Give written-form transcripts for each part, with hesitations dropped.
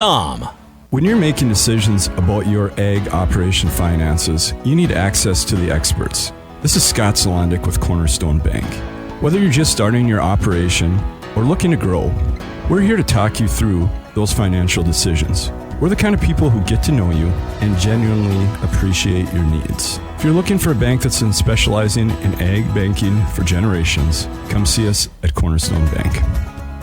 When you're making decisions about your ag operation finances, you need access to the experts. This is Scott Solandic with Cornerstone Bank. Whether you're just starting your operation or looking to grow, we're here to talk you through those financial decisions. We're the kind of people who get to know you and genuinely appreciate your needs. If you're looking for a bank that's been specializing in ag banking for generations, come see us at Cornerstone Bank.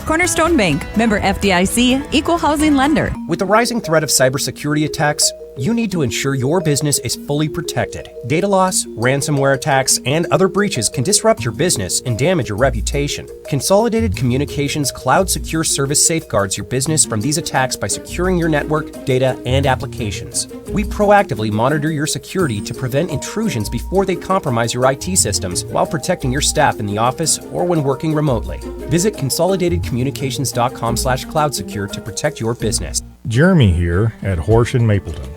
Cornerstone Bank, member FDIC, equal housing lender. With the rising threat of cybersecurity attacks, you need to ensure your business is fully protected. Data loss, ransomware attacks, and other breaches can disrupt your business and damage your reputation. Consolidated Communications Cloud Secure Service safeguards your business from these attacks by securing your network, data, and applications. We proactively monitor your security to prevent intrusions before they compromise your IT systems while protecting your staff in the office or when working remotely. Visit consolidatedcommunications.com/cloudsecure to protect your business. Jeremy here at Horsch in Mapleton.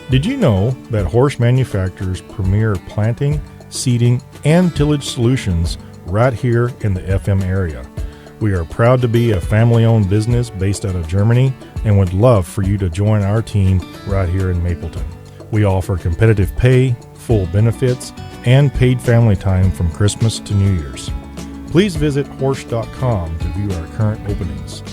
Did you know that Horsch manufactures premier planting, seeding, and tillage solutions right here in the FM area? We are proud to be a family-owned business based out of Germany and would love for you to join our team right here in Mapleton. We offer competitive pay, full benefits, and paid family time from Christmas to New Year's. Please visit Horsch.com to view our current openings.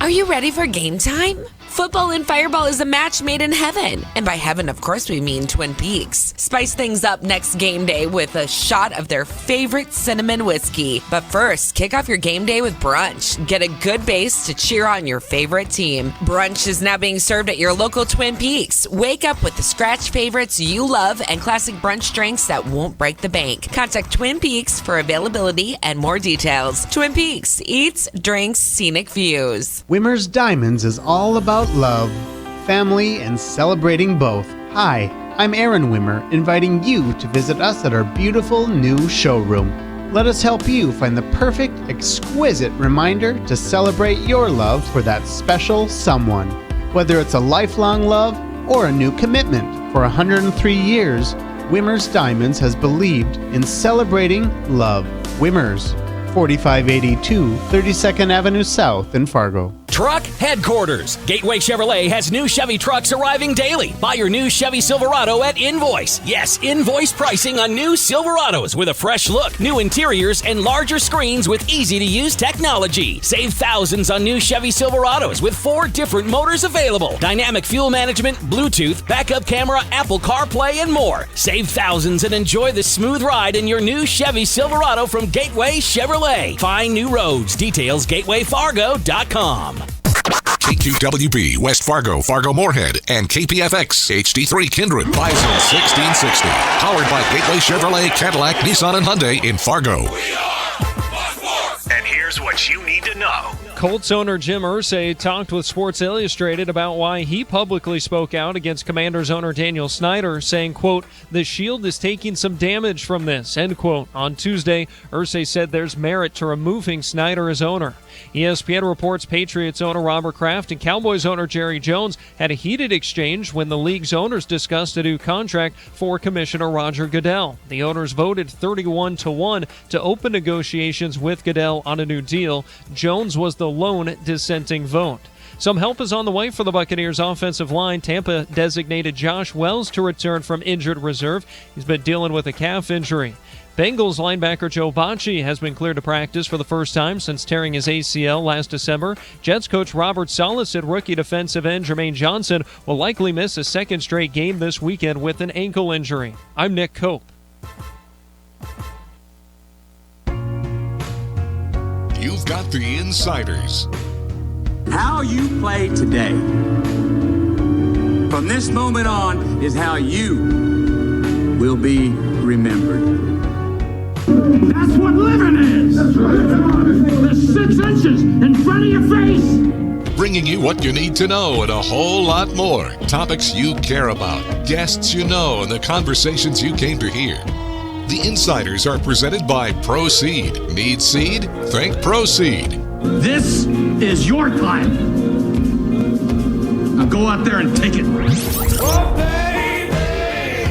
Are you ready for game time? Football and Fireball is a match made in heaven. And by heaven, of course, we mean Twin Peaks. Spice things up next game day with a shot of their favorite cinnamon whiskey. But first, kick off your game day with brunch. Get a good base to cheer on your favorite team. Brunch is now being served at your local Twin Peaks. Wake up with the scratch favorites you love and classic brunch drinks that won't break the bank. Contact Twin Peaks for availability and more details. Twin Peaks, eats, drinks, scenic views. Wimmer's Diamonds is all about love, family, and celebrating both. Hi, I'm Aaron Wimmer, inviting you to visit us at our beautiful new showroom. Let us help you find the perfect, exquisite reminder to celebrate your love for that special someone. Whether it's a lifelong love or a new commitment. For 103 years, Wimmer's Diamonds has believed in celebrating love. Wimmer's, 4582 32nd Avenue South in Fargo. Truck headquarters. Gateway Chevrolet has new Chevy trucks arriving daily. Buy your new Chevy Silverado at Invoice. Yes, Invoice pricing on new Silverados with a fresh look, new interiors, and larger screens with easy-to-use technology. Save thousands on new Chevy Silverados with 4 different motors available. Dynamic fuel management, Bluetooth, backup camera, Apple CarPlay, and more. Save thousands and enjoy the smooth ride in your new Chevy Silverado from Gateway Chevrolet. Find new roads. Details gatewayfargo.com. KQWB, West Fargo, Fargo-Moorhead, and KPFX, HD3 Kindred, Bison 1660. Powered by Gateway Chevrolet, Cadillac, Nissan, and Hyundai in Fargo. And here's what you need to know. Colts owner Jim Irsay talked with Sports Illustrated about why he publicly spoke out against Commanders owner Daniel Snyder, saying, quote, "The Shield is taking some damage from this," end quote. On Tuesday, Irsay said there's merit to removing Snyder as owner. ESPN reports Patriots owner Robert Kraft and Cowboys owner Jerry Jones had a heated exchange when the league's owners discussed a new contract for Commissioner Roger Goodell. The owners voted 31-1 to open negotiations with Goodell on a new deal. Jones was the lone dissenting vote. Some help is on the way for the Buccaneers' offensive line. Tampa designated Josh Wells to return from injured reserve. He's been dealing with a calf injury. Bengals linebacker Joe Bocci has been cleared to practice for the first time since tearing his ACL last December. Jets coach Robert Saleh said rookie defensive end Jermaine Johnson will likely miss a second straight game this weekend with an ankle injury. I'm Nick Cope. You've got the insiders. How you play today, from this moment on, is how you will be remembered. That's what living is. That's right. The 6 inches in front of your face. Bringing you what you need to know and a whole lot more. Topics you care about, guests you know, and the conversations you came to hear. The Insiders are presented by Proseed. Need seed? Think Proseed. This is your time. Now go out there and take it.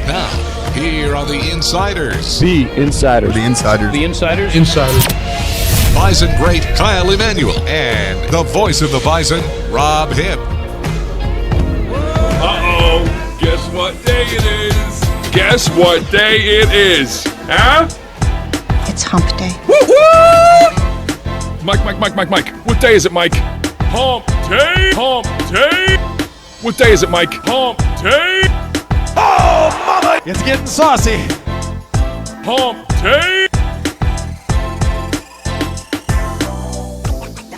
Now, here are the Insiders. The Insiders. The Insiders. The Insiders. Insiders. Bison great Kyle Emanuel, and the voice of the Bison, Rob Hipp. Uh-oh, guess what day it is? Guess what day it is? Huh? It's hump day. Woo-hoo! Mike. What day is it, Mike? Hump day! Hump day! What day is it, Mike? Hump day! Oh, mama! It's getting saucy. Hump day!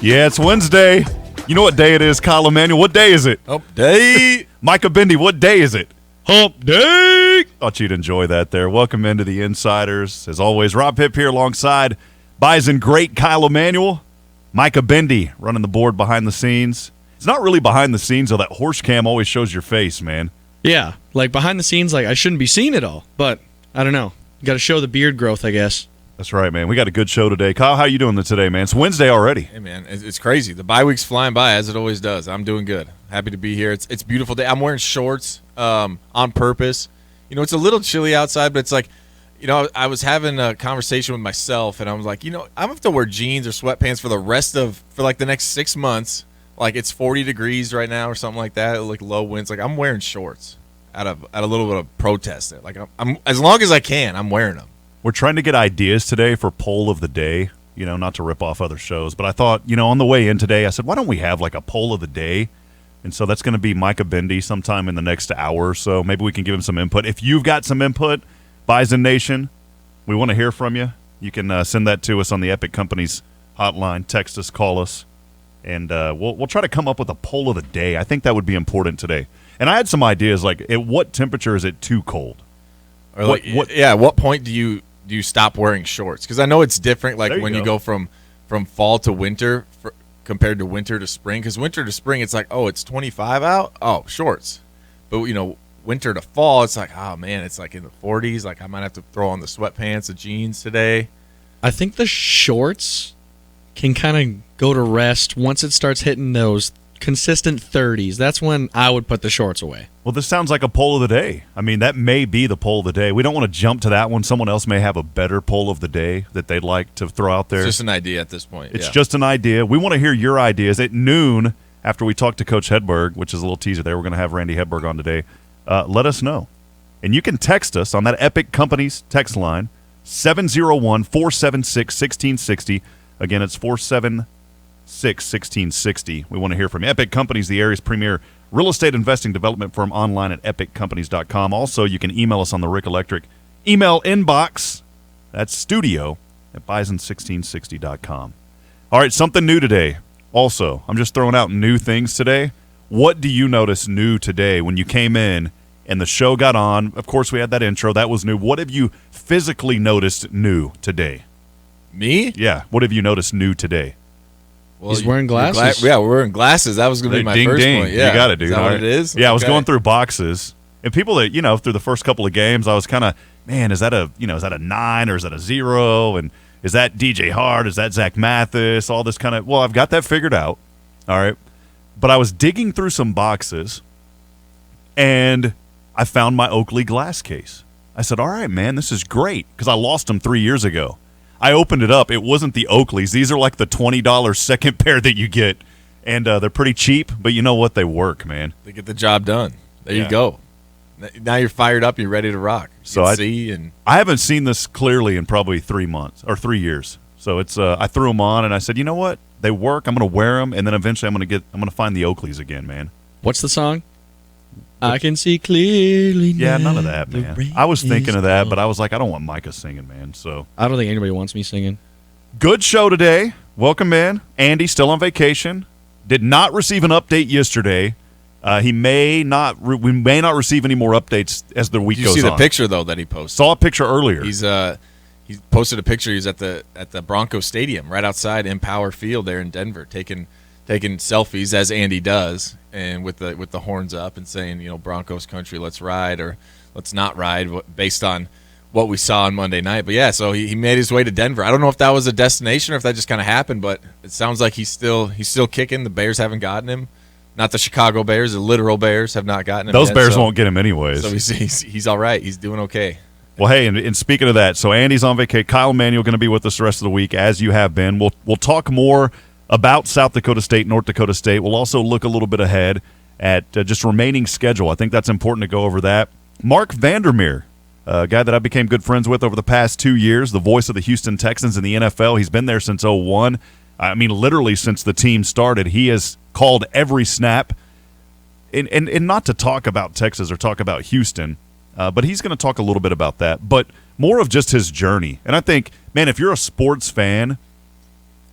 Yeah, it's Wednesday. You know what day it is, Kyle Emanuel? What day is it? Hump day. Micah Bendy, what day is it? Hump day. Thought you'd enjoy that there. Welcome into the Insiders. As always, Rob Hipp here alongside Bison great Kyle Emanuel. Micah Bendy running the board behind the scenes. It's not really behind the scenes, though. That horse cam always shows your face, man. Yeah, like behind the scenes, like I shouldn't be seen at all. But I don't know. You got to show the beard growth, I guess. That's right, man. We got a good show today. Kyle, how you doing today, man? It's Wednesday already. Hey, man, it's crazy. The bye week's flying by, as it always does. I'm doing good. Happy to be here. It's a beautiful day. I'm wearing shorts on purpose. You know, it's a little chilly outside, but it's like, you know, I was having a conversation with myself, and I was like, you know, I'm going to have to wear jeans or sweatpants for the next 6 months. Like, it's 40 degrees right now or something like that, like low winds. Like, I'm wearing shorts out of a little bit of protest. Like, I'm as long as I can, I'm wearing them. We're trying to get ideas today for poll of the day, you know, not to rip off other shows. But I thought, you know, on the way in today, I said, why don't we have like a poll of the day? And so that's going to be Micah Bendy sometime in the next hour or so. Maybe we can give him some input. If you've got some input, Bison Nation, we want to hear from you. You can send that to us on the Epic Companies hotline. Text us, call us, and we'll try to come up with a poll of the day. I think that would be important today. And I had some ideas, like at what temperature is it too cold? Or like, at what point do you stop wearing shorts? Because I know it's different, like when you go from fall to winter compared to winter to spring. Because winter to spring, it's like, oh, it's 25 out? Oh, shorts. But, you know, winter to fall, it's like, oh, man, it's like in the 40s. Like I might have to throw on the sweatpants, the jeans today. I think the shorts can kind of go to rest once it starts hitting those consistent 30s. That's when I would put the shorts away. Well, this sounds like a poll of the day. I mean, that may be the poll of the day. We don't want to jump to that one. Someone else may have a better poll of the day that they'd like to throw out there. It's just an idea at this point. It's just an idea. We want to hear your ideas. At noon, after we talk to Coach Hedberg, which is a little teaser there, we're going to have Randy Hedberg on today. Let us know. And you can text us on that Epic Companies text line, 701-476-1660. Again, it's 476-1660. We want to hear from you. Epic Companies, the area's premier real estate investing development firm, online at epiccompanies.com. Also, you can email us on the Rick Electric email inbox. That's studio at bison1660.com. All right, something new today. Also, I'm just throwing out new things today. What do you notice new today when you came in and the show got on? Of course, we had that intro. That was new. What have you physically noticed new today? Me? Yeah. What have you noticed new today? Well, he's wearing glasses. We're wearing glasses. That was going to be my first point. Yeah. You got it, dude. Is that what it is? Yeah, I was going through boxes. And people that, you know, through the first couple of games, I was kind of, man, is that a 9 or is that a 0? And is that DJ Hart? Is that Zach Mathis? All this kind of, well, I've got that figured out. All right. But I was digging through some boxes, and I found my Oakley glass case. I said, all right, man, this is great, because I lost them 3 years ago. I opened it up. It wasn't the Oakleys. These are like the $20 second pair that you get, and they're pretty cheap, but you know what? They work, man. They get the job done. There you go. Now you're fired up. You're ready to rock. So I haven't seen this clearly in probably 3 months or 3 years. So it's I threw them on, and I said, you know what? They work. I'm going to wear them, and then eventually I'm going to find the Oakleys again, man. What's the song? I can see clearly. Yeah, none of that, man. I was thinking of that, but I was like, I don't want Micah singing, man. So I don't think anybody wants me singing. Good show today. Welcome in. Andy, still on vacation. Did not receive an update yesterday. We may not receive any more updates as the week goes on. Did you see the picture, though, that he posted? Saw a picture earlier. He posted a picture. He's at the Broncos Stadium right outside Empower Field there in Denver, taking selfies, as Andy does, and with the horns up and saying, you know, Broncos country, let's ride or let's not ride, based on what we saw on Monday night. But yeah, so he made his way to Denver. I don't know if that was a destination or if that just kind of happened, but it sounds like he's still kicking. The Bears haven't gotten him. Not the Chicago Bears, the literal Bears have not gotten him. Those yet, Bears won't get him anyways. So he's all right. He's doing okay. Well, hey, and speaking of that, so Andy's on vacation. Kyle Emanuel going to be with us the rest of the week, as you have been. We'll talk more about South Dakota State, North Dakota State. We'll also look a little bit ahead at just remaining schedule. I think that's important to go over that. Marc Vandermeer, a guy that I became good friends with over the past 2 years, the voice of the Houston Texans in the NFL. He's been there since 2001. I mean, literally since the team started. He has called every snap. And not to talk about Texas or talk about Houston, but he's going to talk a little bit about that. But more of just his journey. And I think, man, if you're a sports fan,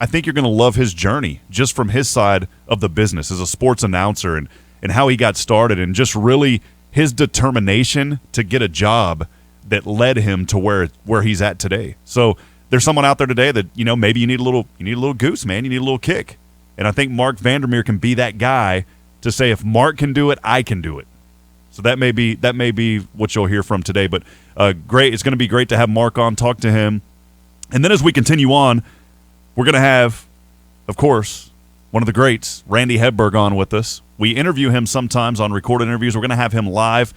I think you're going to love his journey just from his side of the business as a sports announcer and how he got started and just really his determination to get a job that led him to where he's at today. So there's someone out there today that, maybe you need a little goose, man. You need a little kick. And I think Marc Vandermeer can be that guy to say, if Mark can do it, I can do it. So that may be what you'll hear from today. But great, it's going to be great to have Mark on, talk to him. And then as we continue on, we're going to have, of course, one of the greats, Randy Hedberg, on with us. We interview him sometimes on recorded interviews. We're going to have him live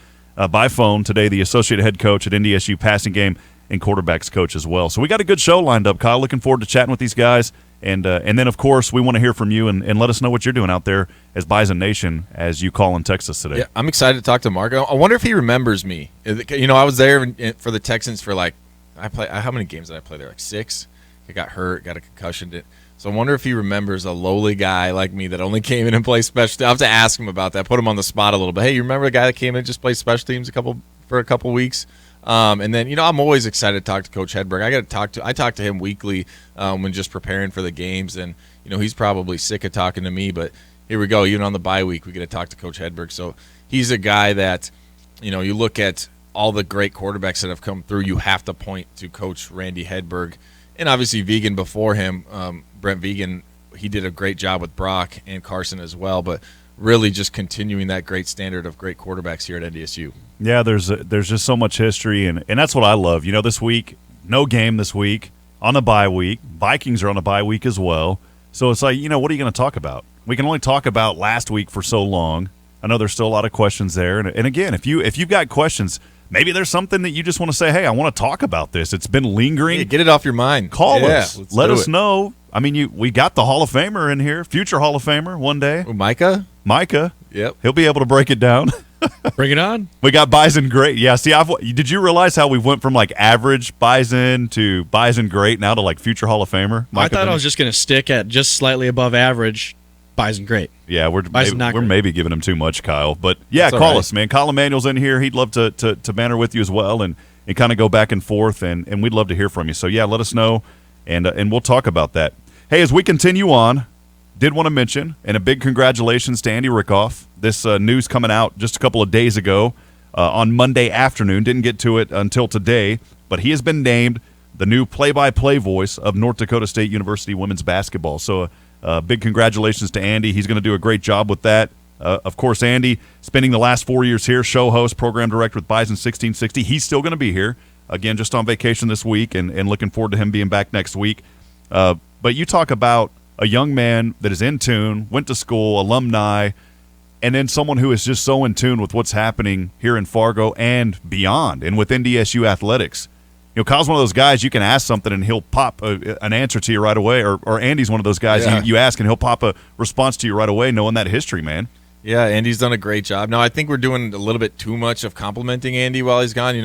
by phone today, the associate head coach at NDSU passing game and quarterbacks coach as well. So we got a good show lined up, Kyle. Looking forward to chatting with these guys. And then, of course, we want to hear from you and let us know what you're doing out there as Bison Nation as you call in Texas today. Yeah, I'm excited to talk to Mark. I wonder if he remembers me. I was there for the Texans for how many games did I play there? 6. I got hurt, got a concussion. So I wonder if he remembers a lowly guy like me that only came in and played special teams. I'll have to ask him about that, put him on the spot a little bit. Hey, you remember the guy that came in and just played special teams for a couple weeks? And then, I'm always excited to talk to Coach Hedberg. I talk to him weekly when just preparing for the games, and he's probably sick of talking to me, but here we go. Even on the bye week, we get to talk to Coach Hedberg. So he's a guy that, you look at all the great quarterbacks that have come through. You have to point to Coach Randy Hedberg, and obviously Vegan before him, Brent Vegan. He did a great job with Brock and Carson as well, but really just continuing that great standard of great quarterbacks here at NDSU. Yeah, there's just so much history, and that's what I love. This week, no game this week, on a bye week. Vikings are on a bye week as well. So it's like, what are you going to talk about? We can only talk about last week for so long. I know there's still a lot of questions there. And again, if you've got questions, maybe there's something that you just want to say, hey, I want to talk about this. It's been lingering. Yeah, get it off your mind. Call us. Let us know. I mean, we got the Hall of Famer in here, future Hall of Famer one day. Oh, Micah? Yep. He'll be able to break it down. Bring it on. We got Bison Great. Yeah, see, did you realize how we went from average Bison to Bison Great now to future Hall of Famer? I thought I was just going to stick at just slightly above average Bison Great. Yeah, we're maybe giving him too much, Kyle. But yeah, call us, man. Kyle Emanuel's in here. He'd love to banter with you as well and kind of go back and forth, and we'd love to hear from you. So yeah, let us know, and we'll talk about that. Hey, as we continue on, did want to mention, and a big congratulations to Andy Rickoff. This news coming out just a couple of days ago on Monday afternoon. Didn't get to it until today, but he has been named the new play-by-play voice of North Dakota State University women's basketball. So big congratulations to Andy. He's going to do a great job with that. Of course, Andy, spending the last 4 years here, show host, program director with Bison 1660. He's still going to be here, again, just on vacation this week, and looking forward to him being back next week. But you talk about a young man that is in tune, went to school, alumni, and then someone who is just so in tune with what's happening here in Fargo and beyond, and with NDSU athletics. Kyle's one of those guys you can ask something and he'll pop an answer to you right away, or Andy's one of those guys you ask and he'll pop a response to you right away, knowing that history, man. Yeah, Andy's done a great job. Now, I think we're doing a little bit too much of complimenting Andy while he's gone.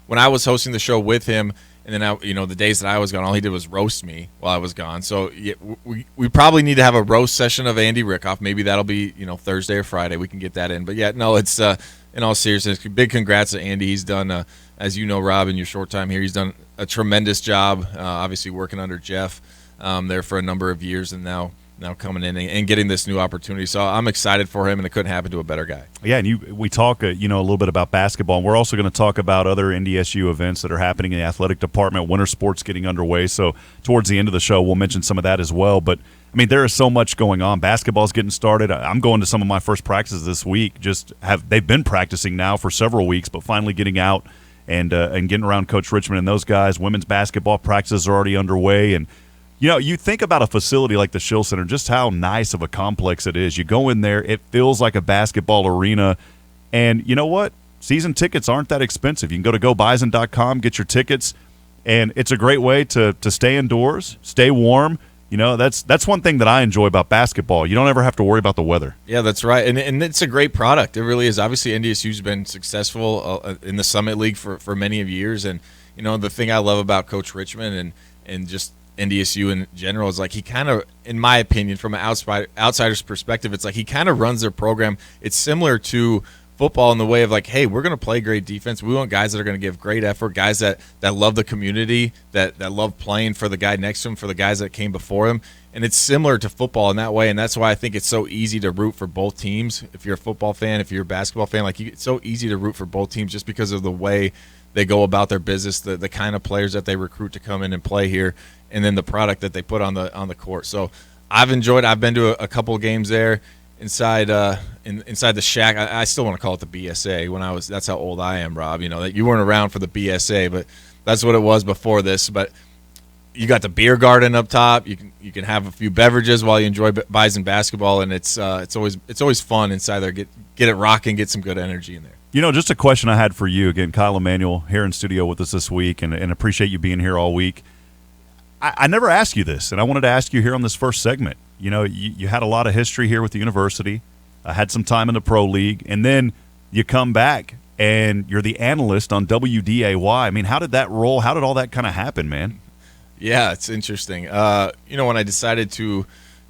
When I was hosting the show with him, and then, the days that I was gone, all he did was roast me while I was gone. So yeah, we probably need to have a roast session of Andy Rickoff. Maybe that'll be, Thursday or Friday. We can get that in. But, yeah, no, it's in all seriousness, big congrats to Andy. He's done, as you know, Rob, in your short time here, he's done a tremendous job, obviously working under Jeff there for a number of years, and now coming in and getting this new opportunity. So I'm excited for him, and it couldn't happen to a better guy. Yeah, and we talk, a little bit about basketball, and we're also going to talk about other NDSU events that are happening in the athletic department, winter sports getting underway. So towards the end of the show, we'll mention some of that as well. But, I mean, there is so much going on. Basketball's getting started. I'm going to some of my first practices this week. They've been practicing now for several weeks, but finally getting out and getting around Coach Richmond and those guys. Women's basketball practices are already underway, and you think about a facility like the Shill Center, just how nice of a complex it is. You go in there, it feels like a basketball arena, and you know what? season tickets aren't that expensive. You can go to gobison.com, get your tickets, and it's a great way to stay indoors, stay warm. You know, that's one thing that I enjoy about basketball. You don't ever have to worry about the weather. Yeah, that's right. And it's a great product. It really is. Obviously, NDSU's been successful in the Summit League for many of years. And, you know, the thing I love about Coach Richmond and just NDSU in general is like he kind of, in my opinion, from an outsider's perspective, it's like he kind of runs their program. It's similar to football in the way of like, hey, we're going to play great defense. We want guys that are going to give great effort, guys that love the community, that love playing for the guy next to him, for the guys that came before him. And it's similar to football in that way, and that's why I think it's so easy to root for both teams. If you're a football fan, if you're a basketball fan, like it's so easy to root for both teams just because of the way they go about their business, the kind of players that they recruit to come in and play here, and then the product that they put on the court. So I've enjoyed. I've been to a couple of games there. Inside the shack, I still want to call it the BSA. That's how old I am, Rob. You know that you weren't around for the BSA, but that's what it was before this. But you got the beer garden up top. You can have a few beverages while you enjoy Bison basketball, and it's always fun inside there. Get it rocking, get some good energy in there. You know, just a question I had for you again, Kyle Emanuel here in studio with us this week, and appreciate you being here all week. I never asked you this, and I wanted to ask you here on this first segment. You know, you had a lot of history here with the university, had some time in the pro league, and then you come back and you're the analyst on WDAY. I mean, how did that roll? How did all that kind of happen, man? Yeah, it's interesting. You know, when I decided to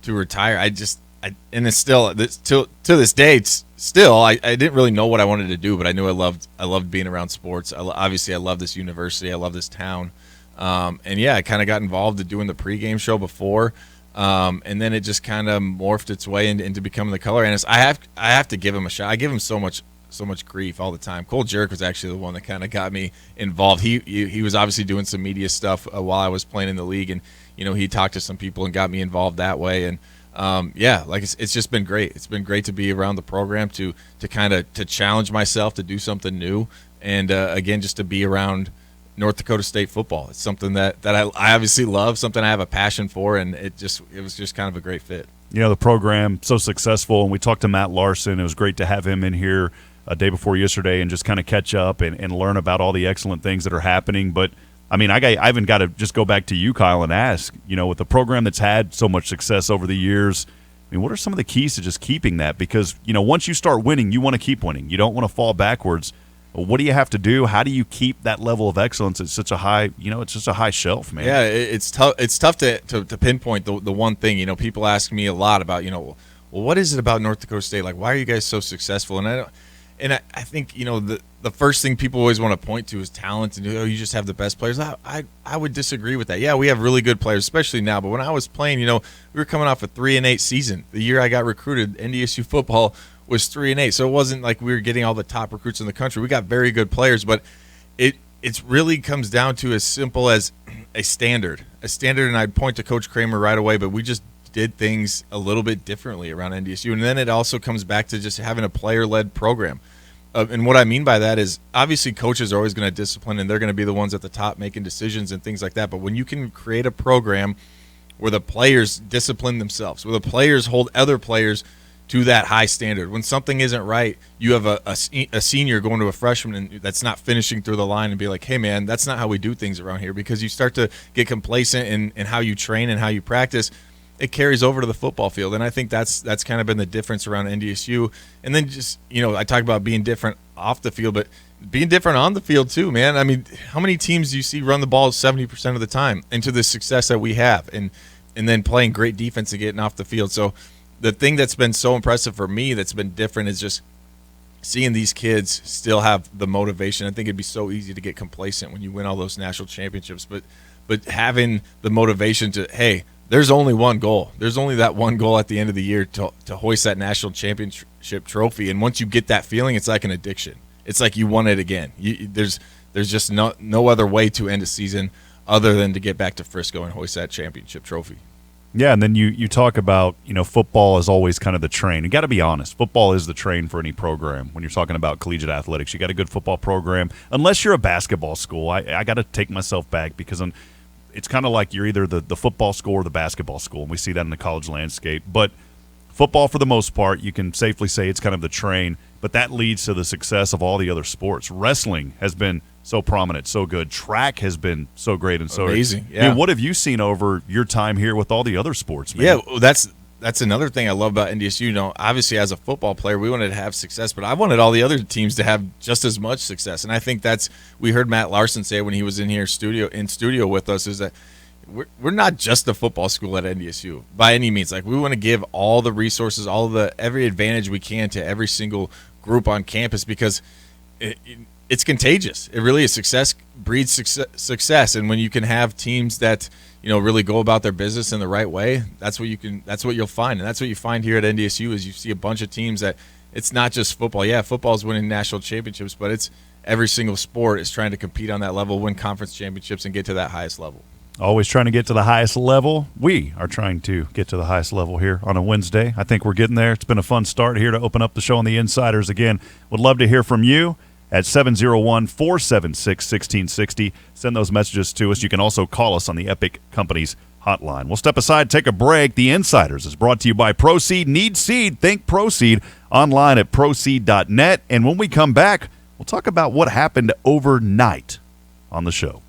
retire, and it's still to this day, I didn't really know what I wanted to do, but I knew I loved being around sports. Obviously, I love this university. I love this town. And yeah, I kind of got involved in doing the pregame show before. And then it just kind of morphed its way into becoming the color analyst. I have to give him a shot. I give him so much grief all the time. Cole Jerick was actually the one that kind of got me involved. He was obviously doing some media stuff while I was playing in the league, and you know he talked to some people and got me involved that way. And yeah, like it's just been great. It's been great to be around the program to kind of to challenge myself to do something new, and again just to be around North Dakota State football. It's something that I obviously love, something I have a passion for, and it was just kind of a great fit. You know, the program so successful, and we talked to Matt Larson. It was great to have him in here a day before yesterday and just kind of catch up and learn about all the excellent things that are happening. But I mean, I even got to just go back to you, Kyle, and ask, you know, with the program that's had so much success over the years, I mean, what are some of the keys to just keeping that? Because, you know, once you start winning, you want to keep winning. You don't want to fall backwards. What do you have to do? How do you keep that level of excellence at such a high, you know, it's just a high shelf, man? Yeah, it's tough. It's tough to pinpoint the one thing. You know, people ask me a lot about, you know, well, what is it about North Dakota State? Like, why are you guys so successful? And I think, you know, the first thing people always want to point to is talent, and you just have the best players. I would disagree with that. Yeah, we have really good players, especially now. But when I was playing, you know, we were coming off a 3-8 season. The year I got recruited, NDSU football was 3-8, so it wasn't like we were getting all the top recruits in the country. We got very good players, but it really comes down to as simple as a standard. And I'd point to Coach Kramer right away, but we just did things a little bit differently around NDSU. And then it also comes back to just having a player-led program. And what I mean by that is obviously coaches are always going to discipline, and they're going to be the ones at the top making decisions and things like that. But when you can create a program where the players discipline themselves, where the players hold other players to that high standard. When something isn't right, you have a senior going to a freshman and that's not finishing through the line and be like, hey, man, that's not how we do things around here, because you start to get complacent in how you train and how you practice. It carries over to the football field, and I think that's kind of been the difference around NDSU. And then just, you know, I talk about being different off the field, but being different on the field too, man. I mean, how many teams do you see run the ball 70% of the time into the success that we have, and then playing great defense and getting off the field? So the thing that's been so impressive for me that's been different is just seeing these kids still have the motivation. I think it'd be so easy to get complacent when you win all those national championships, but having the motivation to, hey, there's only one goal. There's only that one goal at the end of the year to hoist that national championship trophy. And once you get that feeling, it's like an addiction. It's like you want it again. There's just no other way to end a season other than to get back to Frisco and hoist that championship trophy. Yeah, and then you talk about, you know, football is always kind of the train. You got to be honest. Football is the train for any program when you're talking about collegiate athletics. You got a good football program. Unless you're a basketball school, I got to take myself back, because it's kind of like you're either the football school or the basketball school, and we see that in the college landscape. But football, for the most part, you can safely say it's kind of the train. but that leads to the success of all the other sports. Wrestling has been so prominent, so good. Track has been so great and so amazing. Yeah. I mean, what have you seen over your time here with all the other sports, man? Yeah, well, that's another thing I love about NDSU. You know, obviously as a football player, we wanted to have success, but I wanted all the other teams to have just as much success. And I think we heard Matt Larson say when he was in here in studio with us, is that we're not just a football school at NDSU by any means. Like, we want to give all the resources, every advantage we can to every single group on campus, because it's contagious. It really is. Success breeds success, and when you can have teams that really go about their business in the right way, that's what you'll find, and that's what you find here at NDSU. Is you see a bunch of teams that it's not just football. Yeah, football is winning national championships, but it's every single sport is trying to compete on that level, win conference championships, and get to that highest level. Always trying to get to the highest level. We are trying to get to the highest level here on a Wednesday. I think we're getting there. It's been a fun start here to open up the show on the Insiders. Again, would love to hear from you at 701-476-1660. Send those messages to us. You can also call us on the Epic Companies hotline. We'll step aside, take a break. The Insiders is brought to you by Proseed. Need seed? Think Proseed. Online at proseed.net. And when we come back, we'll talk about what happened overnight on the show.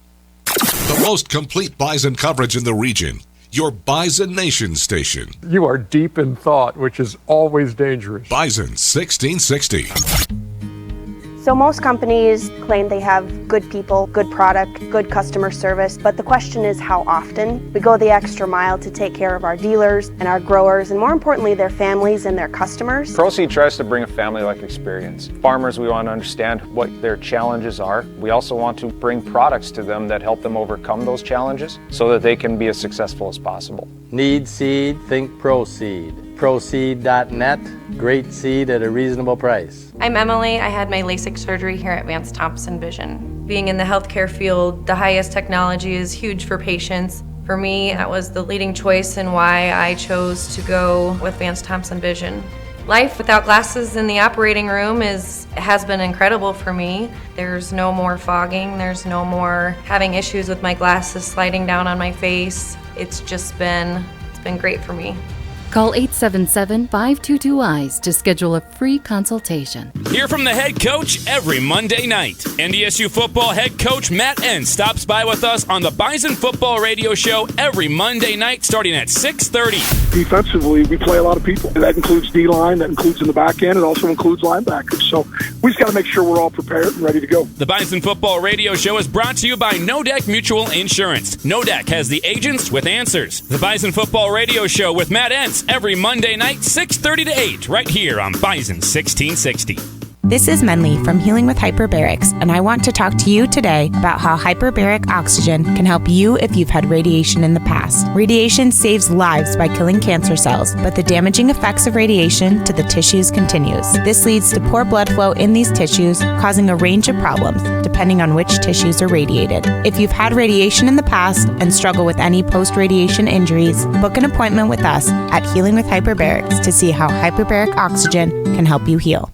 The most complete Bison coverage in the region. Your Bison Nation station. You are deep in thought, which is always dangerous. Bison 1660. So most companies claim they have good people, good product, good customer service, but the question is how often. We go the extra mile to take care of our dealers and our growers, and more importantly, their families and their customers. Proseed tries to bring a family-like experience. Farmers, we want to understand what their challenges are. We also want to bring products to them that help them overcome those challenges so that they can be as successful as possible. Need seed? Think Proseed. Proseed.net, great seed at a reasonable price. I'm Emily. I had my LASIK surgery here at Vance Thompson Vision. Being in the healthcare field, the highest technology is huge for patients. For me, that was the leading choice and why I chose to go with Vance Thompson Vision. Life without glasses in the operating room has been incredible for me. There's no more fogging. There's no more having issues with my glasses sliding down on my face. It's been great for me. Call 877-522-EYES to schedule a free consultation. Hear from the head coach every Monday night. NDSU football head coach Matt N stops by with us on the Bison Football Radio Show every Monday night starting at 6:30. Defensively, we play a lot of people. That includes D-line, that includes in the back end, it also includes linebackers. So we just got to make sure we're all prepared and ready to go. The Bison Football Radio Show is brought to you by No Deck Mutual Insurance. No Deck has the agents with answers. The Bison Football Radio Show with Matt Entz every Monday night, 6:30 to 8, right here on Bison 1660. This is Menli from Healing with Hyperbarics, and I want to talk to you today about how hyperbaric oxygen can help you if you've had radiation in the past. Radiation saves lives by killing cancer cells, but the damaging effects of radiation to the tissues continues. This leads to poor blood flow in these tissues, causing a range of problems, depending on which tissues are radiated. If you've had radiation in the past and struggle with any post-radiation injuries, book an appointment with us at Healing with Hyperbarics to see how hyperbaric oxygen can help you heal.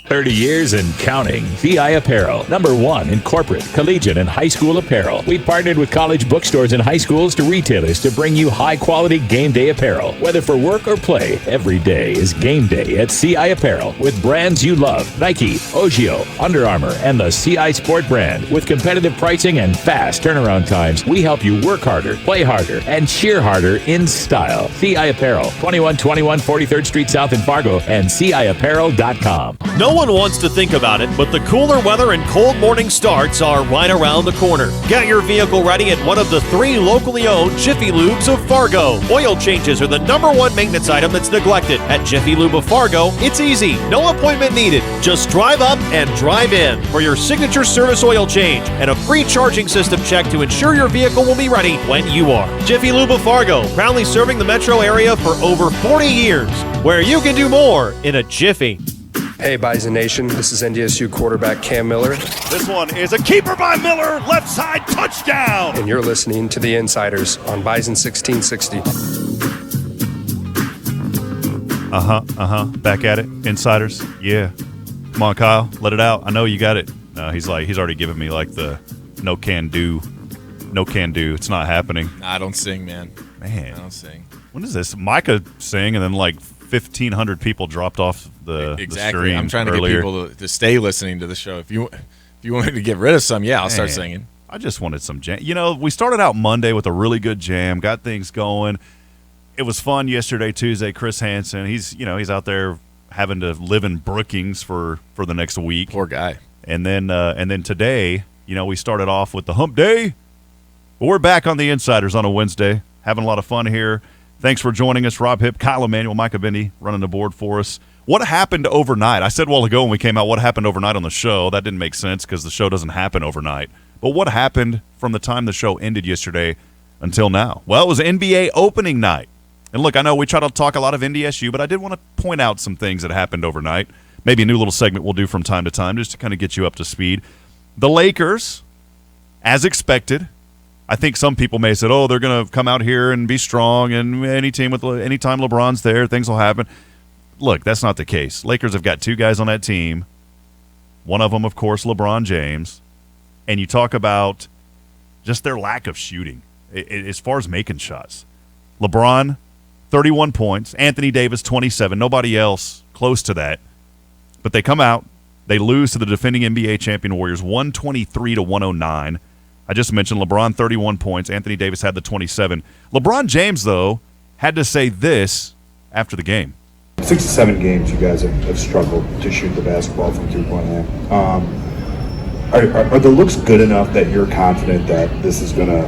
30 years and counting. CI Apparel, #1 in corporate, collegiate, and high school apparel. We've partnered with college bookstores and high schools to retailers to bring you high-quality game day apparel. Whether for work or play, every day is game day at CI Apparel with brands you love. Nike, Ogio, Under Armour, and the CI Sport brand. With competitive pricing and fast turnaround times, we help you work harder, play harder, and cheer harder in style. CI Apparel, 2121 43rd Street South in Fargo, and CIapparel.com. No one wants to think about it, but the cooler weather and cold morning starts are right around the corner. Get your vehicle ready at one of the 3 locally owned Jiffy Lubes of Fargo. Oil changes are the #1 maintenance item that's neglected. At Jiffy Lube of Fargo, it's easy. No appointment needed. Just drive up and drive in for your signature service oil change and a free charging system check to ensure your vehicle will be ready when you are. Jiffy Lube of Fargo, proudly serving the metro area for over 40 years, where you can do more in a jiffy. Hey, Bison Nation, this is NDSU quarterback Cam Miller. This one is a keeper by Miller, left side touchdown. And you're listening to The Insiders on Bison 1660. Back at it, Insiders. Yeah. Come on, Kyle, let it out. I know you got it. No, he's already given me like the no can do. It's not happening. I don't sing, man. I don't sing. When is this? Micah sing and then like 1,500 people dropped off the stream. I'm trying to earlier. get people to stay listening to the show. If you want me to get rid of some, I'll start singing. I just wanted some jam. We started out Monday with a really good jam, got things going. It was fun yesterday, Tuesday. Chris Hansen, he's out there having to live in Brookings for the next week. Poor guy. And then today, we started off with the hump day. But we're back on the Insiders on a Wednesday, having a lot of fun here. Thanks for joining us, Rob Hipp, Kyle Emanuel, Micah Bendy running the board for us. What happened overnight? I said a while ago when we came out, what happened overnight on the show? That didn't make sense because the show doesn't happen overnight. But what happened from the time the show ended yesterday until now? Well, it was NBA opening night. And look, I know we try to talk a lot of NDSU, but I did want to point out some things that happened overnight. Maybe a new little segment we'll do from time to time just to kind of get you up to speed. The Lakers, as expected, I think some people may have said, they're going to come out here and be strong, and anytime LeBron's there, things will happen. Look, that's not the case. Lakers have got two guys on that team. One of them, of course, LeBron James. And you talk about just their lack of shooting as far as making shots. LeBron, 31 points. Anthony Davis, 27. Nobody else close to that. But they come out. They lose to the defending NBA champion Warriors, 123-109. I just mentioned LeBron, 31 points. Anthony Davis had the 27. LeBron James, though, had to say this after the game. 6 to 7 games you guys have struggled to shoot the basketball from three-point land. Are the looks good enough that you're confident that this is going to,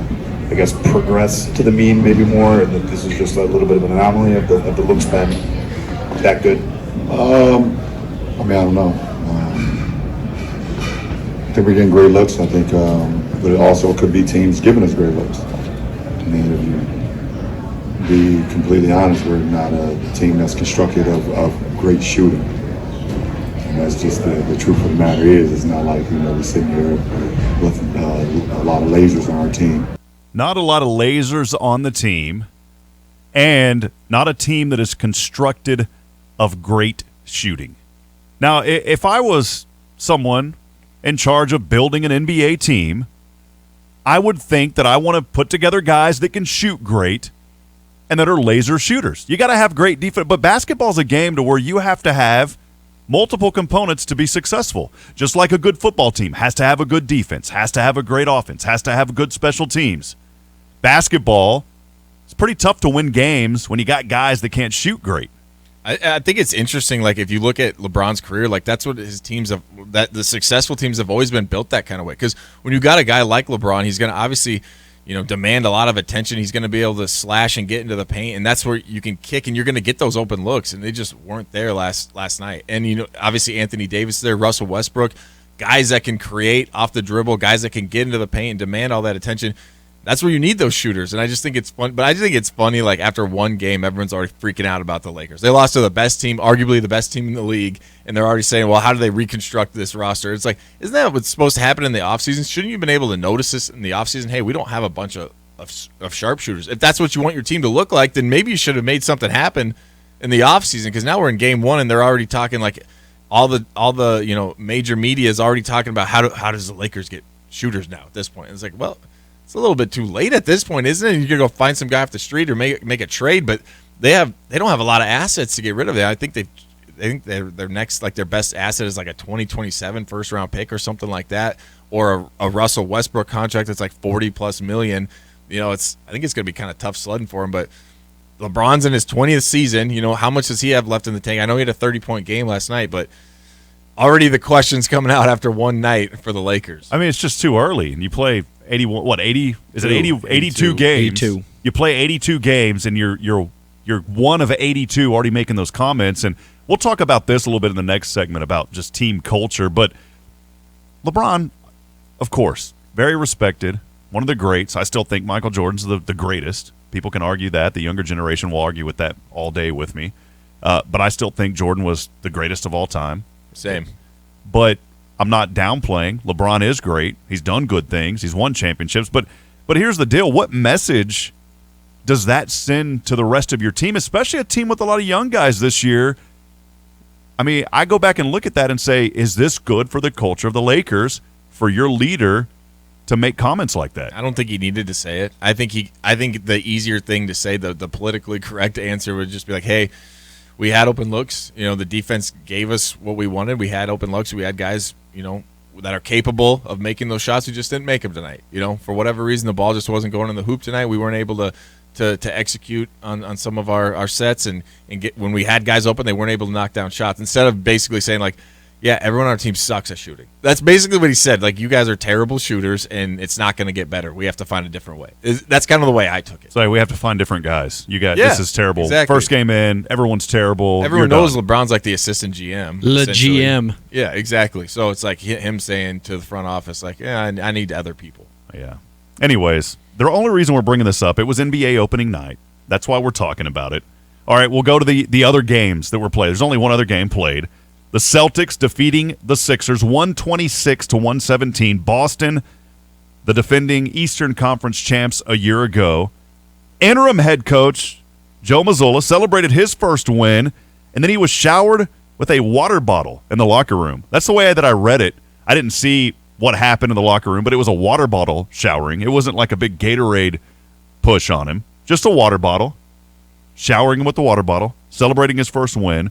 progress to the mean maybe more, and that this is just a little bit of an anomaly of the looks been that good? I don't know. I think we're getting great looks. I think, but it also could be teams giving us great looks. I mean, if you be completely honest, we're not a team that's constructed of great shooting. And that's just the truth of the matter is. It's not like we're sitting here with a lot of lasers on our team. Not a lot of lasers on the team, and not a team that is constructed of great shooting. Now, if I was someone in charge of building an NBA team, I would think that I want to put together guys that can shoot great and that are laser shooters. You got to have great defense, but basketball's a game to where you have to have multiple components to be successful. Just like a good football team has to have a good defense, has to have a great offense, has to have good special teams. Basketball, it's pretty tough to win games when you got guys that can't shoot great. I think it's interesting, like, if you look at LeBron's career, like, that's what his teams have, that the successful teams have always been built that kind of way. Because when you got a guy like LeBron, he's going to obviously, demand a lot of attention. He's going to be able to slash and get into the paint, and that's where you can kick, and you're going to get those open looks, and they just weren't there last night. And, obviously Anthony Davis is there, Russell Westbrook, guys that can create off the dribble, guys that can get into the paint and demand all that attention. That's where you need those shooters, and I just think it's fun. But I just think it's funny, like, after one game, everyone's already freaking out about the Lakers. They lost to the best team, arguably the best team in the league, and they're already saying, well, how do they reconstruct this roster? It's like, isn't that what's supposed to happen in the offseason? Shouldn't you have been able to notice this in the offseason? Hey, we don't have a bunch of sharpshooters. If that's what you want your team to look like, then maybe you should have made something happen in the offseason, because now we're in game one, and they're already talking, like, all the major media is already talking about how does the Lakers get shooters now at this point. And it's like, well, it's a little bit too late at this point, isn't it? You're gonna go find some guy off the street or make a trade, but they don't have a lot of assets to get rid of. I think their next, like, their best asset is like a 2027 first round pick or something like that, or a Russell Westbrook contract that's like $40+ million. I think it's gonna be kind of tough sledding for him. But LeBron's in his 20th season. How much does he have left in the tank? I know he had a 30-point game last night, but already the questions coming out after one night for the Lakers. I mean, it's just too early, and you play 82 games. 82. You play 82 games, and you're one of 82 already making those comments. And we'll talk about this a little bit in the next segment about just team culture. But LeBron, of course, very respected, one of the greats. I still think Michael Jordan's the greatest. People can argue that. The younger generation will argue with that all day with me. But I still think Jordan was the greatest of all time. Same. But I'm not downplaying. LeBron is great. He's done good things. He's won championships. But here's the deal. What message does that send to the rest of your team, especially a team with a lot of young guys this year? I mean, I go back and look at that and say, is this good for the culture of the Lakers for your leader to make comments like that? I don't think he needed to say it. I think the easier thing to say, the politically correct answer would just be like, hey, we had open looks. You know, the defense gave us what we wanted. We had open looks. We had guys, you know, that are capable of making those shots. We just didn't make them tonight. You know, for whatever reason, the ball just wasn't going in the hoop tonight. We weren't able to execute on some of our sets and get, when we had guys open, they weren't able to knock down shots. Instead of basically saying like, yeah, everyone on our team sucks at shooting. That's basically what he said. Like, you guys are terrible shooters, and it's not going to get better. We have to find a different way. That's kind of the way I took it. So we have to find different guys. This is terrible. Exactly. First game in, everyone's terrible. Everyone knows LeBron's like the assistant GM. Le GM. Yeah, exactly. So it's like him saying to the front office, like, yeah, I need other people. Yeah. Anyways, the only reason we're bringing this up, it was NBA opening night. That's why we're talking about it. All right, we'll go to the other games that were played. There's only one other game played. The Celtics defeating the Sixers 126-117. Boston, the defending Eastern Conference champs a year ago. Interim head coach Joe Mazzulla celebrated his first win, and then he was showered with a water bottle in the locker room. That's the way that I read it. I didn't see what happened in the locker room, but it was a water bottle showering. It wasn't like a big Gatorade push on him. Just a water bottle. Showering him with the water bottle. Celebrating his first win.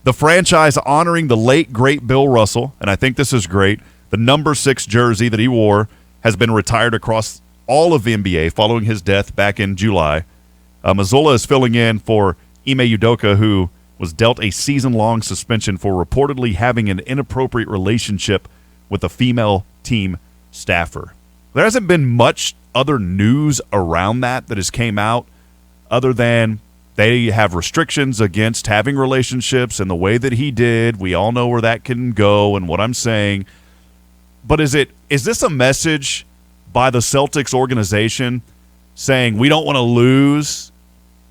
The franchise honoring the late, great Bill Russell, and I think this is great. The number 6 jersey that he wore has been retired across all of the NBA following his death back in July. Mazzulla is filling in for Ime Udoka, who was dealt a season-long suspension for reportedly having an inappropriate relationship with a female team staffer. There hasn't been much other news around that has came out other than they have restrictions against having relationships and the way that he did. We all know where that can go and what I'm saying. But is this a message by the Celtics organization saying we don't want to lose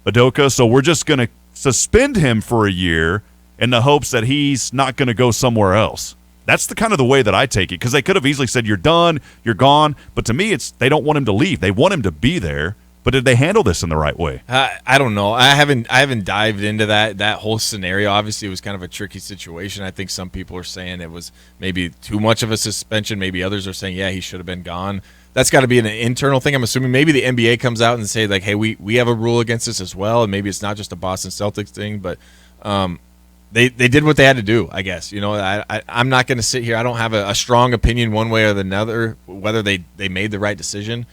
Udoka, so we're just going to suspend him for a year in the hopes that he's not going to go somewhere else? That's the kind of the way that I take it, because they could have easily said, you're done, you're gone. But to me, it's they don't want him to leave. They want him to be there. But did they handle this in the right way? I don't know. I haven't dived into that whole scenario. Obviously, it was kind of a tricky situation. I think some people are saying it was maybe too much of a suspension. Maybe others are saying, yeah, he should have been gone. That's got to be an internal thing. I'm assuming maybe the NBA comes out and say, like, hey, we have a rule against this as well, and maybe it's not just a Boston Celtics thing, but they did what they had to do, I guess. You know, I'm not going to sit here. I don't have a strong opinion one way or the other whether they made the right decision.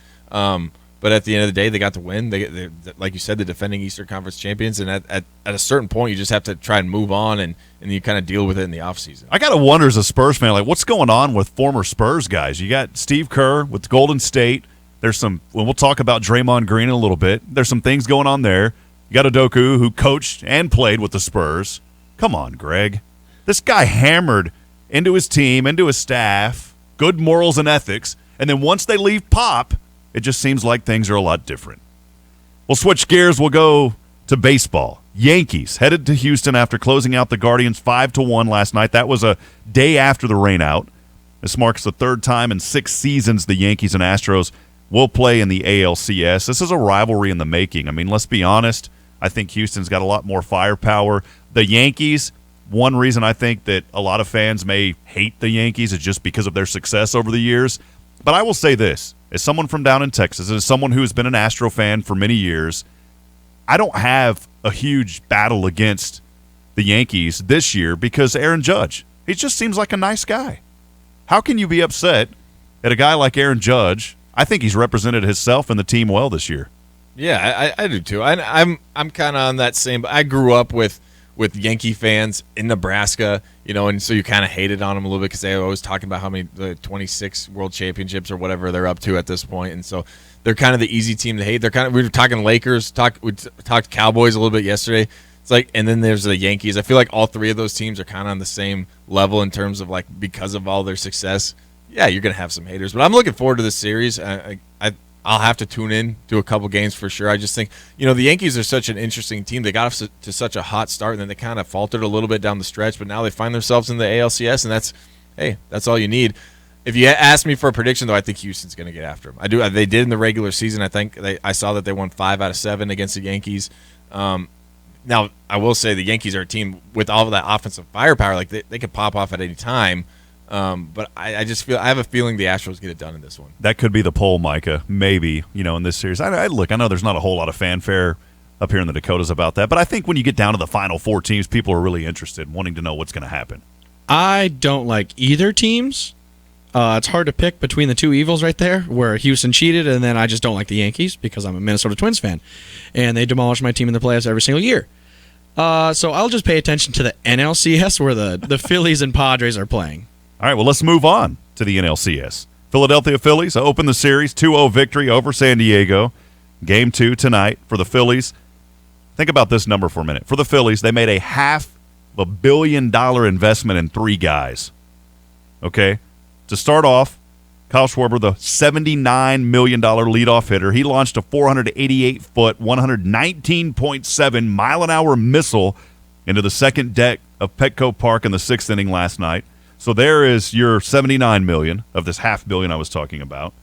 But at the end of the day, they got to win. They like you said, the defending Eastern Conference champions. And at a certain point, you just have to try and move on, and you kind of deal with it in the offseason. I got to wonder as a Spurs fan, like, what's going on with former Spurs guys? You got Steve Kerr with Golden State. There's some – we'll talk about Draymond Green in a little bit. There's some things going on there. You got Udoka, who coached and played with the Spurs. Come on, Greg. This guy hammered into his team, into his staff, good morals and ethics, and then once they leave Pop – it just seems like things are a lot different. We'll switch gears. We'll go to baseball. Yankees headed to Houston after closing out the Guardians 5-1 last night. That was a day after the rainout. This marks the third time in 6 seasons the Yankees and Astros will play in the ALCS. This is a rivalry in the making. I mean, let's be honest. I think Houston's got a lot more firepower. The Yankees, one reason I think that a lot of fans may hate the Yankees is just because of their success over the years. But I will say this. As someone from down in Texas, as someone who has been an Astro fan for many years, I don't have a huge battle against the Yankees this year because Aaron Judge, he just seems like a nice guy. How can you be upset at a guy like Aaron Judge? I think he's represented himself and the team well this year. Yeah, I do too. I'm kind of on that same. I grew up with Yankee fans in Nebraska, you know, and so you kind of hated on them a little bit because they were always talking about how many the 26 World Championships or whatever they're up to at this point, and so they're kind of the easy team to hate. They're kind of we were talking Lakers, we talked Cowboys a little bit yesterday. It's like, and then there's the Yankees. I feel like all three of those teams are kind of on the same level in terms of like because of all their success. Yeah, you're gonna have some haters, but I'm looking forward to this series. I'll have to tune in to a couple games for sure. I just think, you know, the Yankees are such an interesting team. They got off to such a hot start, and then they kind of faltered a little bit down the stretch, but now they find themselves in the ALCS, and that's all you need. If you ask me for a prediction, though, I think Houston's going to get after them. I do. They did in the regular season. I think I saw that they won 5 out of 7 against the Yankees. Now, I will say the Yankees are a team with all of that offensive firepower. Like they could pop off at any time. But I just feel I have a feeling the Astros get it done in this one. That could be the poll, Micah. Maybe, you know, in this series. I know there's not a whole lot of fanfare up here in the Dakotas about that. But I think when you get down to the final 4 teams, people are really interested, wanting to know what's going to happen. I don't like either teams. It's hard to pick between the two evils right there, where Houston cheated, and then I just don't like the Yankees because I'm a Minnesota Twins fan, and they demolish my team in the playoffs every single year. So I'll just pay attention to the NLCS where the Phillies and Padres are playing. All right, well, let's move on to the NLCS. Philadelphia Phillies open the series, 2-0 victory over San Diego. Game 2 tonight for the Phillies. Think about this number for a minute. For the Phillies, they made a $500 million investment in 3 guys. Okay? To start off, Kyle Schwarber, the $79 million leadoff hitter, he launched a 488-foot, 119.7 mile-an-hour missile into the second deck of Petco Park in the 6th inning last night. So there is your $79 million of this $500 million I was talking about.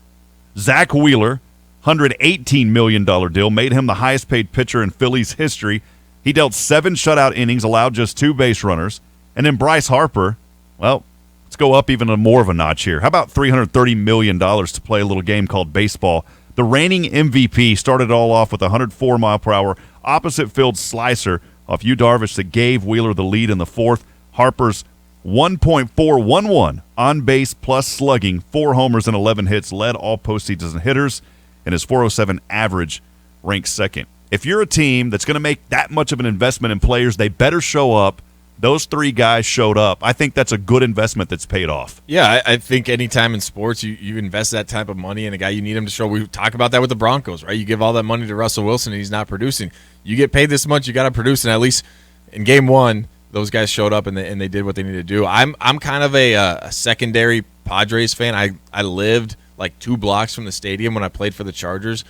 Zach Wheeler, $118 million deal, made him the highest-paid pitcher in Phillies history. He dealt 7 shutout innings, allowed just 2 base runners. And then Bryce Harper, well, let's go up even more of a notch here. How about $330 million to play a little game called baseball? The reigning MVP started it all off with a 104-mile-per-hour opposite field slicer off Yu Darvish that gave Wheeler the lead in the 4th. Harper's 1.411 on base plus slugging, 4 homers and 11 hits, led all postseason hitters, and his .407 average ranks 2nd. If you're a team that's going to make that much of an investment in players, they better show up. Those 3 guys showed up. I think that's a good investment that's paid off. Yeah, I think anytime in sports you invest that type of money in a guy, you need him to show. We talk about that with the Broncos, right? You give all that money to Russell Wilson and he's not producing. You get paid this much, you got to produce, and at least in game 1, those guys showed up and they did what they needed to do. I'm kind of a secondary Padres fan. I lived like 2 blocks from the stadium when I played for the Chargers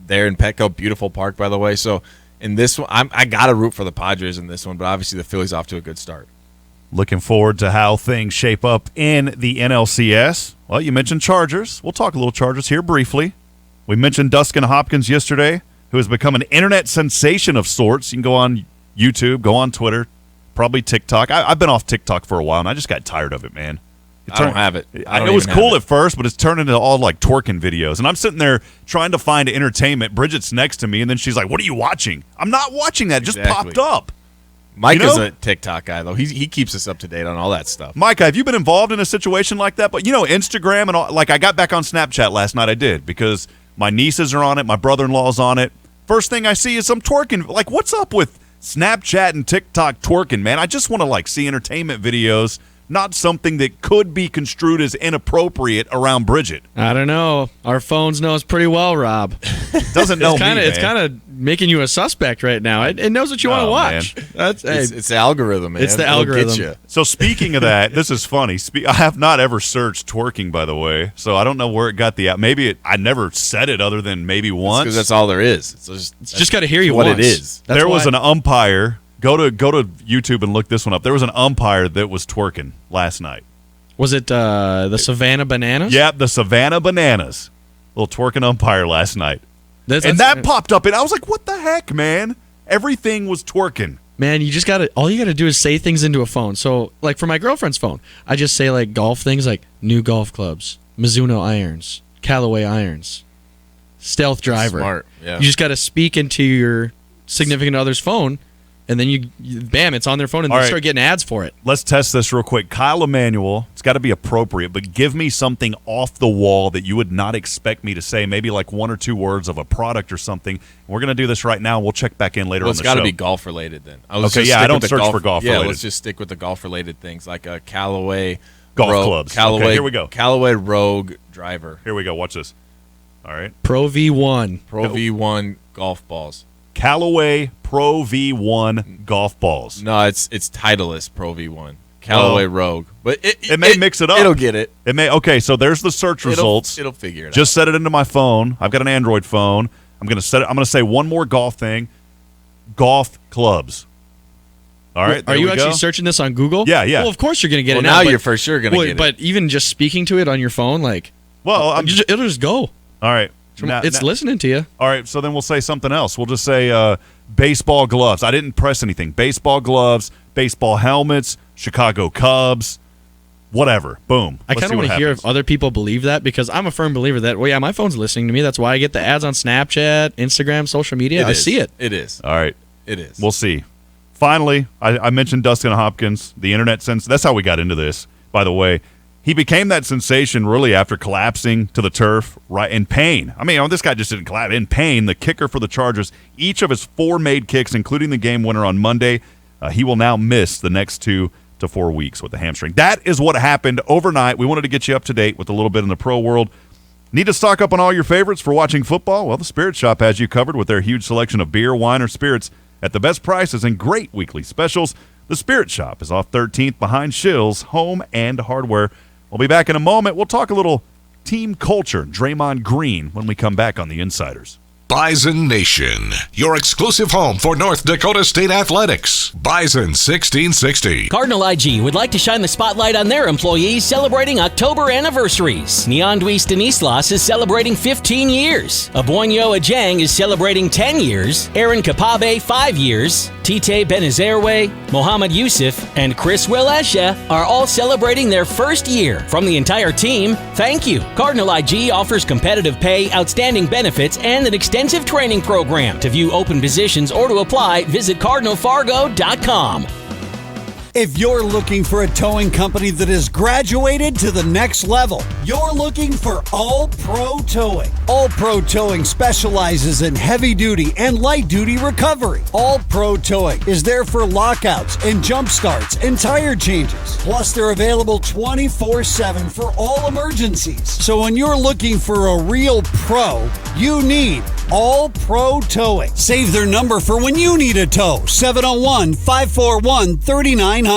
there in Petco. Beautiful park, by the way. So in this one, I got to root for the Padres in this one, but obviously the Phillies off to a good start. Looking forward to how things shape up in the NLCS. Well, you mentioned Chargers. We'll talk a little Chargers here briefly. We mentioned Dustin Hopkins yesterday, who has become an internet sensation of sorts. You can go on YouTube, go on Twitter, probably TikTok. I've been off TikTok for a while, and I just got tired of it, man. I don't have it. It was cool at first, but it's turned into all like twerking videos. And I'm sitting there trying to find entertainment. Bridget's next to me, and then she's like, "What are you watching?" I'm not watching that. It just popped up. Mike is a TikTok guy, though. He keeps us up to date on all that stuff. Mike, have you been involved in a situation like that? But, Instagram and all. Like, I got back on Snapchat last night. I did, because my nieces are on it. My brother-in-law's on it. First thing I see is some twerking. Like, what's up with Snapchat and TikTok twerking, man? I just want to, see entertainment videos, not something that could be construed as inappropriate around Bridget. I don't know. Our phones know us pretty well, Rob. Doesn't know me, It's kind of making you a suspect right now. It knows what you want to watch. It's the algorithm, man. It's the It'll algorithm. get you. So speaking of that, this is funny. I have not ever searched twerking, by the way, so I don't know where it got the app. I never said it other than maybe once. Because that's all there is. It's just got to hear you what once. it is. There was an umpire. Go to YouTube and look this one up. There was an umpire that was twerking last night. Was it the Savannah Bananas? Yeah, the Savannah Bananas. Little twerking umpire last night. That popped up, and I was like, what the heck, man? Everything was twerking. Man, all you gotta do is say things into a phone. So, like for my girlfriend's phone, I just say golf things like new golf clubs, Mizuno irons, Callaway irons, stealth driver. Smart, yeah. You just gotta speak into your significant other's phone, and then bam, it's on their phone, and they start getting ads for it. Let's test this real quick. Kyle Emanuel, it's got to be appropriate, but give me something off the wall that you would not expect me to say, maybe like 1 or 2 words of a product or something. We're going to do this right now. We'll check back in later on the show. It's got to be golf-related then. I don't search for golf-related. Yeah, let's just stick with the golf-related things, like a Callaway golf clubs. Callaway, here we go. Callaway Rogue driver. Here we go. Watch this. All right. Pro V1. Pro V1 golf balls. Callaway Pro V1 golf balls. No, it's Titleist Pro V1. Callaway Rogue. But it may mix it up. It'll get it. Okay, so there's the search results. It'll figure it out. Just set it into my phone. I'm going to say one more golf thing. Golf clubs. All right. Are you actually searching this on Google? Yeah. Well, of course you're going to get it now. But You're for sure going to get it. But even just speaking to it on your phone, it'll just go. All right. It's listening to you. All right, so then we'll say something else. We'll just say baseball gloves. I didn't press anything. Baseball gloves, baseball helmets, Chicago Cubs. whatever. Boom. I kind of want to hear if other people believe that, because I'm a firm believer that, well, yeah, my phone's listening to me. That's why I get the ads on Snapchat, Instagram, social media. I see it. It is. All right. It is. We'll see. Finally, I mentioned Dustin Hopkins, the internet sense. That's how we got into this, by the way. He became that sensation really after collapsing to the turf, right, in pain. I mean, this guy just didn't collapse. In pain, the kicker for the Chargers, each of his 4 made kicks, including the game winner on Monday, he will now miss the next 2 to 4 weeks with the hamstring. That is what happened overnight. We wanted to get you up to date with a little bit in the pro world. Need to stock up on all your favorites for watching football? Well, the Spirit Shop has you covered with their huge selection of beer, wine, or spirits at the best prices and great weekly specials. The Spirit Shop is off 13th behind Shills Home and Hardware. We'll be back in a moment. We'll talk a little team culture, Draymond Green, when we come back on The Insiders. Bison Nation, your exclusive home for North Dakota State Athletics. Bison 1660. Cardinal IG would like to shine the spotlight on their employees celebrating October anniversaries. Neandwi Stanislas is celebrating 15 years. Abonyo Ajang is celebrating 10 years. Aaron Kapabe, 5 years. Tite Benazerwe, Mohamed Yusuf, and Chris Wilesha are all celebrating their first year. From the entire team, thank you. Cardinal IG offers competitive pay, outstanding benefits, and an extensive training program. To view open positions or to apply, visit cardinalfargo.com. If you're looking for a towing company that has graduated to the next level, you're looking for All Pro Towing. All Pro Towing specializes in heavy-duty and light-duty recovery. All Pro Towing is there for lockouts and jump starts and tire changes. Plus, they're available 24/7 for all emergencies. So when you're looking for a real pro, you need All Pro Towing. Save their number for when you need a tow. 701-541-3900.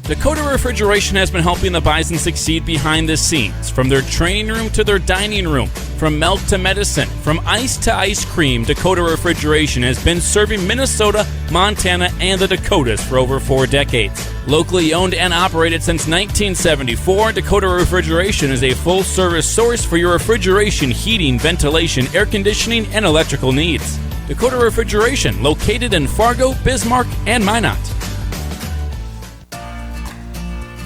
Dakota Refrigeration has been helping the Bison succeed behind the scenes. From their training room to their dining room, from milk to medicine, from ice to ice cream, Dakota Refrigeration has been serving Minnesota, Montana, and the Dakotas for over 4 decades. Locally owned and operated since 1974, Dakota Refrigeration is a full-service source for your refrigeration, heating, ventilation, air conditioning, and electrical needs. Dakota Refrigeration, located in Fargo, Bismarck, and Minot.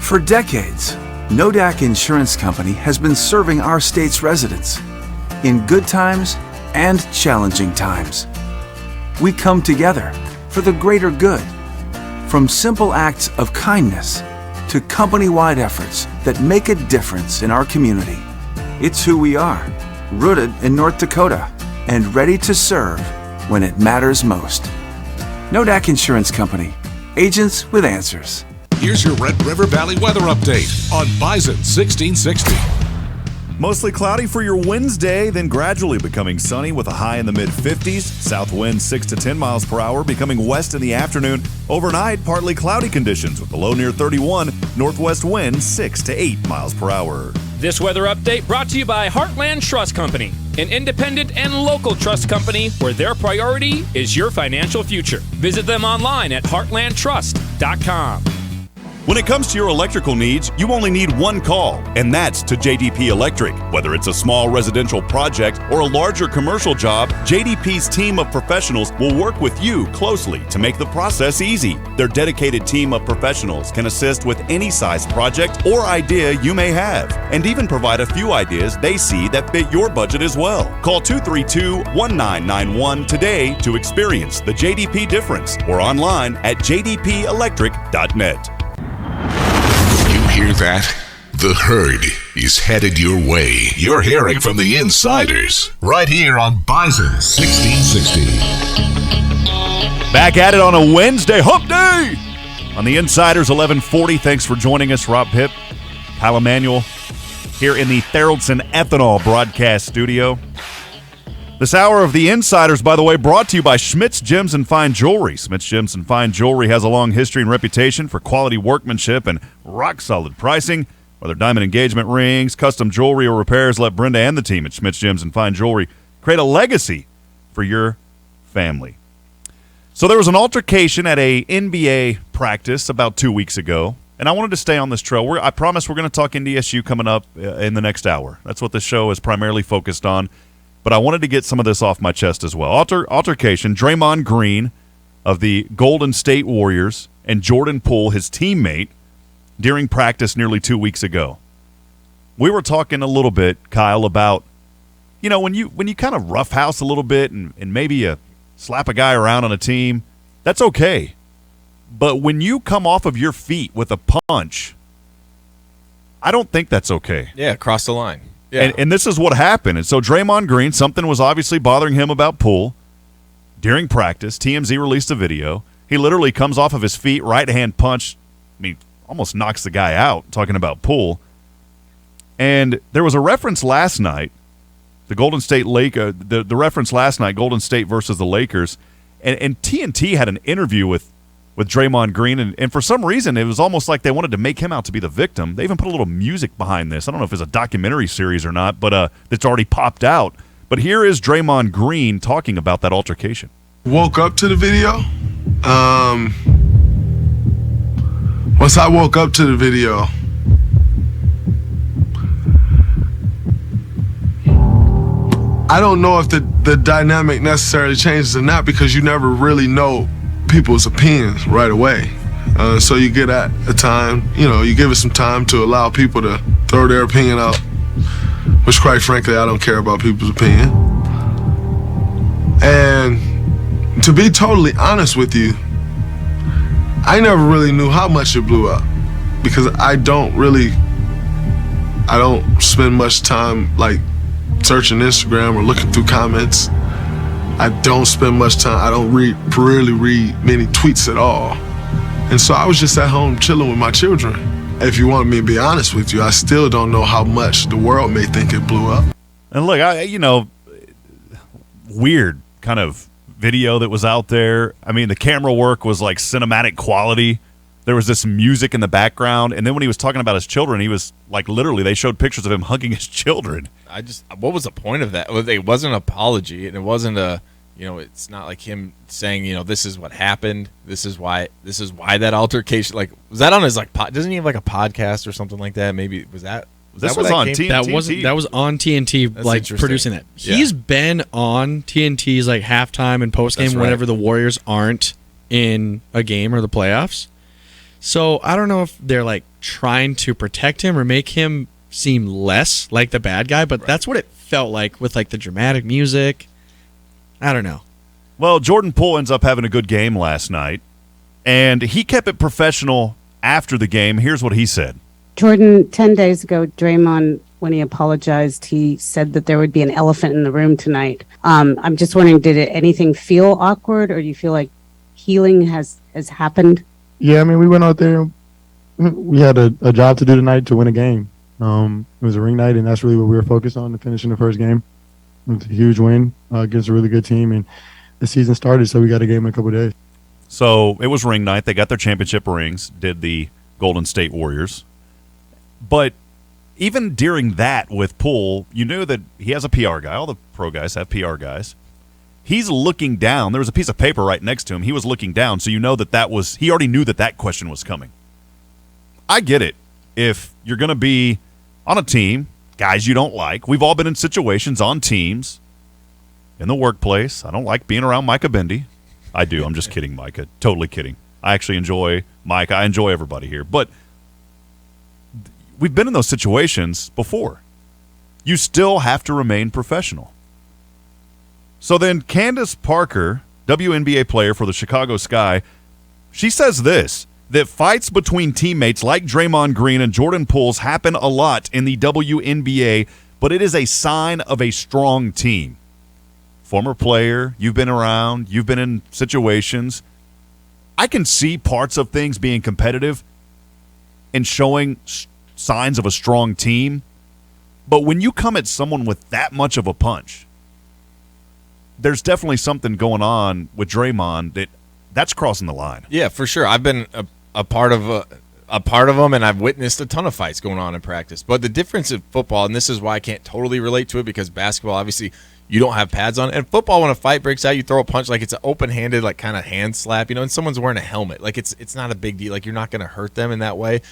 For decades, Nodak Insurance Company has been serving our state's residents in good times and challenging times. We come together for the greater good, from simple acts of kindness to company-wide efforts that make a difference in our community. It's who we are, rooted in North Dakota and ready to serve when it matters most. Nodak Insurance Company, agents with answers. Here's your Red River Valley weather update on Bison 1660. Mostly cloudy for your Wednesday, then gradually becoming sunny with a high in the mid-50s. South wind 6 to 10 miles per hour, becoming west in the afternoon. Overnight, partly cloudy conditions with a low near 31. Northwest wind 6 to 8 miles per hour. This weather update brought to you by Heartland Trust Company, an independent and local trust company where their priority is your financial future. Visit them online at heartlandtrust.com. When it comes to your electrical needs, you only need one call, and that's to JDP Electric. Whether it's a small residential project or a larger commercial job, JDP's team of professionals will work with you closely to make the process easy. Their dedicated team of professionals can assist with any size project or idea you may have, and even provide a few ideas they see that fit your budget as well. Call 232-1991 today to experience the JDP difference, or online at jdpelectric.net. Hear that? The herd is headed your way. You're hearing from the insiders right here on Bison 1660. Back at it on a Wednesday, Hump Day! On the Insiders, 1140. Thanks for joining us, Rob Hipp, Hal Emanuel, here in the Theraldson Ethanol broadcast studio. This hour of the Insiders, by the way, brought to you by Schmidt's Gems and Fine Jewelry. Schmidt's Gems and Fine Jewelry has a long history and reputation for quality workmanship and rock-solid pricing. Whether diamond engagement rings, custom jewelry, or repairs, let Brenda and the team at Schmidt's Gems and Fine Jewelry create a legacy for your family. So there was an altercation at a NBA practice about 2 weeks ago, and I wanted to stay on this trail. I promise we're going to talk NDSU coming up in the next hour. That's what the show is primarily focused on. But I wanted to get some of this off my chest as well. Altercation, Draymond Green of the Golden State Warriors and Jordan Poole, his teammate, during practice nearly 2 weeks ago. We were talking a little bit, Kyle, about, when you kind of roughhouse a little bit and maybe you slap a guy around on a team, that's okay. But when you come off of your feet with a punch, I don't think that's okay. Yeah, cross the line. Yeah. And this is what happened. And so Draymond Green, something was obviously bothering him about Poole during practice. TMZ released a video. He literally comes off of his feet, right-hand punch. Almost knocks the guy out, talking about Poole. And there was a reference last night, the Golden State the reference last night, Golden State versus the Lakers. And TNT had an interview with Draymond Green, and for some reason, it was almost like they wanted to make him out to be the victim. They even put a little music behind this. I don't know if it's a documentary series or not, but it's already popped out. But here is Draymond Green talking about that altercation. Woke up to the video. Once I woke up to the video, I don't know if the dynamic necessarily changes or not, because you never really know people's opinions right away. So you get at a time, you give it some time to allow people to throw their opinion out, which quite frankly, I don't care about people's opinion. And to be totally honest with you, I never really knew how much it blew up, because I don't spend much time searching Instagram or looking through comments. I don't spend much time. I don't really read many tweets at all. And so I was just at home chilling with my children. If you want me to be honest with you, I still don't know how much the world may think it blew up. And look, weird kind of video that was out there. The camera work was like cinematic quality. There was this music in the background, and then when he was talking about his children, he was literally, they showed pictures of him hugging his children. What was the point of that? It wasn't an apology, and it wasn't it's not like him saying, this is what happened. This is why that altercation, was that on his doesn't he have a podcast or something like that? Maybe was that on TNT. That was on TNT, producing that. Yeah. He's been on TNT's halftime and post game whenever the Warriors aren't in a game or the playoffs. So I don't know if they're trying to protect him or make him seem less like the bad guy, but that's what it felt like with the dramatic music. I don't know. Well, Jordan Poole ends up having a good game last night, and he kept it professional after the game. Here's what he said. Jordan, 10 days ago, Draymond, when he apologized, he said that there would be an elephant in the room tonight. I'm just wondering, did anything feel awkward, or do you feel like healing has happened? Yeah, we went out there. We had a job to do tonight to win a game. It was a ring night, and that's really what we were focused on, to finishing the first game. It was a huge win against a really good team, and the season started, so we got a game in a couple of days. So it was ring night. They got their championship rings, did the Golden State Warriors. But even during that with Poole, you knew that he has a PR guy. All the pro guys have PR guys. He's looking down. There was a piece of paper right next to him. He was looking down, so you know he already knew that question was coming. I get it. If you're going to be on a team, guys you don't like, we've all been in situations on teams, in the workplace. I don't like being around Micah Bendy. I do. I'm just kidding, Micah. Totally kidding. I actually enjoy Mike. I enjoy everybody here. But we've been in those situations before. You still have to remain professional. So then Candace Parker, WNBA player for the Chicago Sky, she says this, that fights between teammates like Draymond Green and Jordan Poole's happen a lot in the WNBA, but it is a sign of a strong team. Former player, you've been around, you've been in situations. I can see parts of things being competitive and showing signs of a strong team, but when you come at someone with that much of a punch, there's definitely something going on with Draymond that's crossing the line. Yeah, for sure. I've been a part of them, and I've witnessed a ton of fights going on in practice. But the difference in football, and this is why I can't totally relate to it, because basketball, obviously, you don't have pads on. And football, when a fight breaks out, you throw a punch it's an open-handed, kind of hand slap, and someone's wearing a helmet. It's not a big deal. You're not going to hurt them in that way.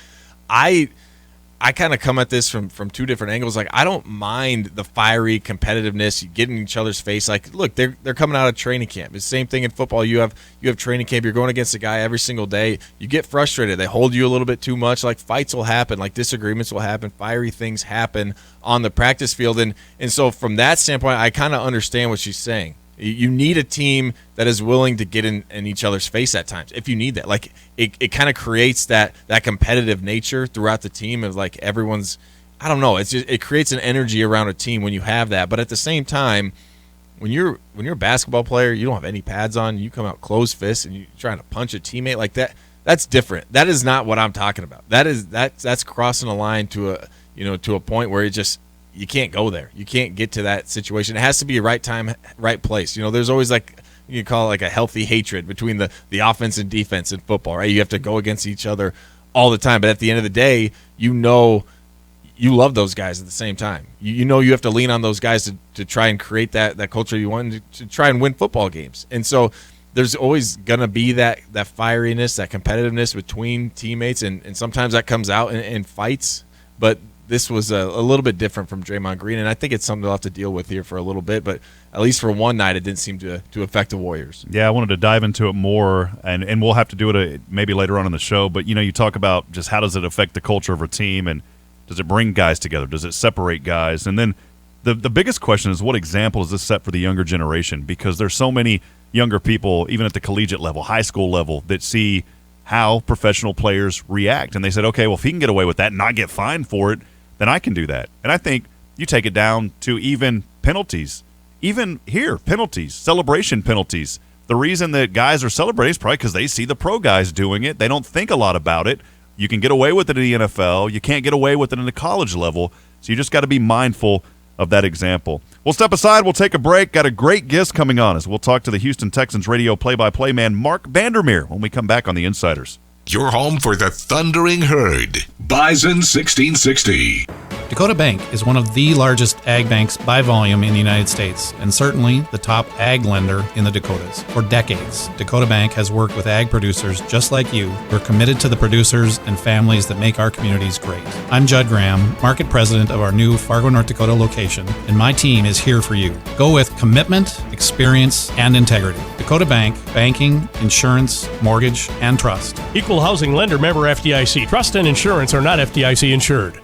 I kind of come at this from two different angles. Like, I don't mind the fiery competitiveness, you get in each other's face. Like, look, they're coming out of training camp. It's the same thing in football. You have training camp. You're going against a guy every single day. You get frustrated. They hold you a little bit too much. Like, fights will happen. Like, disagreements will happen. Fiery things happen on the practice field. And so from that standpoint, I kind of understand what she's saying. You need a team that is willing to get in each other's face at times if you need that. Like, it kind of creates that competitive nature throughout the team of, like, everyone's, I don't know, it creates an energy around a team when you have that. But at the same time, when you're a basketball player, you don't have any pads on, you come out closed fists and you're trying to punch a teammate like that. That's different. That is not what I'm talking about. That's crossing a line to a point where you can't go there. You can't get to that situation. It has to be a right time, right place. There's always, like, you call it like a healthy hatred between the offense and defense in football, right? You have to go against each other all the time. But at the end of the day, you love those guys at the same time. You have to lean on those guys to try and create that culture you want to try and win football games. And so there's always going to be that fieriness, that competitiveness between teammates. And sometimes that comes out in fights. But this was a little bit different from Draymond Green, and I think it's something they'll have to deal with here for a little bit. But at least for one night, it didn't seem to affect the Warriors. Yeah, I wanted to dive into it more, and we'll have to do it maybe later on in the show. But, you talk about just how does it affect the culture of a team, and does it bring guys together? Does it separate guys? And then the biggest question is, what example does this set for the younger generation? Because there's so many younger people, even at the collegiate level, high school level, that see how professional players react. And they said, okay, well, if he can get away with that and not get fined for it, then I can do that. And I think you take it down to even penalties. Even here, penalties, celebration penalties. The reason that guys are celebrating is probably because they see the pro guys doing it. They don't think a lot about it. You can get away with it in the NFL. You can't get away with it in the college level. So you just got to be mindful of that example. We'll step aside. We'll take a break. Got a great guest coming on us. We'll talk to the Houston Texans radio play-by-play man, Marc Vandermeer, when we come back on The Insiders. Your home for the Thundering Herd. Bison 1660. Dakota Bank is one of the largest ag banks by volume in the United States, and certainly the top ag lender in the Dakotas. For decades, Dakota Bank has worked with ag producers just like you who are committed to the producers and families that make our communities great. I'm Judd Graham, market president of our new Fargo, North Dakota location, and my team is here for you. Go with commitment, experience, and integrity. Dakota Bank, banking, insurance, mortgage, and trust. Equal housing lender, member FDIC. Trust and insurance are not FDIC insured.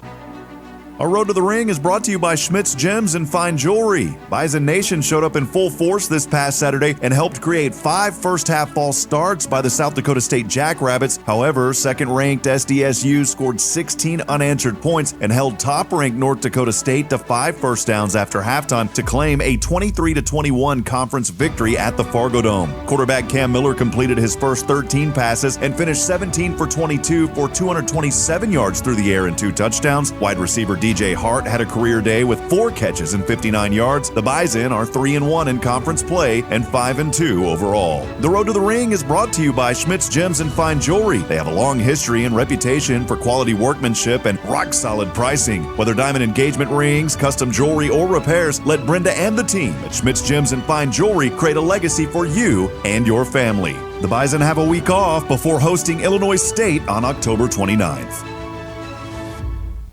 Our Road to the Ring is brought to you by Schmidt's Gems and Fine Jewelry. Bison Nation showed up in full force this past Saturday and helped create 5 first-half false starts by the South Dakota State Jackrabbits. However, second-ranked SDSU scored 16 unanswered points and held top-ranked North Dakota State to 5 first downs after halftime to claim a 23-21 conference victory at the Fargo Dome. Quarterback Cam Miller completed his first 13 passes and finished 17 for 22 for 227 yards through the air and 2 touchdowns. Wide receiver DJ Hart had a career day with 4 catches and 59 yards. The Bison are 3-1 in conference play and 5-2 overall. The Road to the Ring is brought to you by Schmidt's Gems and Fine Jewelry. They have a long history and reputation for quality workmanship and rock-solid pricing. Whether diamond engagement rings, custom jewelry, or repairs, let Brenda and the team at Schmidt's Gems and Fine Jewelry create a legacy for you and your family. The Bison have a week off before hosting Illinois State on October 29th.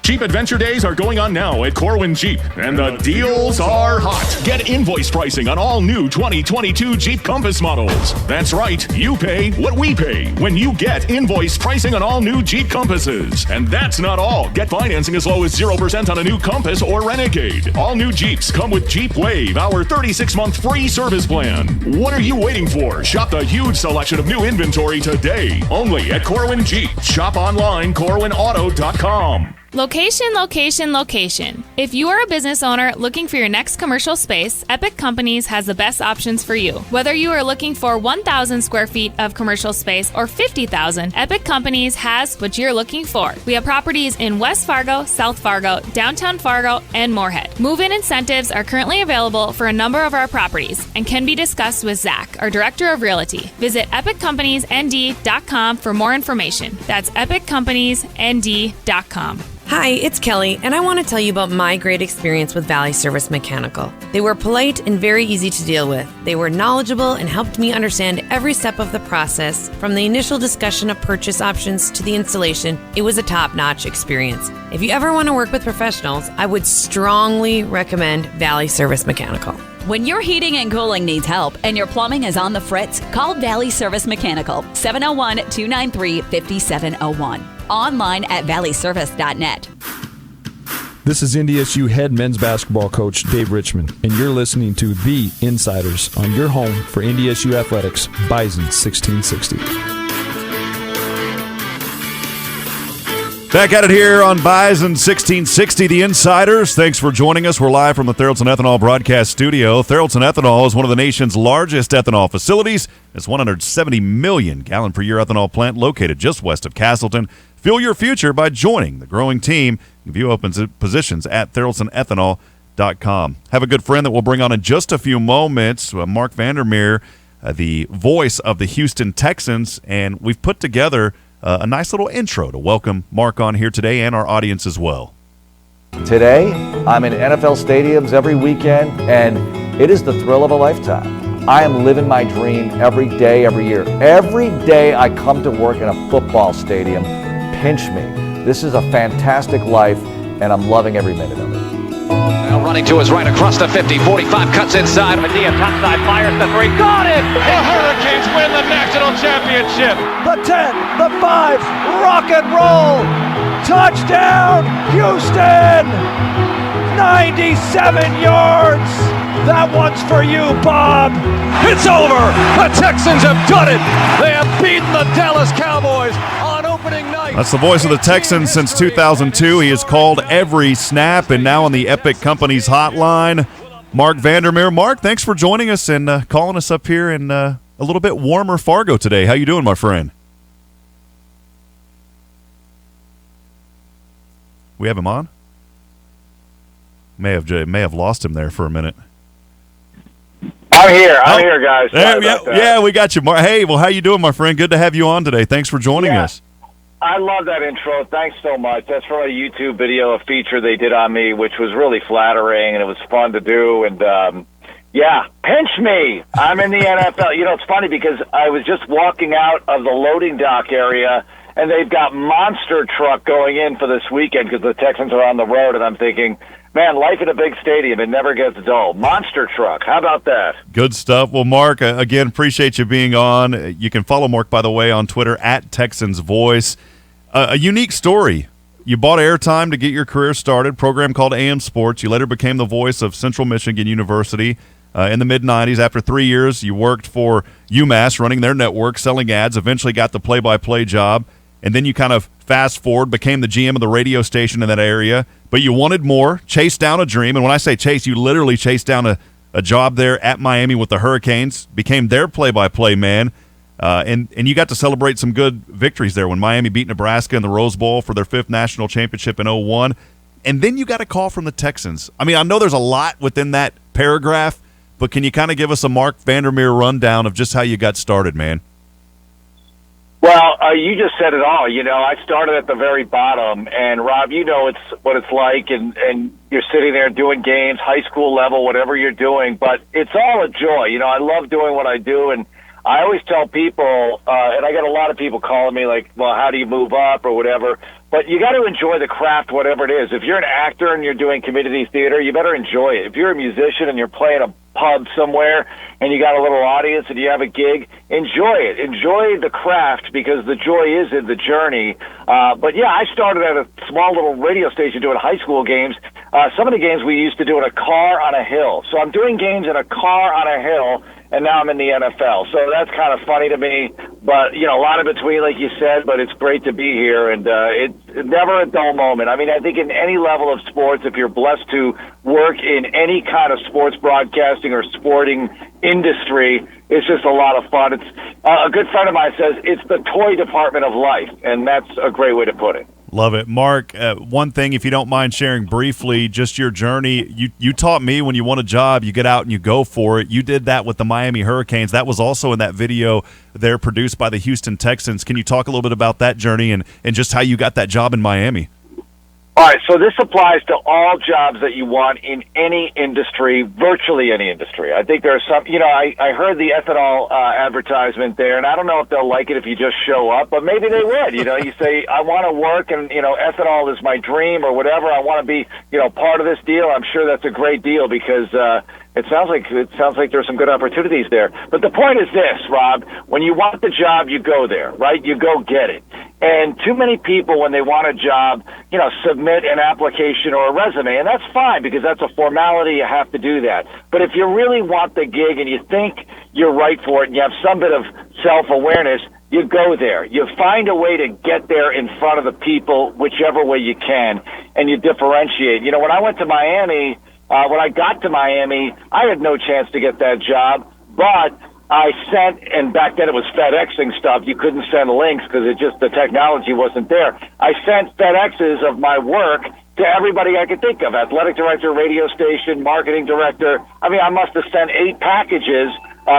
Jeep Adventure Days are going on now at Corwin Jeep, and the deals are hot. Get invoice pricing on all new 2022 Jeep Compass models. That's right, you pay what we pay when you get invoice pricing on all new Jeep Compasses. And that's not all. Get financing as low as 0% on a new Compass or Renegade. All new Jeeps come with Jeep Wave, our 36-month free service plan. What are you waiting for? Shop the huge selection of new inventory today, only at Corwin Jeep. Shop online, corwinauto.com. Location, location, location. If you are a business owner looking for your next commercial space, Epic Companies has the best options for you. Whether you are looking for 1,000 square feet of commercial space or 50,000, Epic Companies has what you're looking for. We have properties in West Fargo, South Fargo, downtown Fargo, and Moorhead. Move-in incentives are currently available for a number of our properties and can be discussed with Zach, our Director of Realty. Visit EpicCompaniesND.com for more information. That's EpicCompaniesND.com. Hi, it's Kelly, and I want to tell you about my great experience with Valley Service Mechanical. They were polite and very easy to deal with. They were knowledgeable and helped me understand every step of the process. From the initial discussion of purchase options to the installation, it was a top-notch experience. If you ever want to work with professionals, I would strongly recommend Valley Service Mechanical. When your heating and cooling needs help and your plumbing is on the fritz, call Valley Service Mechanical, 701-293-5701. Online at valleyservice.net. This is NDSU head men's basketball coach Dave Richmond, and you're listening to The Insiders on your home for NDSU athletics, Bison 1660. Back at it here on Bison 1660, The Insiders. Thanks for joining us. We're live from the Theraldson Ethanol broadcast studio. Theraldson Ethanol is one of the nation's largest ethanol facilities. It's 170 million gallon per year ethanol plant located just west of Castleton. Fuel your future by joining the growing team. View open positions at theraldsonethanol.com. Have a good friend that we'll bring on in just a few moments, Marc Vandermeer, the voice of the Houston Texans, and we've put together a nice little intro to welcome Marc on here today and our audience as well. Today, I'm in NFL stadiums every weekend, and it is the thrill of a lifetime. I am living my dream every day, every year. Every day I come to work in a football stadium, pinch me. This is a fantastic life, and I'm loving every minute of it. Now running to his right across the 50, 45 cuts inside. Medea topside fires the three. Got it! The Hurricanes win the national championship. The 10, the 5, rock and roll. Touchdown, Houston! 97 yards. That one's for you, Bob. It's over. The Texans have done it. They have beaten the Dallas Cowboys on opening night. That's the voice of the Texans since 2002. He has called every snap, and now on the Epic Companies hotline, Marc Vandermeer. Marc, thanks for joining us and calling us up here in a little bit warmer Fargo today. How you doing, my friend? We have him on? May have lost him there for a minute. I'm here, guys. Yeah, we got you, Marc. Hey, well, how you doing, my friend? Good to have you on today. Thanks for joining us. I love that intro. Thanks so much. That's for a YouTube video, a feature they did on me, which was really flattering, and it was fun to do. And, pinch me. I'm in the NFL. You know, it's funny because I was just walking out of the loading dock area, and they've got monster truck going in for this weekend because the Texans are on the road, and I'm thinking, man, life in a big stadium, it never gets dull. Monster truck. How about that? Good stuff. Well, Marc, again, appreciate you being on. You can follow Marc, by the way, on Twitter at Texans Voice. A unique story. You bought airtime to get your career started, program called AM Sports. You later became the voice of Central Michigan University in the mid-'90s. After 3 years, you worked for UMass, running their network, selling ads, eventually got the play-by-play job. And then you kind of fast forward, became the GM of the radio station in that area. But you wanted more, chased down a dream. And when I say chase, you literally chased down a job there at Miami with the Hurricanes, became their play-by-play man. And you got to celebrate some good victories there when Miami beat Nebraska in the Rose Bowl for their 5th national championship in 2001. And then you got a call from the Texans. I mean, I know there's a lot within that paragraph, but can you kind of give us a Marc Vandermeer rundown of just how you got started, man? Well, you just said it all. You know, I started at the very bottom, and Rob, you know what it's like, and you're sitting there doing games, high school level, whatever you're doing, but it's all a joy. You know, I love doing what I do, and I always tell people, and I get a lot of people calling me like, well, how do you move up or whatever, but you got to enjoy the craft, whatever it is. If you're an actor and you're doing community theater, you better enjoy it. If you're a musician and you're playing a pub somewhere and you got a little audience and you have a gig, enjoy it. Enjoy the craft because the joy is in the journey. But yeah, I started at a small little radio station doing high school games. Some of the games we used to do in a car on a hill. So I'm doing games in a car on a hill, and now I'm in the NFL. So that's kind of funny to me. But, you know, a lot in between, like you said, but it's great to be here, and it's never a dull moment. I mean, I think in any level of sports, if you're blessed to work in any kind of sports broadcasting or sporting industry, it's just a lot of fun. It's a good friend of mine says it's the toy department of life, and that's a great way to put it. Love it. Marc, one thing, if you don't mind sharing briefly, just your journey. You taught me when you want a job, you get out and you go for it. You did that with the Miami Hurricanes. That was also in that video there produced by the Houston Texans. Can you talk a little bit about that journey and just how you got that job in Miami? All right, so this applies to all jobs that you want in any industry, virtually any industry. I think there are some, I heard the ethanol advertisement there, and I don't know if they'll like it if you just show up, but maybe they would. You say, I want to work, and, ethanol is my dream or whatever. I want to be, part of this deal. I'm sure that's a great deal because it sounds like there's some good opportunities there. But the point is this, Rob, when you want the job, you go there, right? You go get it. And too many people, when they want a job, submit an application or a resume, and that's fine because that's a formality. You have to do that. But if you really want the gig and you think you're right for it and you have some bit of self-awareness, you go there. You find a way to get there in front of the people, whichever way you can, and you differentiate. When I went to Miami, when I got to Miami, I had no chance to get that job, but I sent, and back then it was FedExing stuff. You couldn't send links because the technology wasn't there. I sent FedExes of my work to everybody I could think of, athletic director, radio station, marketing director. I mean, I must have sent 8 packages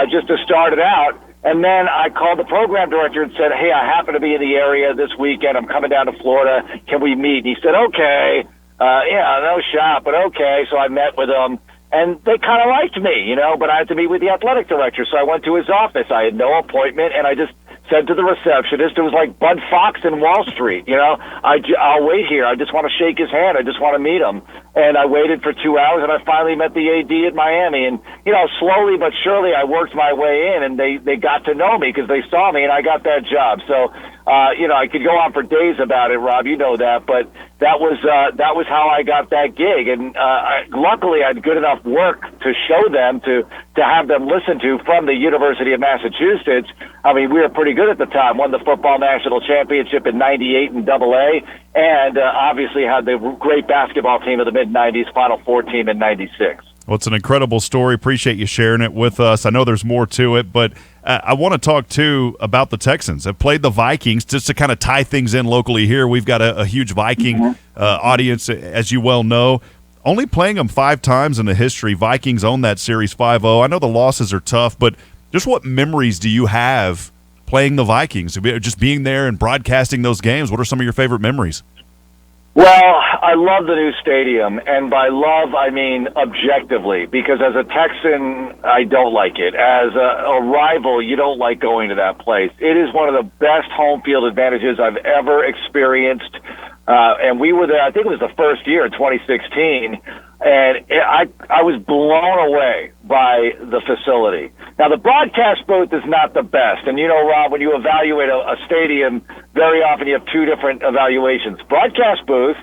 just to start it out. And then I called the program director and said, hey, I happen to be in the area this weekend. I'm coming down to Florida. Can we meet? And he said, okay. No shot, but okay. So I met with him. And they kind of liked me, but I had to meet with the athletic director. So I went to his office. I had no appointment, and I just said to the receptionist, it was like Bud Fox in Wall Street, I'll wait here. I just want to shake his hand. I just want to meet him. And I waited for 2 hours, and I finally met the AD at Miami. And, slowly but surely I worked my way in, and they got to know me because they saw me, and I got that job. So, I could go on for days about it, Rob. You know that. But that was how I got that gig. And luckily I had good enough work to show them, to have them listen to from the University of Massachusetts. I mean, we were pretty good at the time, won the football national championship in '98 in AA, and obviously had the great basketball team of the mid-'90s, Final Four team in '96. Well, it's an incredible story. Appreciate you sharing it with us. I know there's more to it, but I want to talk, too, about the Texans. Have played the Vikings, just to kind of tie things in locally here. We've got a huge Viking audience, as you well know. Only playing them 5 times in the history. Vikings own that series 5-0. I know the losses are tough, but just what memories do you have playing the Vikings? Just being there and broadcasting those games, what are some of your favorite memories? Well, I love the new stadium, and by love, I mean objectively, because as a Texan, I don't like it. As a rival, you don't like going to that place. It is one of the best home field advantages I've ever experienced, and we were there, I think it was the first year in 2016, and I was blown away by the facility. Now, the broadcast booth is not the best, and Rob, when you evaluate a stadium, very often you have 2 different evaluations, broadcast booth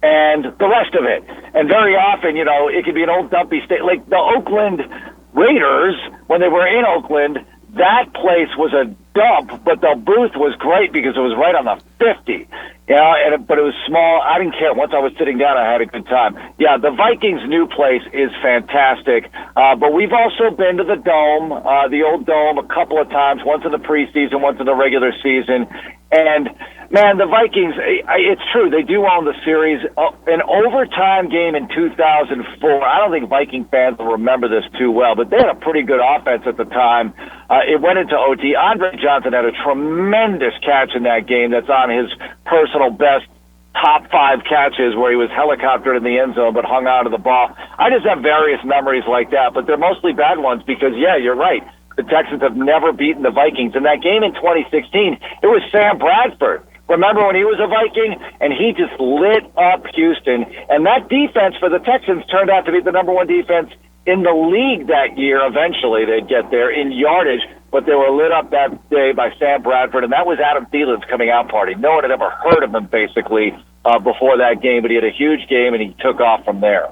and the rest of it. And very often, it could be an old dumpy state. Like the Oakland Raiders, when they were in Oakland, that place was a dump, but the booth was great because it was right on the 50. But it was small. I didn't care. Once I was sitting down, I had a good time. Yeah, the Vikings' new place is fantastic. But we've also been to the Dome, the old Dome, a couple of times, once in the preseason, once in the regular season. And, man, the Vikings, it's true, they do own the series. An overtime game in 2004, I don't think Viking fans will remember this too well, but they had a pretty good offense at the time. It went into OT. Andre Johnson had a tremendous catch in that game that's on his personal best top 5 catches where he was helicoptered in the end zone but hung out of the ball. I just have various memories like that, but they're mostly bad ones because, yeah, you're right. The Texans have never beaten the Vikings. In that game in 2016, it was Sam Bradford. Remember when he was a Viking? And he just lit up Houston. And that defense for the Texans turned out to be the number 1 defense in the league that year. Eventually they'd get there in yardage, but they were lit up that day by Sam Bradford, and that was Adam Thielen's coming out party. No one had ever heard of him, basically, before that game, but he had a huge game, and he took off from there.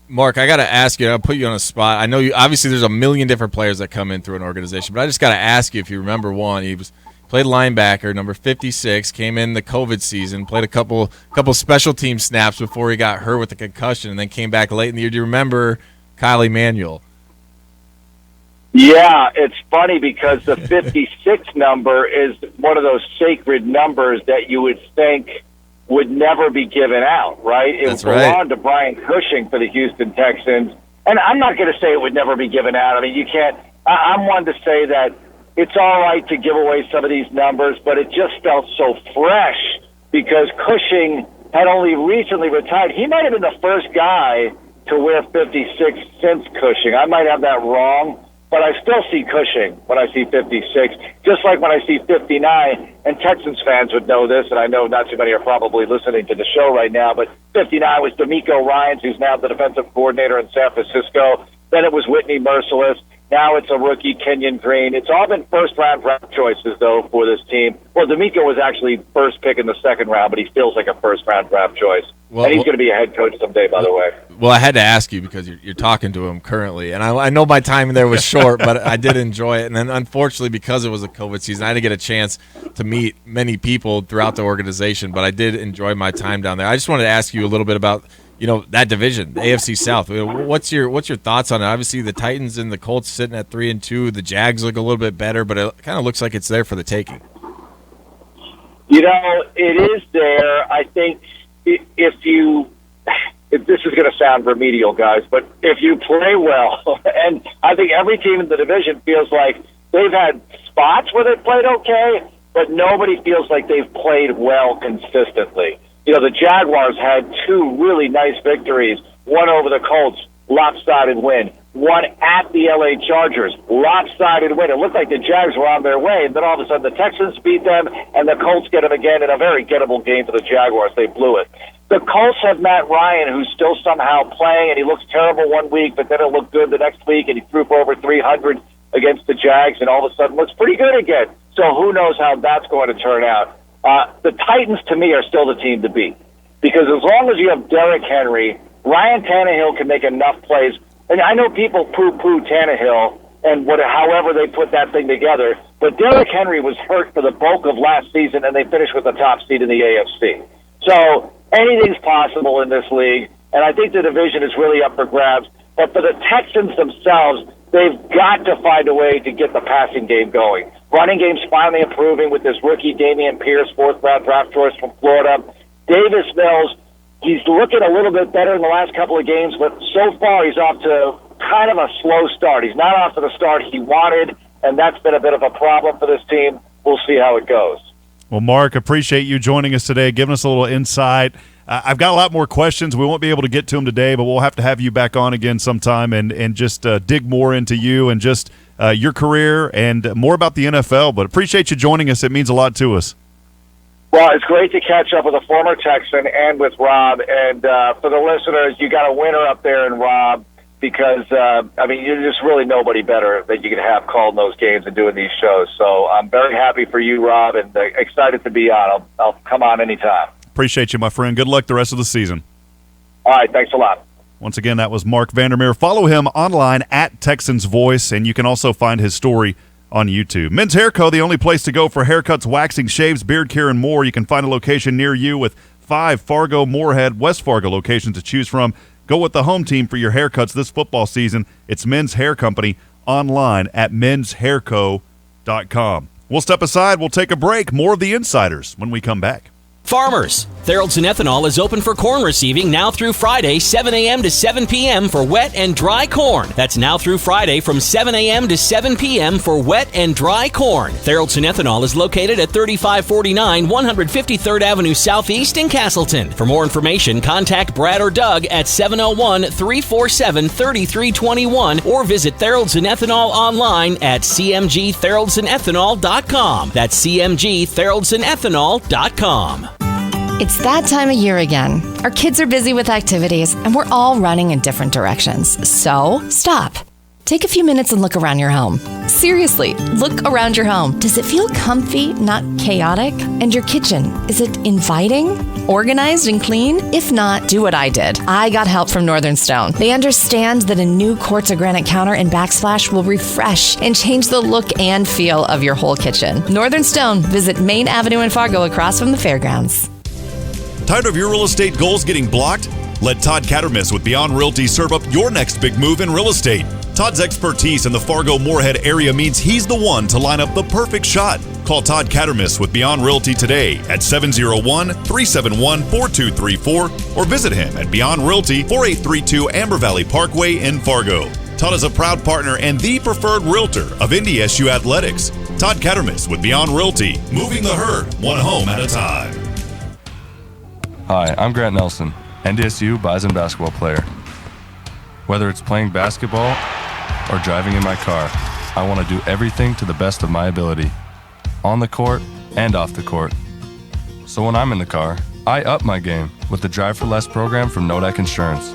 Mark, I got to ask you, I'll put you on a spot. I know you obviously there's a million different players that come in through an organization, but I just got to ask you if you remember one. He played linebacker, number 56, came in the COVID season, played a couple special team snaps before he got hurt with a concussion, and then came back late in the year. Do you remember Kyle Emanuel? Yeah, it's funny because the 56 number is one of those sacred numbers that you would think would never be given out, right? It belonged to Brian Cushing for the Houston Texans. And I'm not going to say it would never be given out. I mean, you can't – I'm one to say that it's all right to give away some of these numbers, but it just felt so fresh because Cushing had only recently retired. He might have been the first guy to wear 56 since Cushing. I might have that wrong, but I still see Cushing when I see 56, just like when I see 59. And Texans fans would know this, and I know not too many are probably listening to the show right now, but 59 was D'Amico Ryans, who's now the defensive coordinator in San Francisco. Then it was Whitney Merciless. Now it's a rookie, Kenyon Green. It's all been first-round draft choices, though, for this team. Well, D'Amico was actually first pick in the second round, but he feels like a first-round draft choice. And he's going to be a head coach someday, by the way. Well, I had to ask you because you're talking to him currently, and I know my time there was short, but I did enjoy it. And then, unfortunately, because it was a COVID season, I didn't get a chance to meet many people throughout the organization, but I did enjoy my time down there. I just wanted to ask you a little bit about that division, the AFC South. What's your thoughts on it? Obviously, the Titans and the Colts sitting at 3-2. The Jags look a little bit better, but it kind of looks like it's there for the taking. It is there. I think if this is going to sound remedial, guys, but if you play well, and I think every team in the division feels like they've had spots where they've played okay, but nobody feels like they've played well consistently. The Jaguars had two really nice victories, one over the Colts, lopsided win, one at the LA Chargers, lopsided win. It looked like the Jags were on their way, and then all of a sudden the Texans beat them, and the Colts get them again in a very gettable game for the Jaguars. They blew it. The Colts have Matt Ryan, who's still somehow playing, and he looks terrible one week, but then he'll look good the next week, and he threw for over 300 against the Jags, and all of a sudden looks pretty good again. So who knows how that's going to turn out. The Titans, to me, are still the team to beat, because as long as you have Derrick Henry, Ryan Tannehill can make enough plays. And I know people poo-poo Tannehill and however they put that thing together, but Derrick Henry was hurt for the bulk of last season, and they finished with the top seed in the AFC. So anything's possible in this league, and I think the division is really up for grabs. But for the Texans themselves, they've got to find a way to get the passing game going. Running game's finally improving with this rookie Dameon Pierce, fourth-round draft choice from Florida. Davis Mills, he's looking a little bit better in the last couple of games, but so far he's off to kind of a slow start. He's not off to the start he wanted, and that's been a bit of a problem for this team. We'll see how it goes. Well, Mark, appreciate you joining us today, giving us a little insight. I've got a lot more questions. We won't be able to get to them today, but we'll have to have you back on again sometime and just dig more into you and just your career and more about the NFL. But appreciate you joining us. It means a lot to us. Well, it's great to catch up with a former Texan and with Rob. And for the listeners, you got a winner up there in Rob because, you're just really nobody better that you can have calling those games and doing these shows. So I'm very happy for you, Rob, and excited to be on. I'll come on anytime. Appreciate you, my friend. Good luck the rest of the season. All right, thanks a lot. Once again, that was Marc Vandermeer. Follow him online at Texans Voice, and you can also find his story on YouTube. Men's Hair Co., the only place to go for haircuts, waxing, shaves, beard care, and more. You can find a location near you with 5 Fargo, Moorhead, West Fargo locations to choose from. Go with the home team for your haircuts this football season. It's Men's Hair Company online at menshairco.com. We'll step aside. We'll take a break. More of the Insiders when we come back. Farmers, Theraldson Ethanol is open for corn receiving now through Friday, 7 a.m. to 7 p.m. for wet and dry corn. That's now through Friday from 7 a.m. to 7 p.m. for wet and dry corn. Theraldson Ethanol is located at 3549 153rd Avenue Southeast in Castleton. For more information, contact Brad or Doug at 701-347-3321 or visit Theraldson Ethanol online at cmgtheraldsonethanol.com. That's cmgtheraldsonethanol.com. It's that time of year again. Our kids are busy with activities, and we're all running in different directions. So, stop. Take a few minutes and look around your home. Seriously, look around your home. Does it feel comfy, not chaotic? And your kitchen, is it inviting, organized, and clean? If not, do what I did. I got help from Northern Stone. They understand that a new quartz or granite counter and backsplash will refresh and change the look and feel of your whole kitchen. Northern Stone, visit Main Avenue in Fargo across from the fairgrounds. Tired of your real estate goals getting blocked? Let Todd Cattermas with Beyond Realty serve up your next big move in real estate. Todd's expertise in the Fargo-Moorhead area means he's the one to line up the perfect shot. Call Todd Cattermas with Beyond Realty today at 701-371-4234 or visit him at Beyond Realty, 4832 Amber Valley Parkway in Fargo. Todd is a proud partner and the preferred realtor of NDSU Athletics. Todd Cattermas with Beyond Realty, moving the herd one home at a time. Hi, I'm Grant Nelson, NDSU Bison basketball player. Whether it's playing basketball or driving in my car, I want to do everything to the best of my ability, on the court and off the court. So when I'm in the car, I up my game with the Drive for Less program from Nodak Insurance.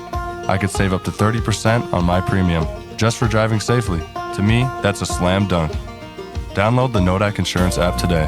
I could save up to 30% on my premium just for driving safely. To me, that's a slam dunk. Download the Nodak Insurance app today.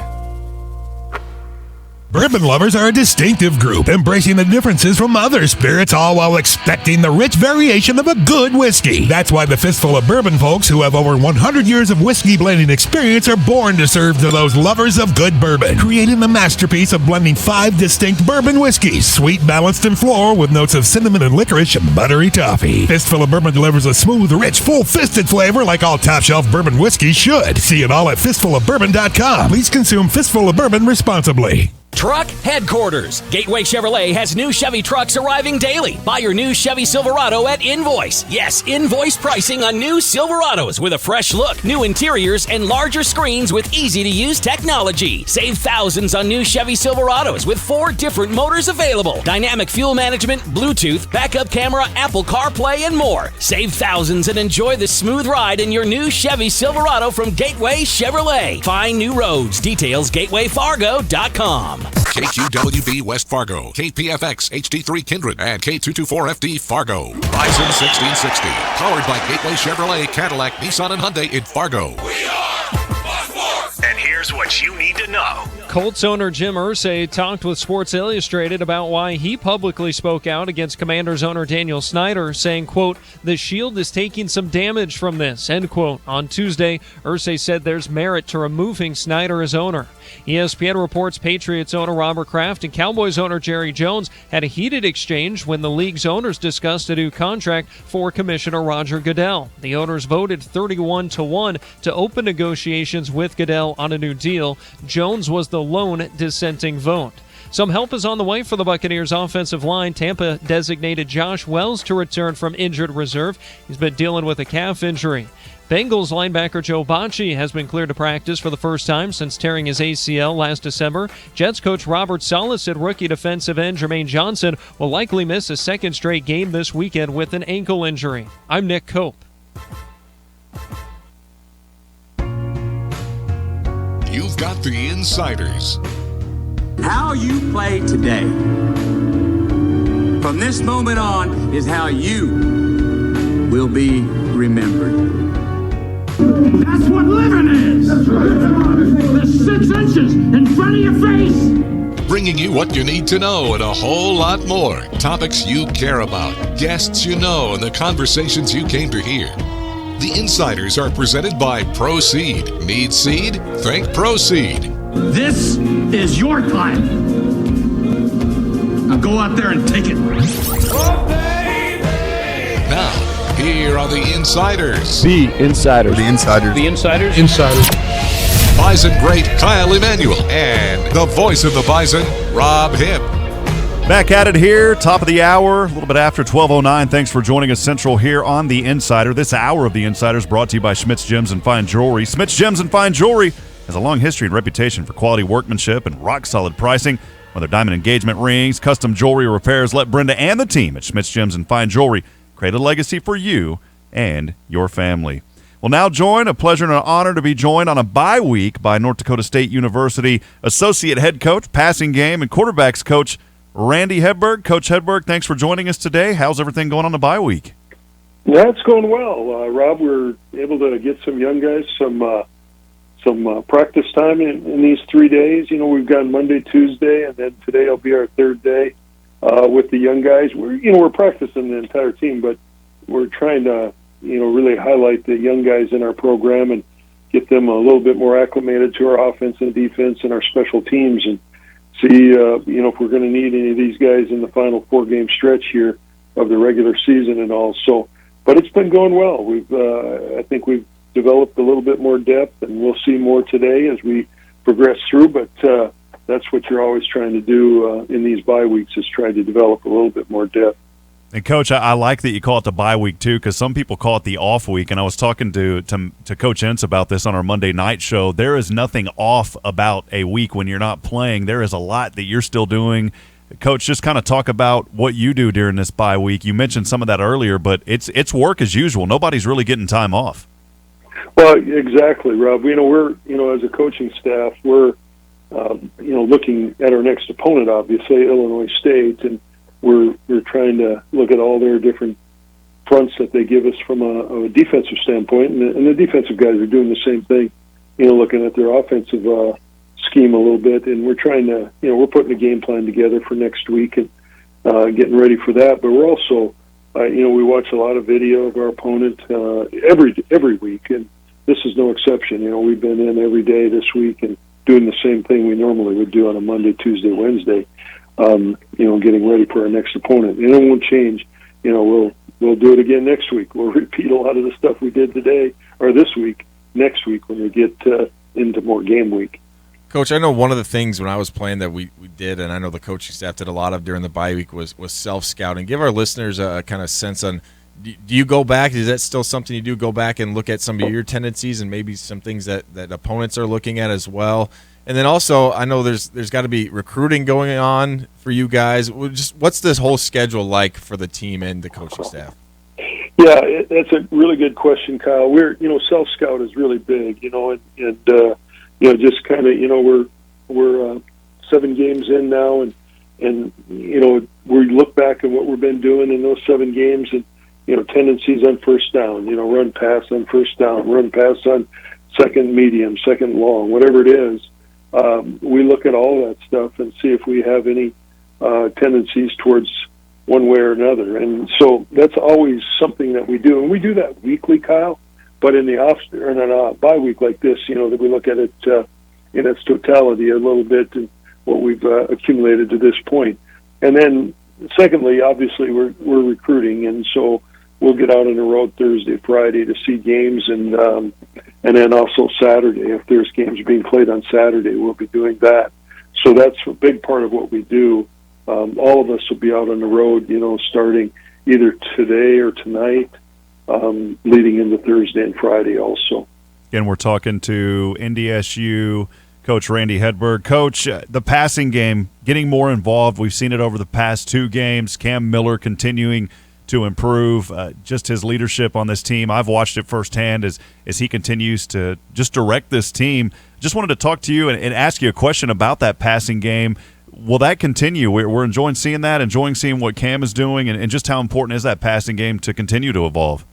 Bourbon lovers are a distinctive group, embracing the differences from other spirits, all while expecting the rich variation of a good whiskey. That's why the Fistful of Bourbon folks, who have over 100 years of whiskey blending experience, are born to serve to those lovers of good bourbon, creating the masterpiece of blending 5 distinct bourbon whiskeys, sweet, balanced, and floral, with notes of cinnamon and licorice and buttery toffee. Fistful of Bourbon delivers a smooth, rich, full-fisted flavor like all top-shelf bourbon whiskeys should. See it all at fistfulofbourbon.com. Please consume Fistful of Bourbon responsibly. Truck Headquarters. Gateway Chevrolet has new Chevy trucks arriving daily. Buy your new Chevy Silverado at Invoice. Yes, Invoice pricing on new Silverados with a fresh look, new interiors, and larger screens with easy-to-use technology. Save thousands on new Chevy Silverados with 4 different motors available. Dynamic fuel management, Bluetooth, backup camera, Apple CarPlay, and more. Save thousands and enjoy the smooth ride in your new Chevy Silverado from Gateway Chevrolet. Find new roads. Details gatewayfargo.com. KQWB West Fargo, KPFX HD3 Kindred, and K224FD Fargo. Bison 1660, powered by Gateway Chevrolet, Cadillac, Nissan, and Hyundai in Fargo. And here's what you need to know. Colts owner Jim Irsay talked with Sports Illustrated about why he publicly spoke out against Commanders owner Daniel Snyder, saying, quote, "The Shield is taking some damage from this," end quote. On Tuesday, Irsay said there's merit to removing Snyder as owner. ESPN reports Patriots owner Robert Kraft and Cowboys owner Jerry Jones had a heated exchange when the league's owners discussed a new contract for Commissioner Roger Goodell. The owners voted 31-1 to open negotiations with Goodell on a new deal. Jones was the lone dissenting vote. Some help is on the way for the Buccaneers' offensive line. Tampa designated Josh Wells to return from injured reserve. He's been dealing with a calf injury. Bengals linebacker Joe Bocci has been cleared to practice for the first time since tearing his ACL last December. Jets coach Robert Saleh said rookie defensive end Jermaine Johnson will likely miss a second straight game this weekend with an ankle injury. I'm Nick Cope. You've got the insiders. How you play today, from this moment on, is how you will be remembered. That's what living is. That's right. The 6 inches in front of your face. Bringing you what you need to know and a whole lot more. Topics you care about, guests you know, and the conversations you came to hear. The Insiders are presented by Proceed. Need seed? Think Proceed. This is your time. Now go out there and take it. Now, here are the Insiders. The Insiders. The Insiders. The Insiders. Insiders. Bison great Kyle Emanuel and the voice of the Bison, Rob Hipp. Back at it here, top of the hour, a little bit after 12:09. Thanks for joining us Central here on The Insider. This hour of The Insiders brought to you by Schmidt's Gems and Fine Jewelry. Schmidt's Gems and Fine Jewelry has a long history and reputation for quality workmanship and rock-solid pricing. Whether diamond engagement rings, custom jewelry, or repairs, let Brenda and the team at Schmidt's Gems and Fine Jewelry create a legacy for you and your family. Well, now join, a pleasure and an honor to be joined on a bye week by North Dakota State University Associate Head Coach, Passing Game, and Quarterbacks Coach Randy Hedberg. Coach Hedberg, thanks for joining us today. How's everything going on the bye week? Yeah, it's going well. Rob, we're able to get some young guys some practice time in these 3 days. You know, we've got Monday, Tuesday, and then today will be our third day with the young guys. We're practicing the entire team, but we're trying to, really highlight the young guys in our program and get them a little bit more acclimated to our offense and defense and our special teams, and see, if we're going to need any of these guys in the final 4-game stretch here of the regular season and all. So, but it's been going well. I think we've developed a little bit more depth, and we'll see more today as we progress through. But that's what you're always trying to do in these bye weeks, is try to develop a little bit more depth. And, Coach, I like that you call it the bye week, too, because some people call it the off week. And I was talking to Coach Entz about this on our Monday night show. There is nothing off about a week when you're not playing. There is a lot that you're still doing Coach, just kind of talk about what you do during this bye week. You mentioned some of that earlier, but it's work as usual. Nobody's really getting time off. Well, exactly, Rob. We're as a coaching staff, we're looking at our next opponent, obviously Illinois State, and we're trying to look at all their different fronts that they give us from a defensive standpoint, and the defensive guys are doing the same thing. Looking at their offensive scheme a little bit, and we're trying to, we're putting a game plan together for next week and getting ready for that. But we're also, we watch a lot of video of our opponent every week, and this is no exception. We've been in every day this week and doing the same thing we normally would do on a Monday, Tuesday, Wednesday. Getting ready for our next opponent, and it won't change. We'll do it again next week. We'll repeat a lot of the stuff we did today or this week next week when we get into more game week. Coach, I know one of the things when I was playing that we did, and I know the coaching staff did a lot of during the bye week, was self-scouting. Give our listeners a kind of sense on, do you go back? Is that still something you do, go back and look at some of your tendencies and maybe some things that opponents are looking at as well? And then also, I know there's got to be recruiting going on for you guys. What's this whole schedule like for the team and the coaching staff? Yeah, that's a really good question, Kyle. We're, self-scout is really big, and just kind of, we're 7 games in now, and we look back at what we've been doing in those 7 games, and tendencies on first down, run pass on first down, run pass on second medium, second long, whatever it is. We look at all that stuff and see if we have any tendencies towards one way or another, and so that's always something that we do, and we do that weekly, Kyle. But in the bye week like this, that we look at it in its totality a little bit and what we've accumulated to this point. And then, secondly, obviously we're recruiting, and so we'll get out on the road Thursday, Friday to see games, and then also Saturday if there's games being played on Saturday, we'll be doing that. So that's a big part of what we do. All of us will be out on the road, starting either today or tonight. Leading into Thursday and Friday also. Again, we're talking to NDSU Coach Randy Hedberg. Coach, the passing game getting more involved. We've seen it over the past 2 games. Cam Miller continuing to improve. Just his leadership on this team. I've watched it firsthand as he continues to just direct this team. Just wanted to talk to you and ask you a question about that passing game. Will that continue? We're enjoying seeing that, enjoying seeing what Cam is doing, and just how important is that passing game to continue to evolve?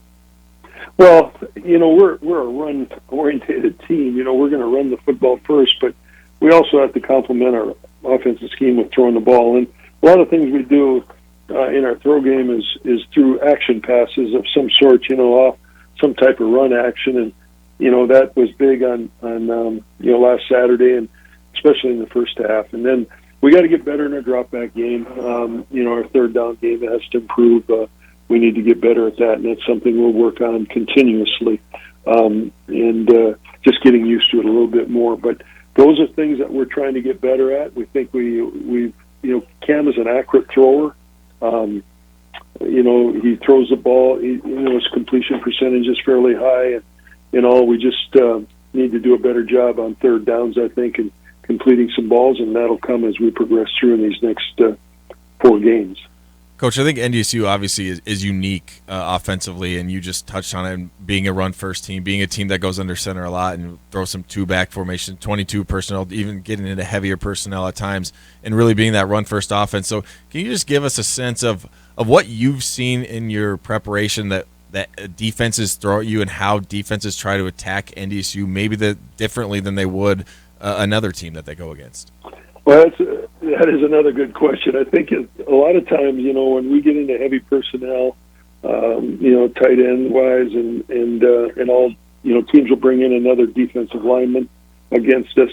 Well, we're a run-oriented team. We're going to run the football first, but we also have to complement our offensive scheme with throwing the ball. And a lot of things we do in our throw game is through action passes of some sort, off some type of run action. And, that was big on last Saturday, and especially in the first half. And then we got to get better in our drop-back game. Our third down game has to improve. We need to get better at that, and that's something we'll work on continuously, and just getting used to it a little bit more. But those are things that we're trying to get better at. We think Cam is an accurate thrower. He throws the ball. His completion percentage is fairly high, and we just need to do a better job on third downs, I think, and completing some balls, and that'll come as we progress through in these next 4 games. Coach, I think NDSU obviously is unique offensively, and you just touched on it, being a run-first team, being a team that goes under center a lot and throws some 2-back formation, 22 personnel, even getting into heavier personnel at times, and really being that run-first offense. So can you just give us a sense of what you've seen in your preparation that defenses throw at you and how defenses try to attack NDSU maybe differently than they would another team that they go against? Well, that is another good question. I think a lot of times, when we get into heavy personnel, tight end wise, and all, teams will bring in another defensive lineman against us.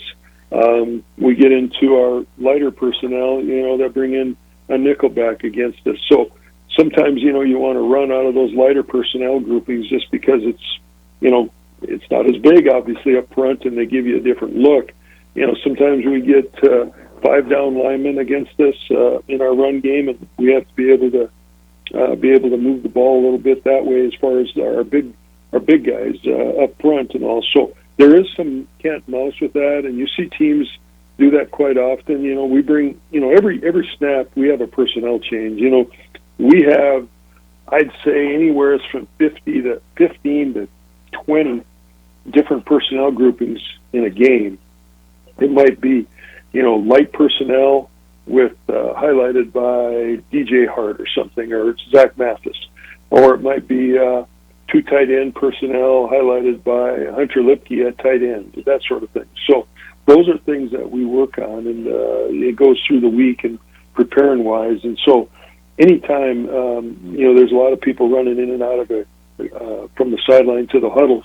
We get into our lighter personnel, that bring in a nickelback against us. So sometimes, you want to run out of those lighter personnel groupings just because it's not as big, obviously, up front, and they give you a different look. Sometimes we get 5 down linemen against us in our run game, and we have to be able to move the ball a little bit that way as far as our big guys up front and all. So there is some cat and mouse with that, and you see teams do that quite often. We bring, every snap we have a personnel change. We have, I'd say, anywhere from 15 to 20 different personnel groupings in a game. It might be, light personnel with highlighted by DJ Hart or something, or Zach Mathis, or it might be two tight end personnel highlighted by Hunter Lipke at tight end, that sort of thing. So those are things that we work on, and it goes through the week and preparing wise. And so anytime, there's a lot of people running in and out of it from the sideline to the huddle,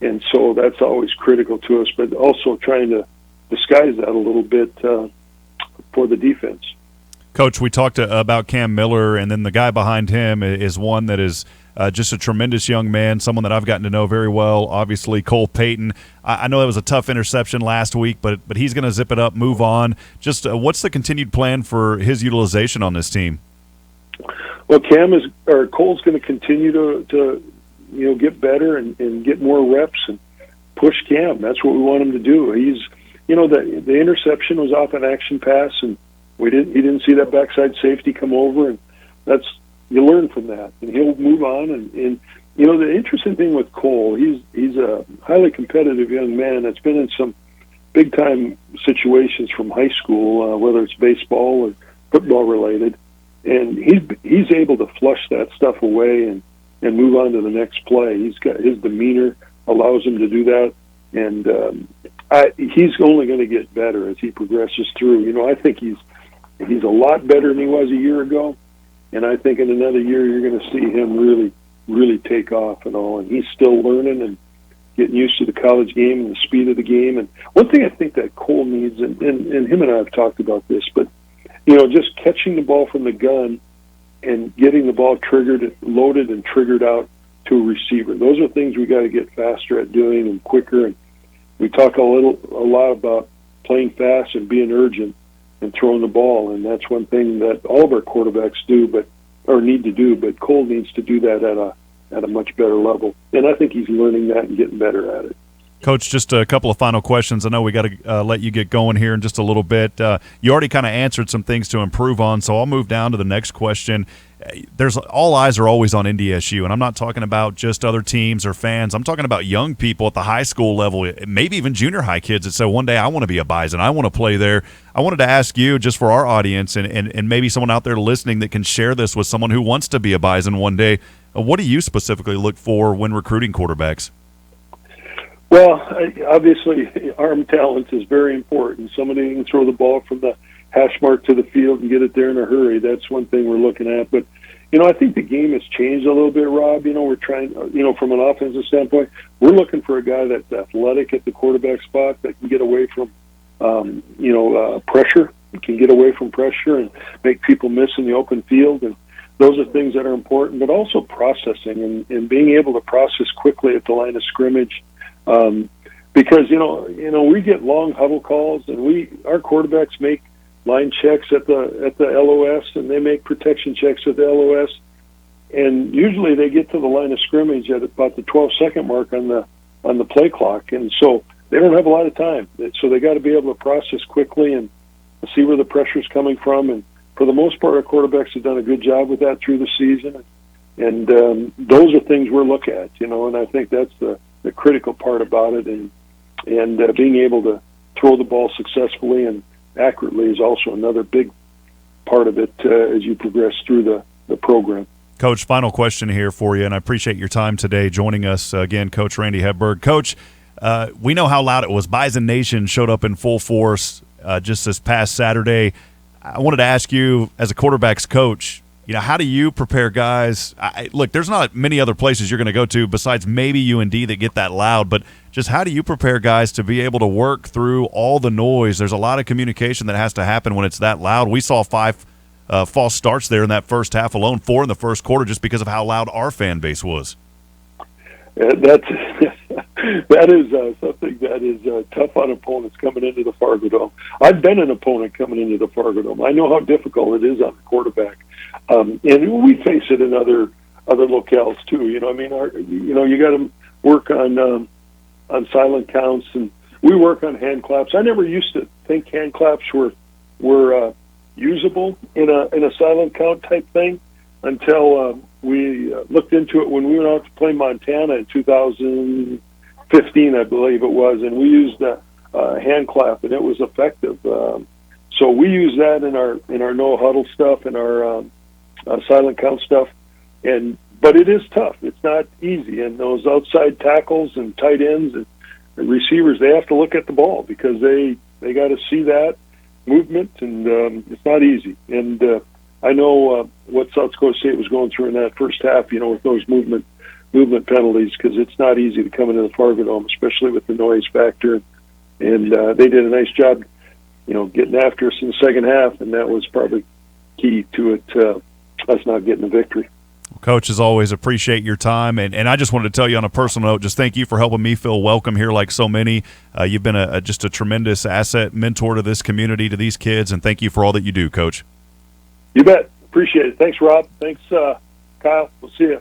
and so that's always critical to us, but also trying to disguise that a little bit for the defense. Coach, we talked about Cam Miller, and then the guy behind him is one that is just a tremendous young man, someone that I've gotten to know very well, obviously Cole Payton. I know that was a tough interception last week, but he's going to zip it up, move on. Just what's the continued plan for his utilization on this team? Well, Cole's going to continue to get better and get more reps and push Cam. That's what we want him to do. He's, the interception was off an action pass, and he didn't see that backside safety come over, and you learn from that, and he'll move on. And the interesting thing with Cole, he's a highly competitive young man that's been in some big time situations from high school, whether it's baseball or football related, and he's able to flush that stuff away and move on to the next play. He's got his demeanor allows him to do that, and he's only going to get better as he progresses through. I think he's a lot better than he was a year ago, and I think in another year you're going to see him really, really take off and all. And he's still learning and getting used to the college game and the speed of the game. And one thing I think that Cole needs, and him and I have talked about this, but just catching the ball from the gun and getting the ball loaded and triggered out to a receiver. Those are things we got to get faster at doing and quicker. And we talk a lot about playing fast and being urgent and throwing the ball, and that's one thing that all of our quarterbacks need to do. But Cole needs to do that at a much better level, and I think he's learning that and getting better at it. Coach, just a couple of final questions. I know we got to let you get going here in just a little bit. You already kind of answered some things to improve on, so I'll move down to the next question. All eyes are always on NDSU, and I'm not talking about just other teams or fans. I'm talking about young people at the high school level, maybe even junior high kids that say, one day I want to be a Bison, I want to play there. I wanted to ask you, just for our audience and maybe someone out there listening that can share this with someone who wants to be a Bison one day, what do you specifically look for when recruiting quarterbacks? Well, obviously, arm talent is very important. Somebody who can throw the ball from the hash mark to the field and get it there in a hurry. That's one thing we're looking at. But, I think the game has changed a little bit, Rob. We're trying, from an offensive standpoint, we're looking for a guy that's athletic at the quarterback spot that can get away from, pressure, can get away from pressure and make people miss in the open field. And those are things that are important, but also processing and being able to process quickly at the line of scrimmage. Because we get long huddle calls, and our quarterbacks make line checks at the LOS, and they make protection checks at the LOS, and usually they get to the line of scrimmage at about the 12-second mark on the play clock, and so they don't have a lot of time. So they got to be able to process quickly and see where the pressure's coming from. And for the most part, our quarterbacks have done a good job with that through the season, and those are things we're looking at, and I think that's the critical part about it, and being able to throw the ball successfully and accurately is also another big part of it as you progress through the program. Coach, final question here for you, and I appreciate your time today joining us again, Coach Randy Hedberg. Coach, we know how loud it was. Bison Nation showed up in full force just this past Saturday. I wanted to ask you, as a quarterback's coach, how do you prepare guys? Look, there's not many other places you're going to go to besides maybe UND that get that loud, but just how do you prepare guys to be able to work through all the noise? There's a lot of communication that has to happen when it's that loud. We saw 5 false starts there in that first half alone, 4 in the first quarter, just because of how loud our fan base was. That is something that is tough on opponents coming into the Fargo Dome. I've been an opponent coming into the Fargo Dome. I know how difficult it is on the quarterback. And we face it in other locales too. You got to work on silent counts and we work on hand claps. I never used to think hand claps were usable in a silent count type thing until we looked into it when we went out to play Montana in 2015, I believe it was, and we used a hand clap, and it was effective. So we use that in our no huddle stuff and our silent count stuff, but it is tough. It's not easy, and those outside tackles and tight ends and receivers, they have to look at the ball because they got to see that movement, and it's not easy. And I know what South Dakota State was going through in that first half, with those movement penalties, because it's not easy to come into the Fargo Dome, especially with the noise factor. And they did a nice job, getting after us in the second half, and that was probably key to it, us not getting the victory. Coach, as always, appreciate your time. And I just wanted to tell you on a personal note, just thank you for helping me feel welcome here like so many. You've been just a tremendous asset, mentor to this community, to these kids, and thank you for all that you do, Coach. You bet. Appreciate it. Thanks, Rob. Thanks, Kyle. We'll see you.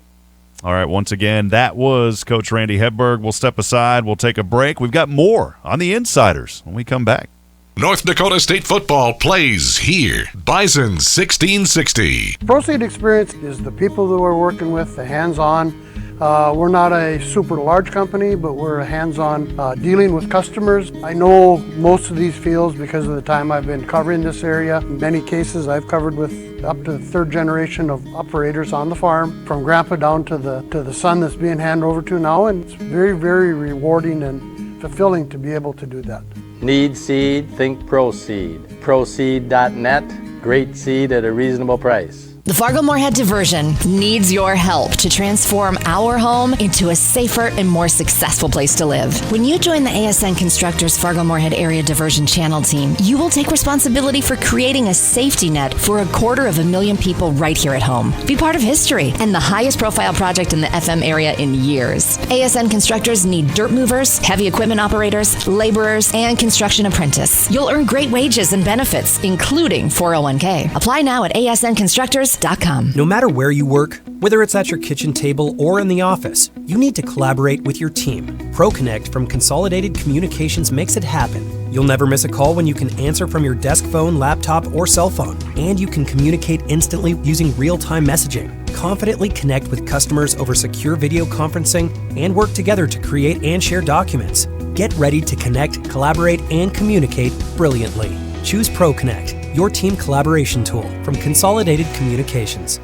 All right, once again, that was Coach Randy Hedberg. We'll step aside. We'll take a break. We've got more on the Insiders when we come back. North Dakota State football plays here. Bison 1660. ProSeed experience is the people that we're working with, the hands-on. We're not a super large company, but we're hands-on dealing with customers. I know most of these fields because of the time I've been covering this area. In many cases, I've covered with up to the third generation of operators on the farm, from grandpa down to the son that's being handed over to now, and it's very, very rewarding and fulfilling to be able to do that. Need seed? Think ProSeed. ProSeed.net. Great seed at a reasonable price. The Fargo-Moorhead Diversion needs your help to transform our home into a safer and more successful place to live. When you join the ASN Constructors Fargo-Moorhead Area Diversion Channel team, you will take responsibility for creating a safety net for 250,000 people right here at home. Be part of history and the highest profile project in the FM area in years. ASN Constructors need dirt movers, heavy equipment operators, laborers, and construction apprentices. You'll earn great wages and benefits, including 401k. Apply now at asnconstructors.com. No matter where you work, whether it's at your kitchen table or in the office, you need to collaborate with your team. ProConnect from Consolidated Communications makes it happen. You'll never miss a call when you can answer from your desk phone, laptop, or cell phone. And you can communicate instantly using real-time messaging. Confidently connect with customers over secure video conferencing and work together to create and share documents. Get ready to connect, collaborate, and communicate brilliantly. Choose ProConnect, your team collaboration tool from Consolidated Communications.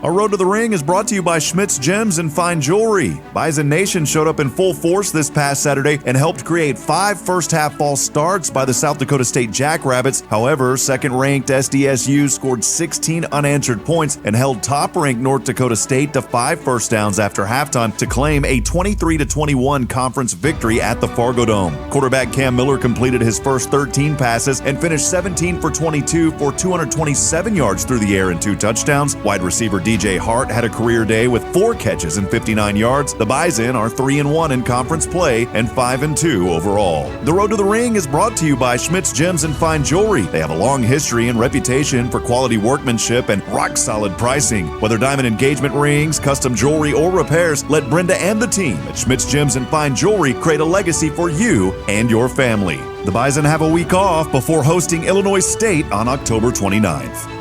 Our Road to the Ring is brought to you by Schmidt's Gems and Fine Jewelry. Bison Nation showed up in full force this past Saturday and helped create 5 first-half false starts by the South Dakota State Jackrabbits. However, second-ranked SDSU scored 16 unanswered points and held top-ranked North Dakota State to 5 first downs after halftime to claim a 23-21 conference victory at the Fargo Dome. Quarterback Cam Miller completed his first 13 passes and finished 17 for 22 for 227 yards through the air and 2 touchdowns. Wide receiver DJ Hart had a career day with 4 catches and 59 yards. The Bison are 3-1 in conference play and 5-2 overall. The Road to the Ring is brought to you by Schmidt's Gems and Fine Jewelry. They have a long history and reputation for quality workmanship and rock-solid pricing. Whether diamond engagement rings, custom jewelry, or repairs, let Brenda and the team at Schmidt's Gems and Fine Jewelry create a legacy for you and your family. The Bison have a week off before hosting Illinois State on October 29th.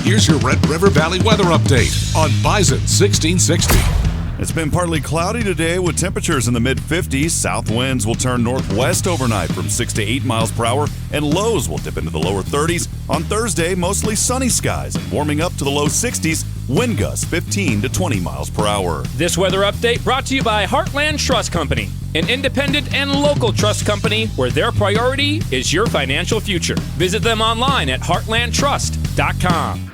Here's your Red River Valley weather update on Bison 1660. It's been partly cloudy today with temperatures in the mid-50s. South winds will turn northwest overnight from 6 to 8 miles per hour, and lows will dip into the lower 30s. On Thursday, mostly sunny skies and warming up to the low 60s. Wind gusts 15 to 20 miles per hour. This weather update brought to you by Heartland Trust Company, an independent and local trust company where their priority is your financial future. Visit them online at heartlandtrust.com.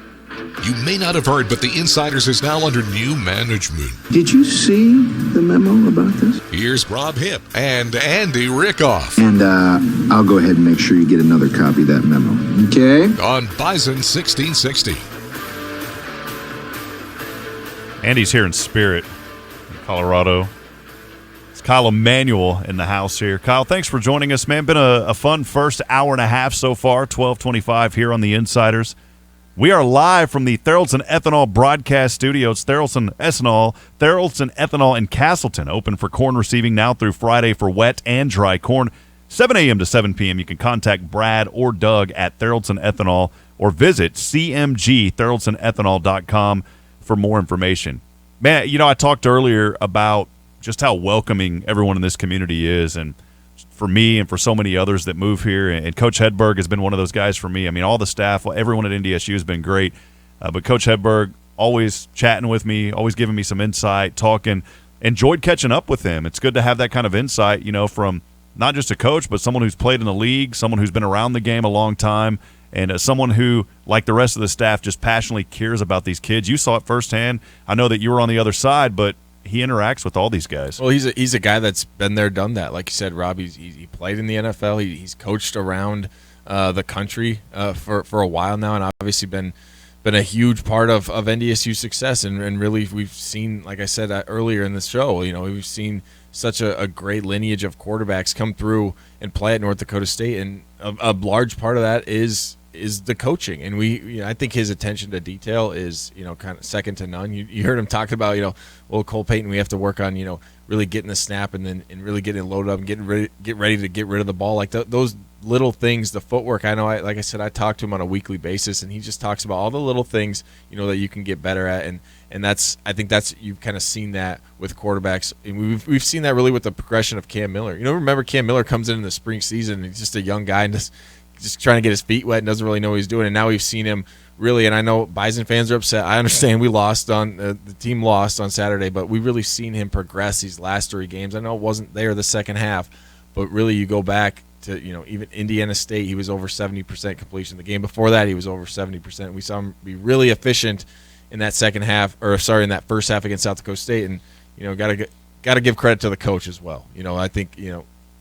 You may not have heard, but the Insiders is now under new management. Did you see the memo about this? Here's Rob Hipp and Andy Rickoff. And I'll go ahead and make sure you get another copy of that memo, okay? On Bison 1660. Andy's here in spirit in Colorado. It's Kyle Emanuel in the house here. Kyle, thanks for joining us, man. Been a fun first hour and a half so far, 12:25 here on the Insiders. We are live from the Theraldson Ethanol broadcast studio. It's Theraldson Ethanol in Castleton, open for corn receiving now through Friday for wet and dry corn. 7 a.m. to 7 p.m. You can contact Brad or Doug at Theraldson Ethanol or visit cmgtheraldsonethanol.com for more information. Man, I talked earlier about just how welcoming everyone in this community is, and for me and for so many others that move here, and Coach Hedberg has been one of those guys for me. I mean, all the staff, everyone at NDSU has been great, but Coach Hedberg always chatting with me, always giving me some insight, talking. Enjoyed catching up with him. It's good to have that kind of insight, from not just a coach, but someone who's played in the league, someone who's been around the game a long time, and someone who, like the rest of the staff, just passionately cares about these kids. You saw it firsthand. I know that you were on the other side, but he interacts with all these guys. Well, he's a guy that's been there, done that. Like you said, Rob, he played in the NFL. He's coached around the country for a while now, and obviously been a huge part of NDSU's success. And really, we've seen, like I said earlier in the show, we've seen such a great lineage of quarterbacks come through and play at North Dakota State, and a large part of that is the coaching. And I think his attention to detail is kind of second to none. You heard him talking about Cole Payton, we have to work on really getting the snap and really getting it loaded up and get ready to get rid of the ball, like those little things, the footwork. I know, like I said, I talk to him on a weekly basis, and he just talks about all the little things that you can get better at, and I think you've kind of seen that with quarterbacks, and we've seen that really with the progression of Cam Miller. Remember Cam Miller comes in the spring season, and he's just a young guy and just trying to get his feet wet and doesn't really know what he's doing, and now we've seen him really, and I know Bison fans are upset. I understand we lost the team lost on Saturday, but we've really seen him progress these last 3 games. I know it wasn't there the second half, but really you go back to even Indiana State, he was over 70% completion. The game before that, he was over 70%. We saw him be really efficient in that in that first half against South Dakota State, and got to give credit to the coach as well. I think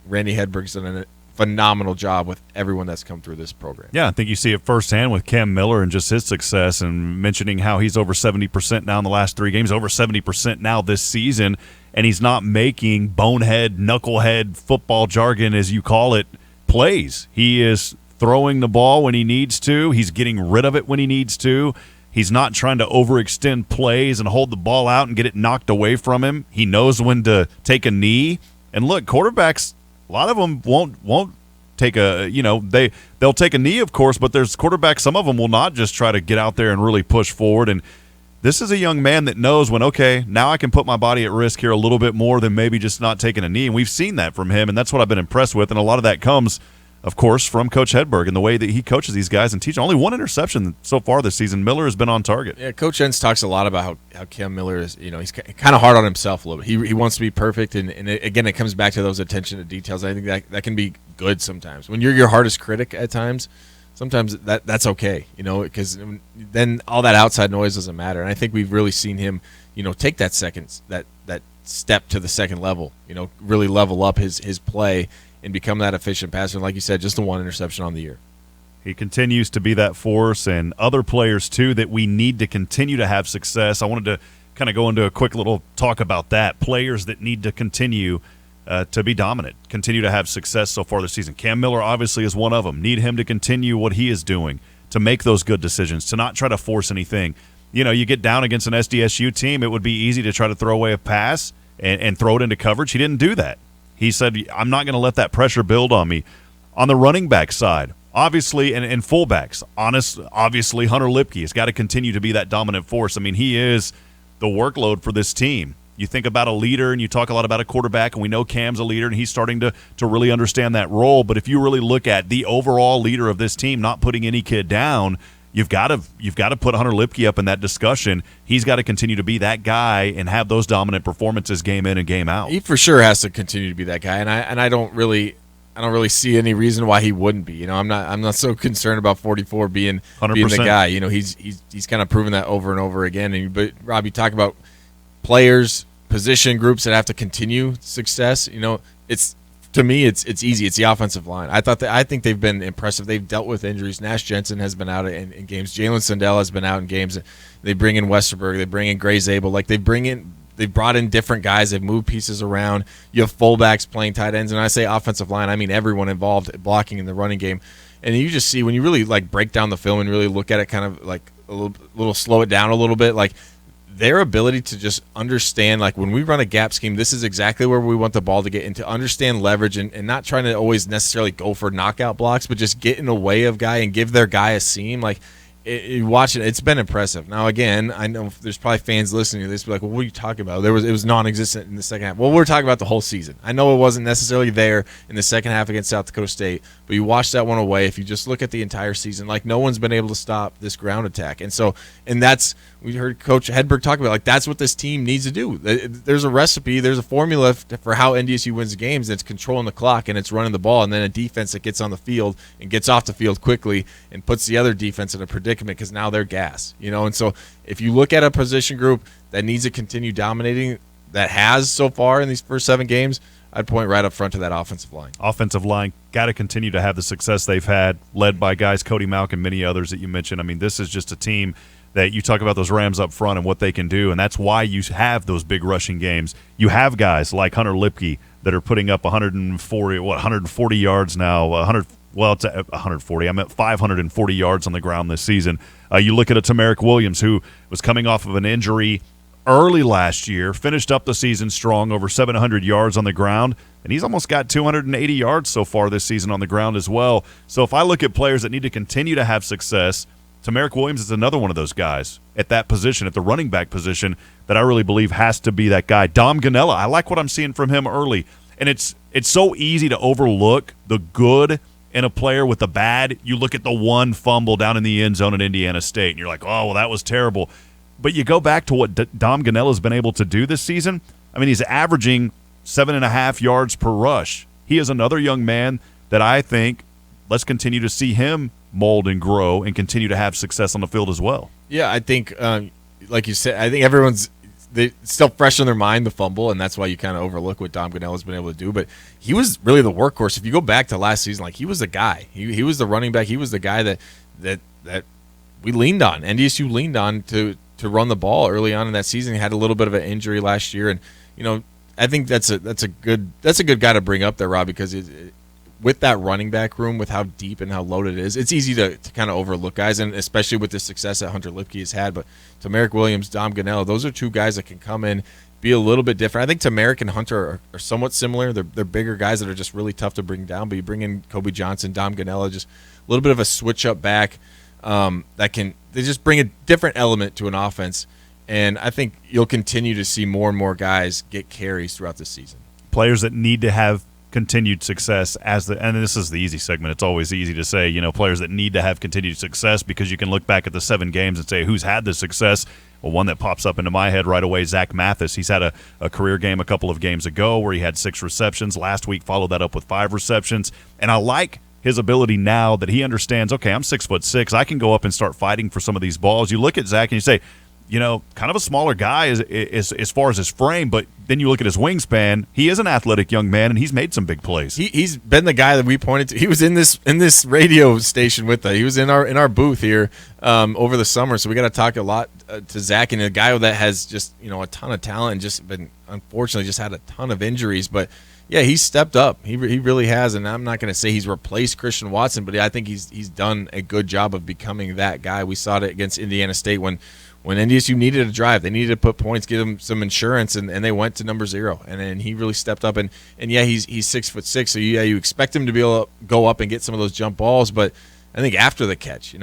Randy Hedberg's done a phenomenal job with everyone that's come through this program. Yeah, I think you see it firsthand with Cam Miller and just his success, and mentioning how he's over 70% now in the last 3 games, over 70% now this season, and he's not making bonehead, knucklehead football jargon, as you call it, plays. He is throwing the ball when he needs to. He's getting rid of it when he needs to. He's not trying to overextend plays and hold the ball out and get it knocked away from him. He knows when to take a knee. And look, quarterbacks, a lot of them won't take they'll take a knee, of course, but there's quarterbacks, some of them will not just try to get out there and really push forward. And this is a young man that knows when, okay, now I can put my body at risk here a little bit more than maybe just not taking a knee. And we've seen that from him, and that's what I've been impressed with. And a lot of that comes, of course, from Coach Hedberg and the way that he coaches these guys and teaches. Only 1 interception so far this season. Miller has been on target. Yeah, Coach Entz talks a lot about how Cam Miller is, he's kind of hard on himself a little bit. He wants to be perfect, and again, it comes back to those attention to details. I think that can be good sometimes. When you're your hardest critic at times, sometimes that's okay, because then all that outside noise doesn't matter. And I think we've really seen him, take that step to the second level, really level up his play and become that efficient passer. And like you said, just the 1 interception on the year. He continues to be that force, and other players too that we need to continue to have success. I wanted to kind of go into a quick little talk about that. Players that need to continue to be dominant, continue to have success so far this season. Cam Miller obviously is one of them. Need him to continue what he is doing, to make those good decisions, to not try to force anything. You get down against an SDSU team, it would be easy to try to throw away a pass and throw it into coverage. He didn't do that. He said, I'm not going to let that pressure build on me. On the running back side, obviously, and fullbacks, obviously Hunter Lipke has got to continue to be that dominant force. I mean, he is the workload for this team. You think about a leader, and you talk a lot about a quarterback, and we know Cam's a leader, and he's starting to really understand that role. But if you really look at the overall leader of this team, not putting any kid down, you've got to put Hunter Lipke up in that discussion. He's got to continue to be that guy and have those dominant performances game in and game out. He for sure has to continue to be that guy, and I don't really see any reason why he wouldn't be. I'm not so concerned about 44 being the guy. He's kind of proven that over and over again. But Rob, you talk about players, position groups that have to continue success. It's to me, it's easy. It's the offensive line. I think they've been impressive. They've dealt with injuries. Nash Jensen has been out in games. Jalen Sundell has been out in games. They bring in Westerberg. They bring in Gray Zabel. Like they've brought in different guys. They've moved pieces around. You have fullbacks playing tight ends, and I say offensive line, I mean everyone involved blocking in the running game. And you just see when you really like break down the film and really look at it, kind of like a little slow it down a little bit, like their ability to just understand, like when we run a gap scheme, this is exactly where we want the ball to get, and to understand leverage and not trying to always necessarily go for knockout blocks, but just get in the way of guy and give their guy a seam. Like you watch it, it's been impressive. Now again, I know there's probably fans listening to this be like, well, what are you talking about? It was non-existent in the second half. Well, we're talking about the whole season. I know it wasn't necessarily there in the second half against South Dakota State, but you watch that one away. If you just look at the entire season, like no one's been able to stop this ground attack. And that's, we heard Coach Hedberg talk about, like that's what this team needs to do. There's a recipe, there's a formula for how NDSU wins games. It's controlling the clock and it's running the ball, and then a defense that gets on the field and gets off the field quickly and puts the other defense in a predicament because now they're gas. And so if you look at a position group that needs to continue dominating, that has so far in these first 7 games, I'd point right up front to that offensive line. Offensive line got to continue to have the success they've had, led by guys Cody Malk and many others that you mentioned. I mean, this is just a team that you talk about those Rams up front and what they can do, and that's why you have those big rushing games. You have guys like Hunter Lipke that are putting up 140 yards now, it's 140. I'm at 540 yards on the ground this season. You look at a Tamarick Williams, who was coming off of an injury early last year, finished up the season strong, over 700 yards on the ground, and he's almost got 280 yards so far this season on the ground as well. So if I look at players that need to continue to have success, Tamarick Williams is another one of those guys at that position, at the running back position, that I really believe has to be that guy. Dom Ganella, I like what I'm seeing from him early. And it's so easy to overlook the good in a player with the bad. You look at the one fumble down in the end zone at Indiana State, and you're like, oh, well, that was terrible. But you go back to what Dom Ganella's been able to do this season. I mean, he's averaging 7.5 yards per rush. He is another young man that I think let's continue to see him mold and grow and continue to have success on the field as well. Yeah, I think, like you said, I think everyone's still fresh in their mind, the fumble, and that's why you kind of overlook what Dom Ganella's been able to do. But he was really the workhorse. If you go back to last season, like he was the guy. He was the running back. He was the guy that we leaned on. NDSU leaned on to run the ball early on in that season. He had a little bit of an injury last year, and I think that's a good guy to bring up there, Rob, because with that running back room, with how deep and how loaded it is, it's easy to kind of overlook guys, and especially with the success that Hunter Lipke has had. But Tamarick Williams, Dom Ganella, those are two guys that can come in, be a little bit different. I think Tamarick and Hunter are somewhat similar. They're bigger guys that are just really tough to bring down, but you bring in Kobe Johnson, Dom Ganella, just a little bit of a switch-up back they just bring a different element to an offense, and I think you'll continue to see more and more guys get carries throughout the season. Players that need to have continued success and this is the easy segment. It's always easy to say, players that need to have continued success, because you can look back at the 7 games and say who's had the success. Well, one that pops up into my head right away, Zach Mathis. He's had a career game a couple of games ago where he had 6 receptions. Last week followed that up with 5 receptions. And I like his ability now that he understands, okay, I'm 6'6". I can go up and start fighting for some of these balls. You look at Zach and you say, kind of a smaller guy as far as his frame, but then you look at his wingspan. He is an athletic young man, and he's made some big plays. He's been the guy that we pointed to. He was in this radio station with us. He was in our booth here over the summer, so we got to talk a lot to Zach, and a guy that has just a ton of talent and just been unfortunately just had a ton of injuries, but. Yeah, he's stepped up. He really has, and I'm not going to say he's replaced Christian Watson, but I think he's done a good job of becoming that guy. We saw it against Indiana State when NDSU needed a drive. They needed to put points, give them some insurance, and they went to number 0. And he really stepped up. And yeah, he's 6'6", so you expect him to be able to go up and get some of those jump balls, but I think after the catch,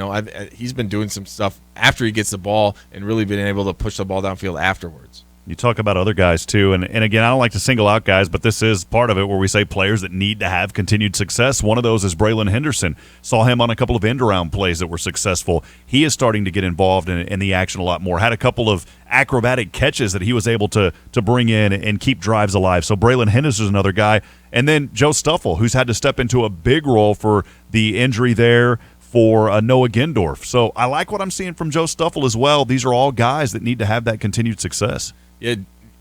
he's been doing some stuff after he gets the ball and really been able to push the ball downfield afterwards. You talk about other guys, too, and again, I don't like to single out guys, but this is part of it where we say players that need to have continued success. One of those is Braylon Henderson. Saw him on a couple of end-around plays that were successful. He is starting to get involved in the action a lot more. Had a couple of acrobatic catches that he was able to bring in and keep drives alive. So Braylon Henderson is another guy. And then Joe Stuffle, who's had to step into a big role for the injury there for Noah Gendorf. So I like what I'm seeing from Joe Stuffle as well. These are all guys that need to have that continued success. Yeah,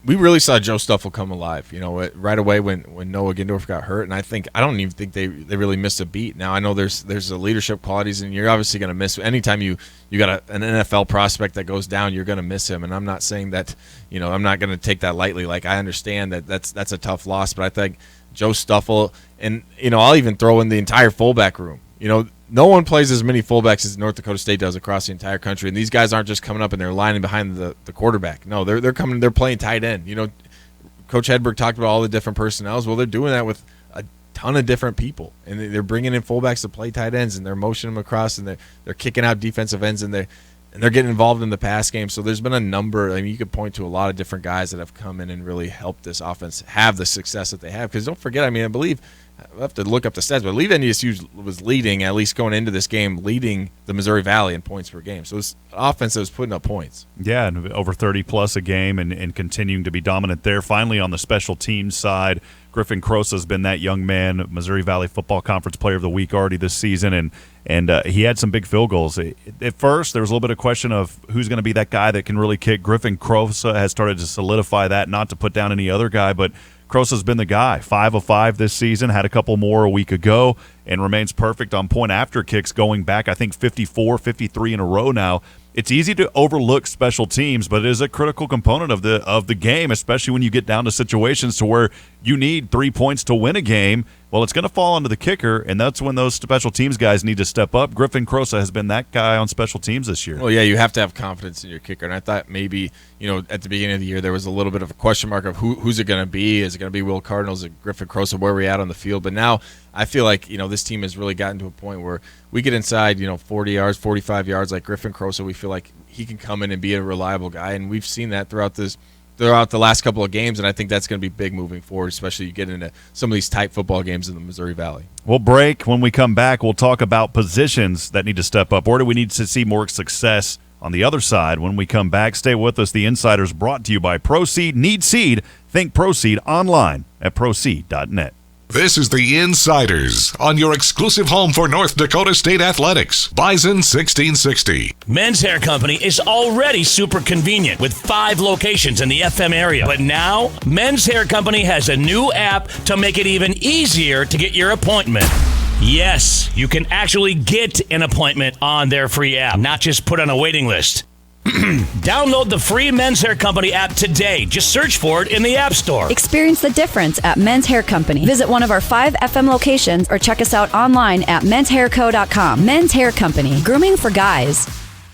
we really saw Joe Stuffle come alive, right away when Noah Gendorf got hurt, and I don't even think they really missed a beat. Now I know there's the leadership qualities, and you're obviously going to miss anytime you got an NFL prospect that goes down, you're going to miss him. And I'm not saying that, I'm not going to take that lightly. Like I understand that's a tough loss, but I think Joe Stuffle, and I'll even throw in the entire fullback room. no one plays as many fullbacks as North Dakota State does across the entire country, and these guys aren't just coming up and they're lining behind the quarterback. No, they're coming. They're playing tight end. Coach Hedberg talked about all the different personnels. Well, they're doing that with a ton of different people, and they're bringing in fullbacks to play tight ends, and they're motioning them across, and they're kicking out defensive ends, and they're getting involved in the pass game. So there's been a number. I mean, you could point to a lot of different guys that have come in and really helped this offense have the success that they have. Because don't forget, I believe I'll have to look up the stats, but I believe NDSU was leading, at least going into this game, leading the Missouri Valley in points per game. So it's an offense that was putting up points. Yeah, and over 30-plus a game and continuing to be dominant there. Finally, on the special teams side, Griffin Crosa has been that young man, Missouri Valley Football Conference Player of the Week already this season, and he had some big field goals. At first, there was a little bit of question of who's going to be that guy that can really kick. Griffin Crosa has started to solidify that, not to put down any other guy, but Crosa's been the guy. 5 of 5 this season, had a couple more a week ago, and remains perfect on point after kicks going back, I think, 54, 53 in a row now. It's easy to overlook special teams, but it is a critical component of the game, especially when you get down to situations to where you need 3 points to win a game. Well, it's going to fall onto the kicker, and that's when those special teams guys need to step up. Griffin Crosa has been that guy on special teams this year. Well, yeah, you have to have confidence in your kicker, and I thought maybe, at the beginning of the year there was a little bit of a question mark of who's it going to be. Is it going to be Will Cardinal? Is it Griffin Crosa? Where are we at on the field? But now I feel like, this team has really gotten to a point where we get inside, 40 yards, 45 yards like Griffin Crosa. We feel like he can come in and be a reliable guy, and we've seen that throughout the last couple of games, and I think that's going to be big moving forward, especially you get into some of these tight football games in the Missouri Valley. We'll break. When we come back, we'll talk about positions that need to step up. Where do we need to see more success on the other side? When we come back, stay with us. The Insiders brought to you by Proseed. Need seed? Think Proseed online at proseed.net. This is the Insiders on your exclusive home for North Dakota State Athletics, Bison 1660. Men's Hair Company is already super convenient with 5 locations in the FM area. But now, Men's Hair Company has a new app to make it even easier to get your appointment. Yes, you can actually get an appointment on their free app, not just put on a waiting list. Download the free Men's Hair Company app today. Just search for it in the App Store. Experience the difference at Men's Hair Company. Visit one of our 5 FM locations or check us out online at menshairco.com. Men's Hair Company. Grooming for guys.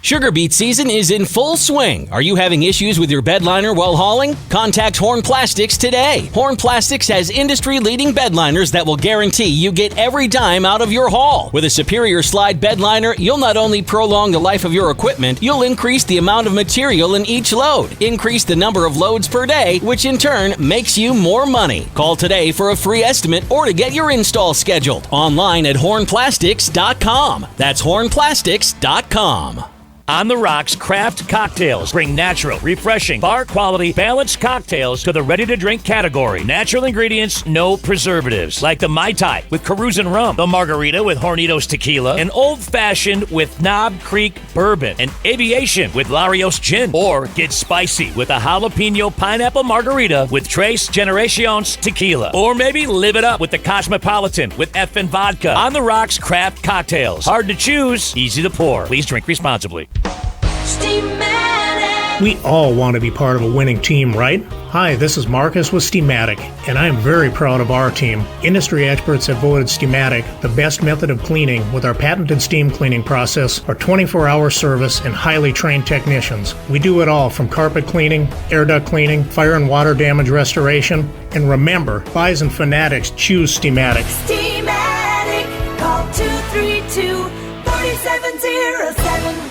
Sugar beet season is in full swing. Are you having issues with your bed liner while hauling? Contact Horn Plastics today. Horn Plastics has industry-leading bed liners that will guarantee you get every dime out of your haul. With a superior slide bed liner, you'll not only prolong the life of your equipment, you'll increase the amount of material in each load, increase the number of loads per day, which in turn makes you more money. Call today for a free estimate or to get your install scheduled. Online at hornplastics.com. That's hornplastics.com. On the Rocks Craft Cocktails bring natural, refreshing, bar-quality, balanced cocktails to the ready-to-drink category. Natural ingredients, no preservatives. Like the Mai Tai with Carusan Rum, the Margarita with Hornitos Tequila, an Old Fashioned with Knob Creek Bourbon, an Aviation with Larios Gin, or get spicy with a Jalapeno Pineapple Margarita with Tres Generaciones Tequila. Or maybe live it up with the Cosmopolitan with Effin' Vodka. On the Rocks Craft Cocktails. Hard to choose, easy to pour. Please drink responsibly. We all want to be part of a winning team, right? Hi, this is Marcus with Steamatic, and I am very proud of our team. Industry experts have voted Steamatic the best method of cleaning with our patented steam cleaning process, our 24-hour service, and highly trained technicians. We do it all from carpet cleaning, air duct cleaning, fire and water damage restoration, and remember, Bison fanatics choose Steamatic. Steamatic, call 232-4707.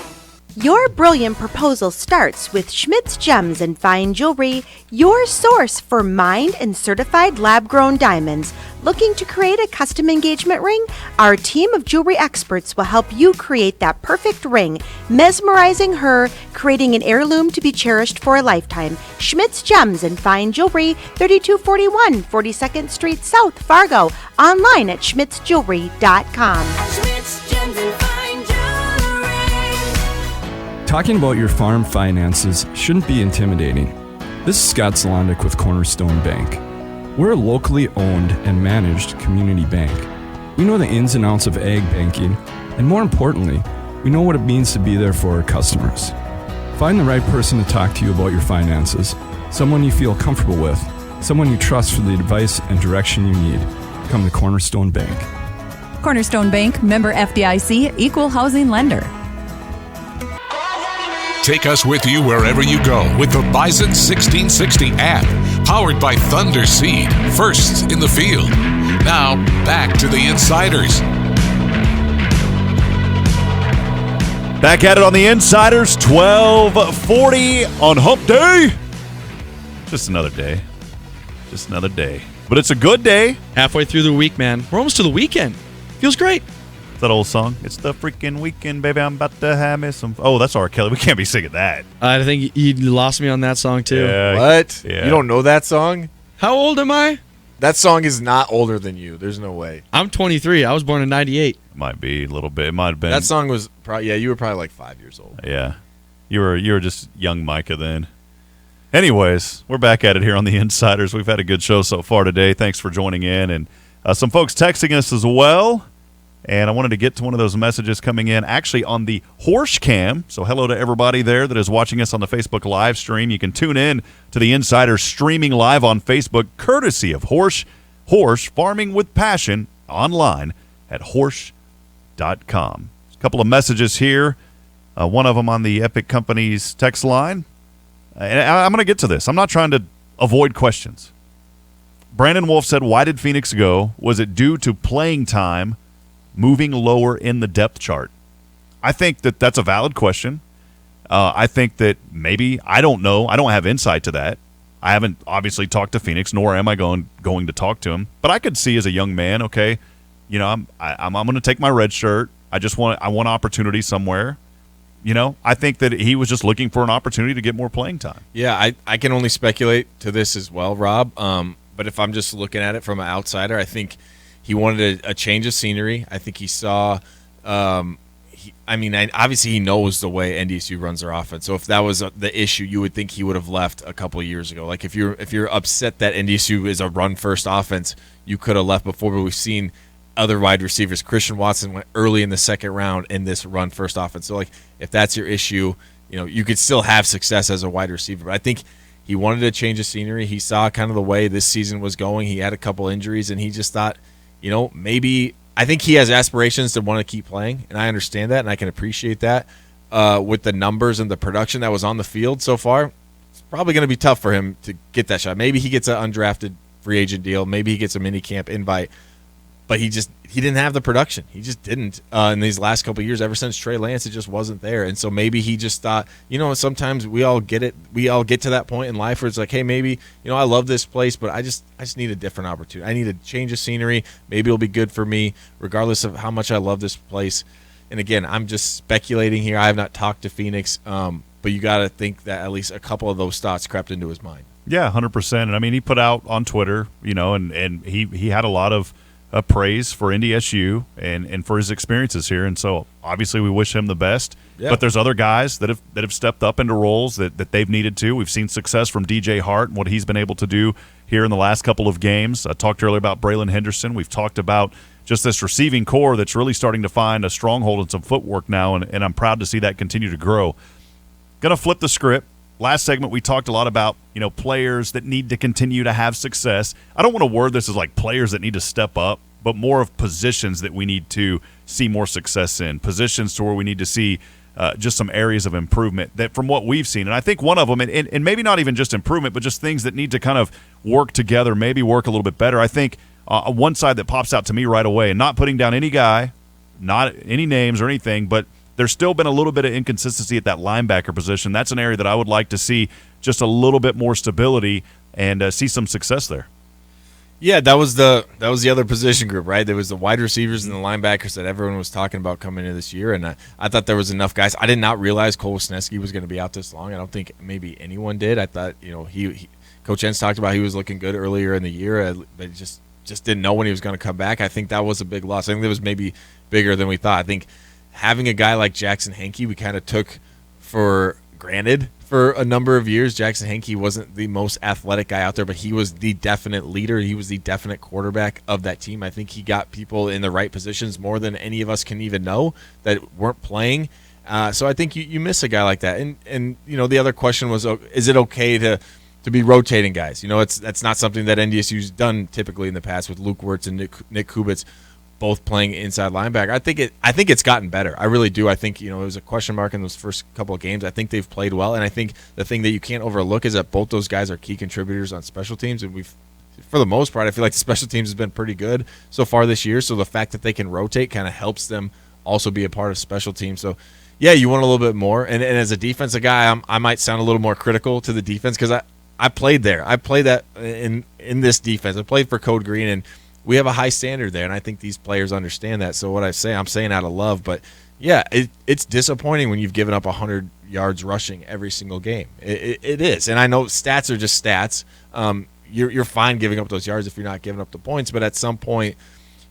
Your brilliant proposal starts with Schmidt's Gems and Fine Jewelry, your source for mined and certified lab-grown diamonds. Looking to create a custom engagement ring? Our team of jewelry experts will help you create that perfect ring, mesmerizing her, creating an heirloom to be cherished for a lifetime. Schmidt's Gems and Fine Jewelry, 3241 42nd Street South, Fargo. Online at schmittsjewelry.com. Schmidt's Gems and Fine Jewelry. Talking about your farm finances shouldn't be intimidating. This is Scott Zlondik with Cornerstone Bank. We're a locally owned and managed community bank. We know the ins and outs of ag banking, and more importantly, we know what it means to be there for our customers. Find the right person to talk to you about your finances, someone you feel comfortable with, someone you trust for the advice and direction you need. Come to Cornerstone Bank. Cornerstone Bank, member FDIC, equal housing lender. Take us with you wherever you go with the Bison 1660 app, powered by Thunder Seed, first in the field. Now, back to the Insiders. Back at it on the Insiders, 12:40 on Hump Day. Just another day. Just another day. But it's a good day. Halfway through the week, man. We're almost to the weekend. Feels great. That old song. It's the freaking weekend, baby. I'm about to have me some. Oh, that's R. Kelly. We can't be singing that. I think you lost me on that song, too. Yeah. What? Yeah. You don't know that song? How old am I? That song is not older than you. There's no way. I'm 23. I was born in 98. Might be a little bit. It might have been. That song was probably, you were probably like 5 years old. Yeah. You were just young Micah then. Anyways, we're back at it here on the Insiders. We've had a good show so far today. Thanks for joining in. And some folks texting us as well. And I wanted to get to one of those messages coming in actually on the Horse Cam. So hello to everybody there that is watching us on the Facebook live stream. You can tune in to the Insiders streaming live on Facebook, courtesy of Horse Farming with Passion, online at horse.com. A couple of messages here. One of them on the Epic Company's text line. And I'm going to get to this. I'm not trying to avoid questions. Brandon Wolf said, why did Phoenix go? Was it due to playing time moving lower in the depth chart? I think that that's a valid question. I think that maybe, I don't know. I don't have insight to that. I haven't obviously talked to Phoenix, nor am I going to talk to him. But I could see as a young man, okay, I'm going to take my red shirt. I want opportunity somewhere. I think that he was just looking for an opportunity to get more playing time. Yeah, I can only speculate to this as well, Rob. But if I'm just looking at it from an outsider, I think he wanted a change of scenery. I think he saw obviously he knows the way NDSU runs their offense. So if that was the issue, you would think he would have left a couple of years ago. Like if you're upset that NDSU is a run-first offense, you could have left before. But we've seen other wide receivers. Christian Watson went early in the second round in this run-first offense. So, like, if that's your issue, you could still have success as a wide receiver. But I think he wanted to change the scenery. He saw kind of the way this season was going. He had a couple injuries, and he just thought, maybe – I think he has aspirations to want to keep playing, and I understand that, and I can appreciate that. With the numbers and the production that was on the field so far, it's probably going to be tough for him to get that shot. Maybe he gets an undrafted free agent deal. Maybe he gets a mini camp invite. But he didn't have the production. He just didn't in these last couple of years. Ever since Trey Lance, it just wasn't there. And so maybe he just thought, sometimes we all get it. We all get to that point in life where it's like, hey, maybe, I love this place, but I just need a different opportunity. I need a change of scenery. Maybe it'll be good for me, regardless of how much I love this place. And again, I'm just speculating here. I have not talked to Phoenix, but you got to think that at least a couple of those thoughts crept into his mind. Yeah, 100%. And I mean, he put out on Twitter, and he had a lot of praise for NDSU and for his experiences here, and so obviously we wish him the best. Yeah. But there's other guys that have stepped up into roles that they've needed to. We've seen success from DJ Hart and what he's been able to do here in the last couple of games. I talked earlier about Braylon Henderson. We've talked about just this receiving core that's really starting to find a stronghold and some footwork now, and I'm proud to see that continue to grow. Gonna flip the script. Last segment, we talked a lot about, players that need to continue to have success. I don't want to word this as like players that need to step up, but more of positions that we need to see more success in, positions to where we need to see just some areas of improvement that from what we've seen. And I think one of them, and maybe not even just improvement, but just things that need to kind of work together, maybe work a little bit better. I think one side that pops out to me right away, and not putting down any guy, not any names or anything, but there's still been a little bit of inconsistency at that linebacker position. That's an area that I would like to see just a little bit more stability and see some success there. Yeah, that was the other position group, right? There was the wide receivers and the linebackers that everyone was talking about coming into this year, and I thought there was enough guys. I did not realize Cole Wisniewski was going to be out this long. I don't think maybe anyone did. I thought, he Coach Entz talked about he was looking good earlier in the year. They just didn't know when he was going to come back. I think that was a big loss. I think it was maybe bigger than we thought. I think having a guy like Jackson Henke, we kind of took for granted for a number of years. Jackson Henke wasn't the most athletic guy out there, but he was the definite leader. He was the definite quarterback of that team. I think he got people in the right positions more than any of us can even know that weren't playing. So I think you miss a guy like that. And the other question was, is it okay to be rotating guys? That's not something that NDSU's done typically in the past with Luke Wirtz and Nick Kubitz. both playing inside linebacker. I think it's gotten better. I really do. I think, it was a question mark in those first couple of games. I think they've played well, and I think the thing that you can't overlook is that both those guys are key contributors on special teams, and for the most part, I feel like the special teams has been pretty good so far this year. So the fact that they can rotate kind of helps them also be a part of special teams. So, yeah, you want a little bit more. And as a defensive guy, I might sound a little more critical to the defense because I played there. I played that in this defense. I played for Code Green, and we have a high standard there, and I think these players understand that. So what I'm saying out of love. But, yeah, it's disappointing when you've given up 100 yards rushing every single game. It is. And I know stats are just stats. You're fine giving up those yards if you're not giving up the points, but at some point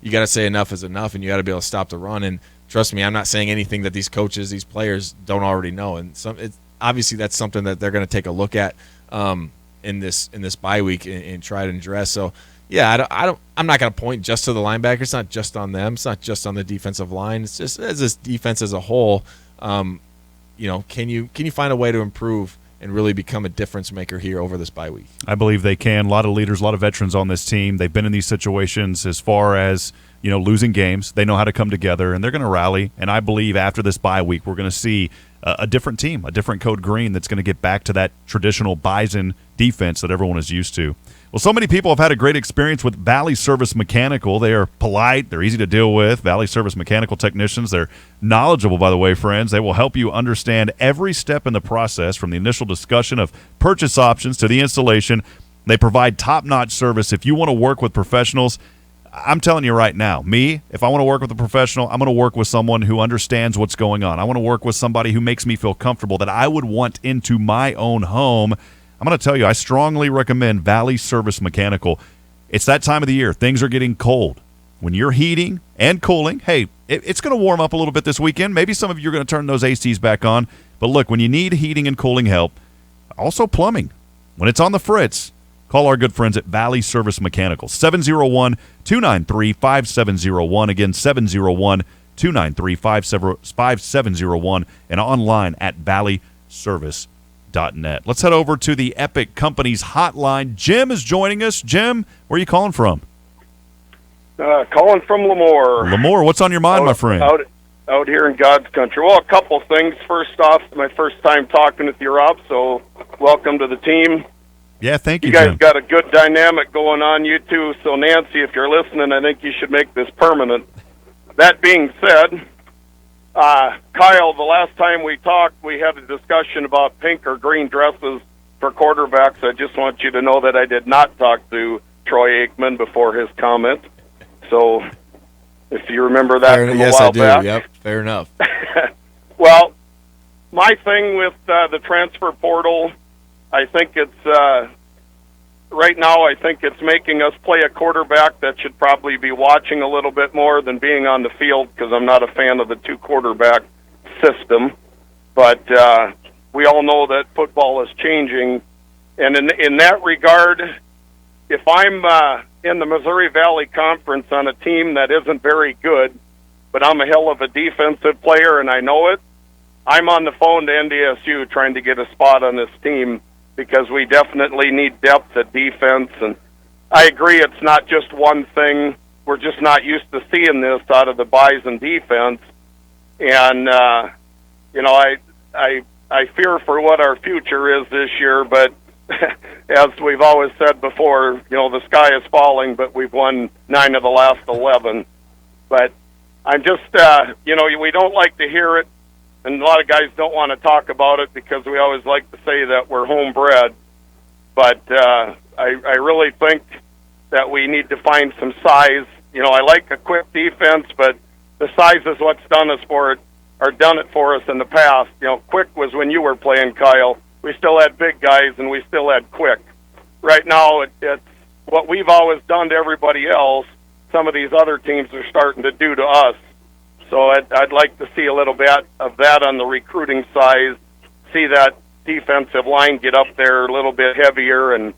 you got to say enough is enough, and you got to be able to stop the run. And trust me, I'm not saying anything that these coaches, these players don't already know. And obviously that's something that they're going to take a look at in this bye week and try to address. So yeah, I'm not going to point just to the linebackers. It's not just on them. It's not just on the defensive line. It's just as this defense as a whole. Can you find a way to improve and really become a difference maker here over this bye week? I believe they can. A lot of leaders, a lot of veterans on this team. They've been in these situations as far as, losing games. They know how to come together, and they're going to rally. And I believe after this bye week, we're going to see a different team, a different Code Green that's going to get back to that traditional Bison defense that everyone is used to. Well, so many people have had a great experience with Valley Service Mechanical. They are polite. They're easy to deal with. Valley Service Mechanical technicians, they're knowledgeable, by the way, friends. They will help you understand every step in the process from the initial discussion of purchase options to the installation. They provide top-notch service. If you want to work with professionals, I'm telling you right now, if I want to work with a professional, I'm going to work with someone who understands what's going on. I want to work with somebody who makes me feel comfortable, that I would want into my own home. I'm going to tell you, I strongly recommend Valley Service Mechanical. It's that time of the year. Things are getting cold. When you're heating and cooling, hey, it's going to warm up a little bit this weekend. Maybe some of you are going to turn those ACs back on. But look, when you need heating and cooling help, also plumbing, when it's on the fritz, call our good friends at Valley Service Mechanical, 701-293-5701. Again, 701-293-5701, and online at valleyservice.net. Let's head over to the Epic Companies hotline. Jim is joining us. Jim, where are you calling from? Calling from Lemoore. Lemoore, what's on your mind, my friend? Out here in God's country. Well, a couple things. First off, my first time talking with you, Rob, so welcome to the team. Yeah, thank you, You guys Jim. got a good dynamic going on, you two. So, Nancy, if you're listening, I think you should make this permanent. That being said, Kyle, the last time we talked, we had a discussion about pink or green dresses for quarterbacks. I just want you to know that I did not talk to Troy Aikman before his comment. So, if you remember that from a while back. Yep, fair enough. Well, my thing with the transfer portal, I think it's right now. I think it's making us play a quarterback that should probably be watching a little bit more than being on the field, because I'm not a fan of the two quarterback system. But we all know that football is changing, and in that regard, if I'm in the Missouri Valley Conference on a team that isn't very good, but I'm a hell of a defensive player and I know it, I'm on the phone to NDSU trying to get a spot on this team, because we definitely need depth at defense. And I agree, it's not just one thing. We're just not used to seeing this out of the Bison defense. And, I fear for what our future is this year, but as we've always said before, the sky is falling, but we've won 9 of the last 11. But I'm just, we don't like to hear it, and a lot of guys don't want to talk about it because we always like to say that we're homebred. But I really think that we need to find some size. I like a quick defense, but the size is what's done it for us in the past. Quick was when you were playing, Kyle. We still had big guys, and we still had quick. Right now, it's what we've always done to everybody else. Some of these other teams are starting to do to us. So I'd like to see a little bit of that on the recruiting side, see that defensive line get up there a little bit heavier. And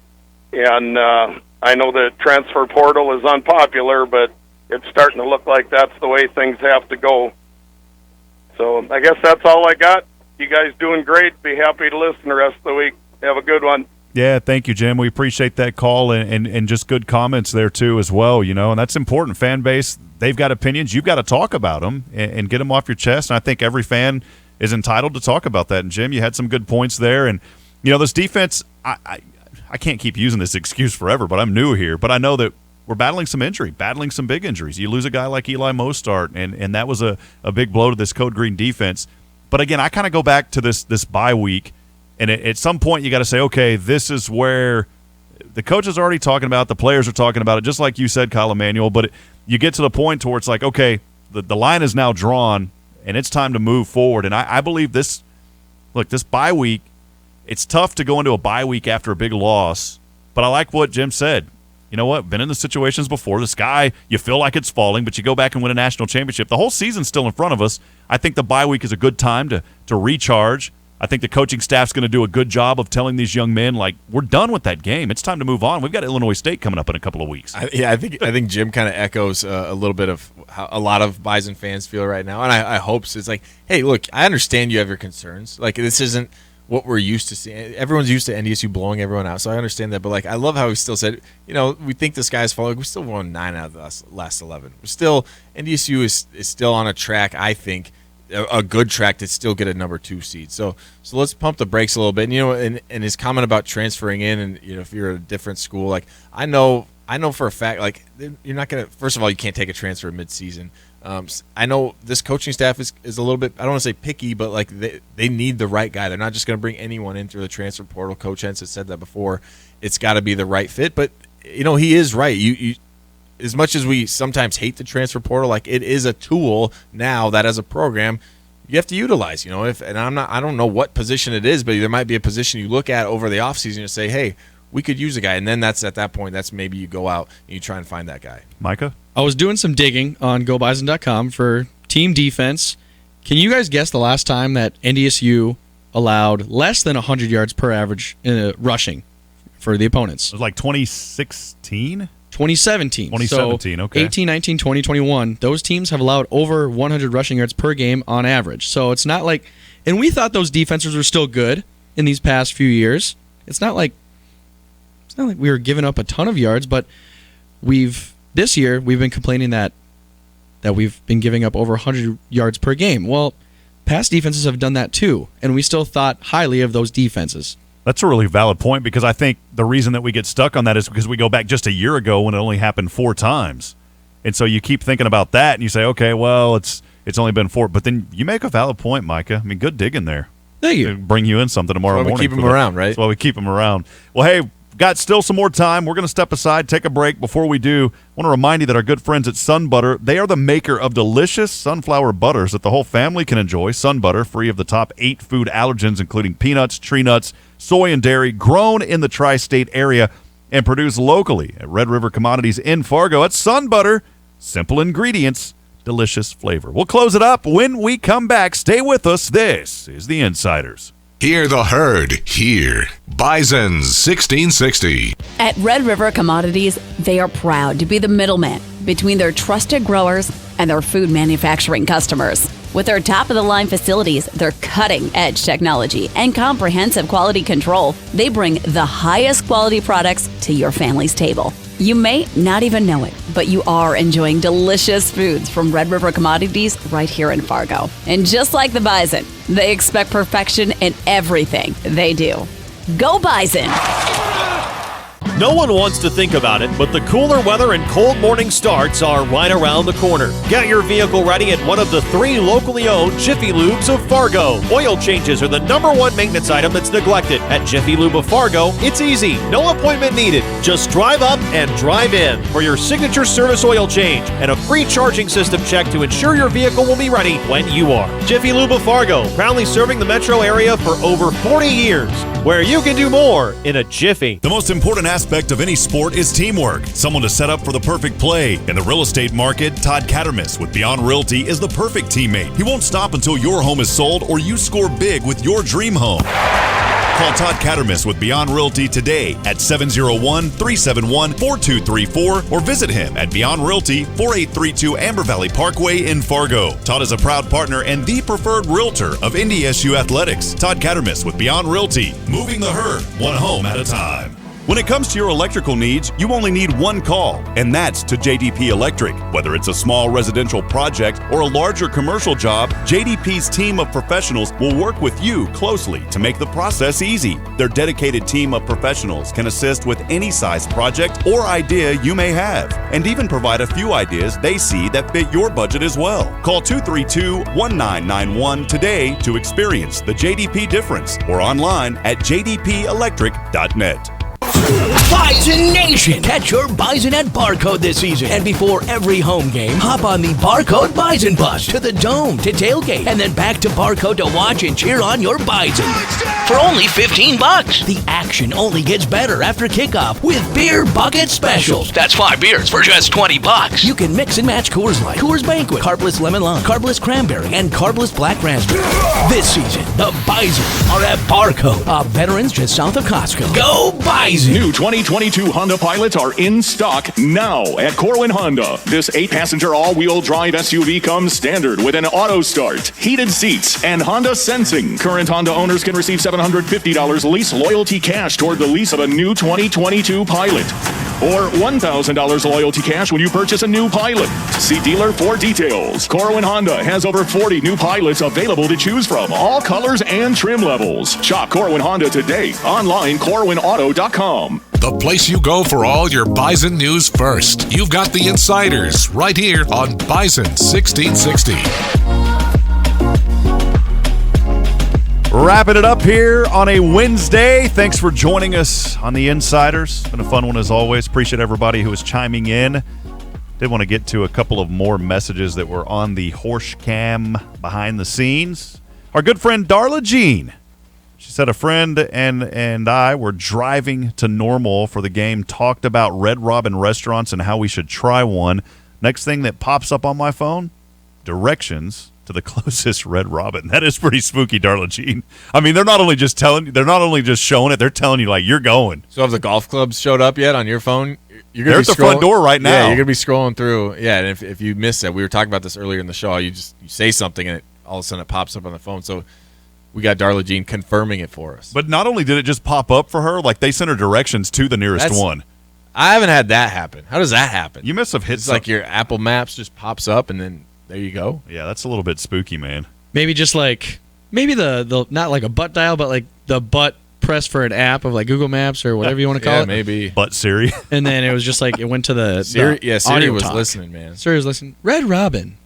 I know the transfer portal is unpopular, but it's starting to look like that's the way things have to go. So I guess that's all I got. You guys doing great. Be happy to listen the rest of the week. Have a good one. Yeah, thank you, Jim. We appreciate that call and just good comments there, too, as well, and that's important. Fan base, they've got opinions. You've got to talk about them and get them off your chest, and I think every fan is entitled to talk about that. And, Jim, you had some good points there. And, this defense, I can't keep using this excuse forever, but I'm new here. But I know that we're battling some big injuries. You lose a guy like Eli Mostert, and that was a big blow to this Code Green defense. But, again, I kind of go back to this bye week. And at some point, you got to say, okay, this is where the coach is already talking about it, the players are talking about it, just like you said, Kyle Emanuel. But you get to the point where it's like, okay, the line is now drawn, and it's time to move forward. And I believe this bye week, it's tough to go into a bye week after a big loss. But I like what Jim said. You know what? Been in the situations before. The sky, you feel like it's falling, but you go back and win a national championship. The whole season's still in front of us. I think the bye week is a good time to recharge. I think the coaching staff's going to do a good job of telling these young men, we're done with that game. It's time to move on. We've got Illinois State coming up in a couple of weeks. I think Jim kind of echoes a little bit of how a lot of Bison fans feel right now, and I hope so. It's like, hey, look, I understand you have your concerns. This isn't what we're used to seeing. Everyone's used to NDSU blowing everyone out, so I understand that. But I love how he still said, we think the sky's falling. We still won 9 out of the last 11. NDSU is still on a track, I think, a good track to still get a number 2 seed. So let's pump the brakes a little bit. And his comment about transferring in, and if you're at a different school, I know for a fact, you're not gonna. First of all, you can't take a transfer mid-season. I know this coaching staff is a little bit, I don't want to say picky, but they need the right guy. They're not just going to bring anyone in through the transfer portal. Coach Hentz has said that before. It's got to be the right fit. But he is right. You as much as we sometimes hate the transfer portal, it is a tool now that as a program you have to utilize. I don't know what position it is, but there might be a position you look at over the offseason and say, hey, we could use a guy, and then that's at that point, that's maybe you go out and you try and find that guy. Micah? I was doing some digging on GoBison.com for team defense. Can you guys guess the last time that NDSU allowed less than 100 yards per average rushing for the opponents? It was 2016? 2017. 2017, so okay. 18, 19, 20, 21. Those teams have allowed over 100 rushing yards per game on average. So it's not like, and we thought those defenses were still good in these past few years. It's not like we were giving up a ton of yards, but this year we've been complaining that we've been giving up over 100 yards per game. Well, past defenses have done that too, and we still thought highly of those defenses. That's a really valid point, because I think the reason that we get stuck on that is because we go back just a year ago when it only happened 4 times. And so you keep thinking about that, and you say, okay, well, it's only been 4. But then you make a valid point, Micah. I mean, good digging there. Thank you. It'll bring you in something tomorrow morning. That's why we keep them around, right? That's why we keep them around. Well, hey, got still some more time. We're going to step aside, take a break. Before we do, I want to remind you that our good friends at Sun Butter, they are the maker of delicious sunflower butters that the whole family can enjoy. Sun Butter, free of the top 8 food allergens, including peanuts, tree nuts, soy, and dairy, grown in the tri-state area and produced locally at Red River Commodities in Fargo. It's Sun Butter, simple ingredients, delicious flavor. We'll close it up when we come back. Stay with us. This is The Insiders. Hear the herd here. Bison's 1660. At Red River Commodities, they are proud to be the middleman between their trusted growers and their food manufacturing customers. With their top-of-the-line facilities, their cutting-edge technology, and comprehensive quality control, they bring the highest quality products to your family's table. You may not even know it, but you are enjoying delicious foods from Red River Commodities right here in Fargo. And just like the Bison, they expect perfection in everything they do. Go Bison! No one wants to think about it, but the cooler weather and cold morning starts are right around the corner. Get your vehicle ready at one of the 3 locally owned Jiffy Lubes of Fargo. Oil changes are the #1 maintenance item that's neglected. At Jiffy Lube of Fargo, it's easy. No appointment needed. Just drive up and drive in for your signature service oil change and a free charging system check to ensure your vehicle will be ready when you are. Jiffy Lube of Fargo, proudly serving the metro area for over 40 years, where you can do more in a jiffy. The most important aspect of any sport is teamwork. Someone to set up for the perfect play. In the real estate market, Todd Cattermas with Beyond Realty is the perfect teammate. He won't stop until your home is sold or you score big with your dream home. Call Todd Cattermas with Beyond Realty today at 701-371-4234 or visit him at Beyond Realty, 4832 Amber Valley Parkway in Fargo. Todd is a proud partner and the preferred realtor of NDSU Athletics. Todd Cattermas with Beyond Realty, moving the herd one home at a time. When it comes to your electrical needs, you only need one call, and that's to JDP Electric. Whether it's a small residential project or a larger commercial job, JDP's team of professionals will work with you closely to make the process easy. Their dedicated team of professionals can assist with any size project or idea you may have, and even provide a few ideas they see that fit your budget as well. Call 232-1991 today to experience the JDP difference, or online at jdpelectric.net. Bison Nation! Catch your Bison at Barcode this season. And before every home game, hop on the Barcode Bison Bus to the Dome to tailgate, and then back to Barcode to watch and cheer on your Bison. For only $15. The action only gets better after kickoff with beer bucket specials. That's 5 beers for just $20. You can mix and match Coors Light, Coors Banquet, Carbless Lemon Lime, Carbless Cranberry, and Carbless Black Raspberry. This season, the Bison are at Barcode, veterans just south of Costco. Go Bison! New 2022 Honda Pilots are in stock now at Corwin Honda. This 8-passenger all-wheel drive SUV comes standard with an auto start, heated seats, and Honda Sensing. Current Honda owners can receive $750 lease loyalty cash toward the lease of a new 2022 Pilot, or $1,000 loyalty cash when you purchase a new Pilot. See dealer for details. Corwin Honda has over 40 new Pilots available to choose from, all colors and trim levels. Shop Corwin Honda today. Online, corwinauto.com. The place you go for all your Bison news first. You've got the Insiders right here on Bison 1660. Wrapping it up here on a Wednesday. Thanks for joining us on the Insiders. It's been a fun one as always. Appreciate everybody who is chiming in. Did want to get to a couple of more messages that were on the Horse Cam behind the scenes. Our good friend Darla Jean. She said a friend and I were driving to Normal for the game, talked about Red Robin restaurants and how we should try one. Next thing that pops up on my phone, directions to the closest Red Robin. That is pretty spooky, Darla Jean. I mean, they're not only just showing it, they're telling you like you're going. So have the golf clubs showed up yet on your phone? They're at the front door right now. Yeah, you're gonna be scrolling through. Yeah, and if you miss it, we were talking about this earlier in the show. You say something and all of a sudden it pops up on the phone. So we got Darla Jean confirming it for us. But not only did it just pop up for her, like they sent her directions to the nearest one. I haven't had that happen. How does that happen? You must have hit like your Apple Maps just pops up and then there you go. Yeah, that's a little bit spooky, man. Maybe just like the not like a butt dial, but like the butt press for an app of like Google Maps or whatever you want to call it. Maybe butt Siri. And then it was just like it went to the Siri. The yeah, Siri audio was talk. listening, man. Siri was listening. Red Robin.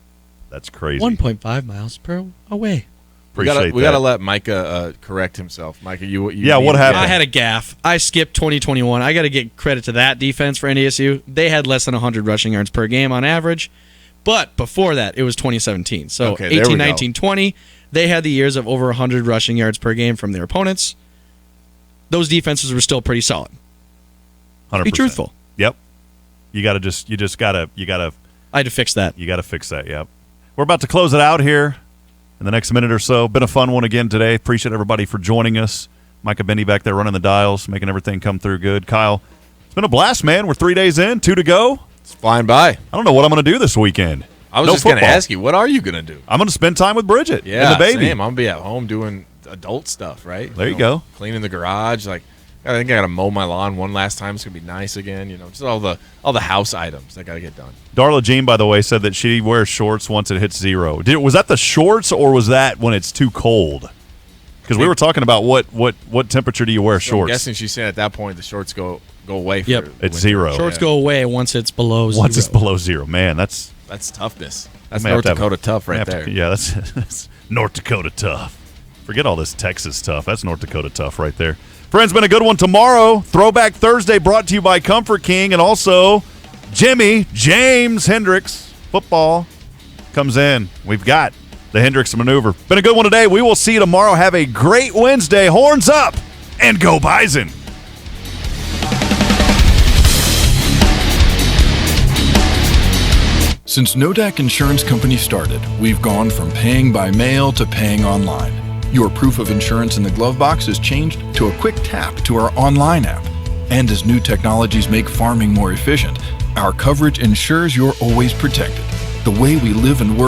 That's crazy. 1.5 miles per away. We gotta let Micah correct himself. Micah, you what happened? I had a gaffe. I skipped 2021. I got to get credit to that defense for NDSU. They had less than 100 rushing yards per game on average. But before that, it was 2017. So okay, 18, 19, 20, they had the years of over 100 rushing yards per game from their opponents. Those defenses were still pretty solid. 100%. Be truthful. Yep. You gotta. I had to fix that. You gotta fix that. Yep. We're about to close it out here in the next minute or so. Been a fun one again today. Appreciate everybody for joining us. Micah Bendy back there running the dials, making everything come through good. Kyle, it's been a blast, man. We're 3 days in, 2 to go. It's flying by. I don't know what I'm going to do this weekend. I was just going to ask you, what are you going to do? I'm going to spend time with Bridget and the baby. Same. I'm going to be at home doing adult stuff, right? There you go. Cleaning the garage. Like, I think I got to mow my lawn one last time. It's going to be nice again. You know, just all the house items that got to get done. Darla Jean, by the way, said that she wears shorts once it hits 0. Was that the shorts or was that when it's too cold? Because we were talking about what temperature do you wear shorts? I'm guessing she's saying at that point the shorts go away. Yep, it's 0. Shorts go away once it's below 0. Once it's below 0, man, that's toughness. That's North Dakota tough right there. Yeah, that's North Dakota tough. Forget all this Texas stuff. That's North Dakota tough right there. Friends, been a good one tomorrow. Throwback Thursday brought to you by Comfort King and also James Hendricks. Football comes in. We've got the Hendricks maneuver. Been a good one today. We will see you tomorrow. Have a great Wednesday. Horns up and go Bison. Since Nodak Insurance Company started, we've gone from paying by mail to paying online. Your proof of insurance in the glove box is changed to a quick tap to our online app. And as new technologies make farming more efficient, our coverage ensures you're always protected. The way we live and work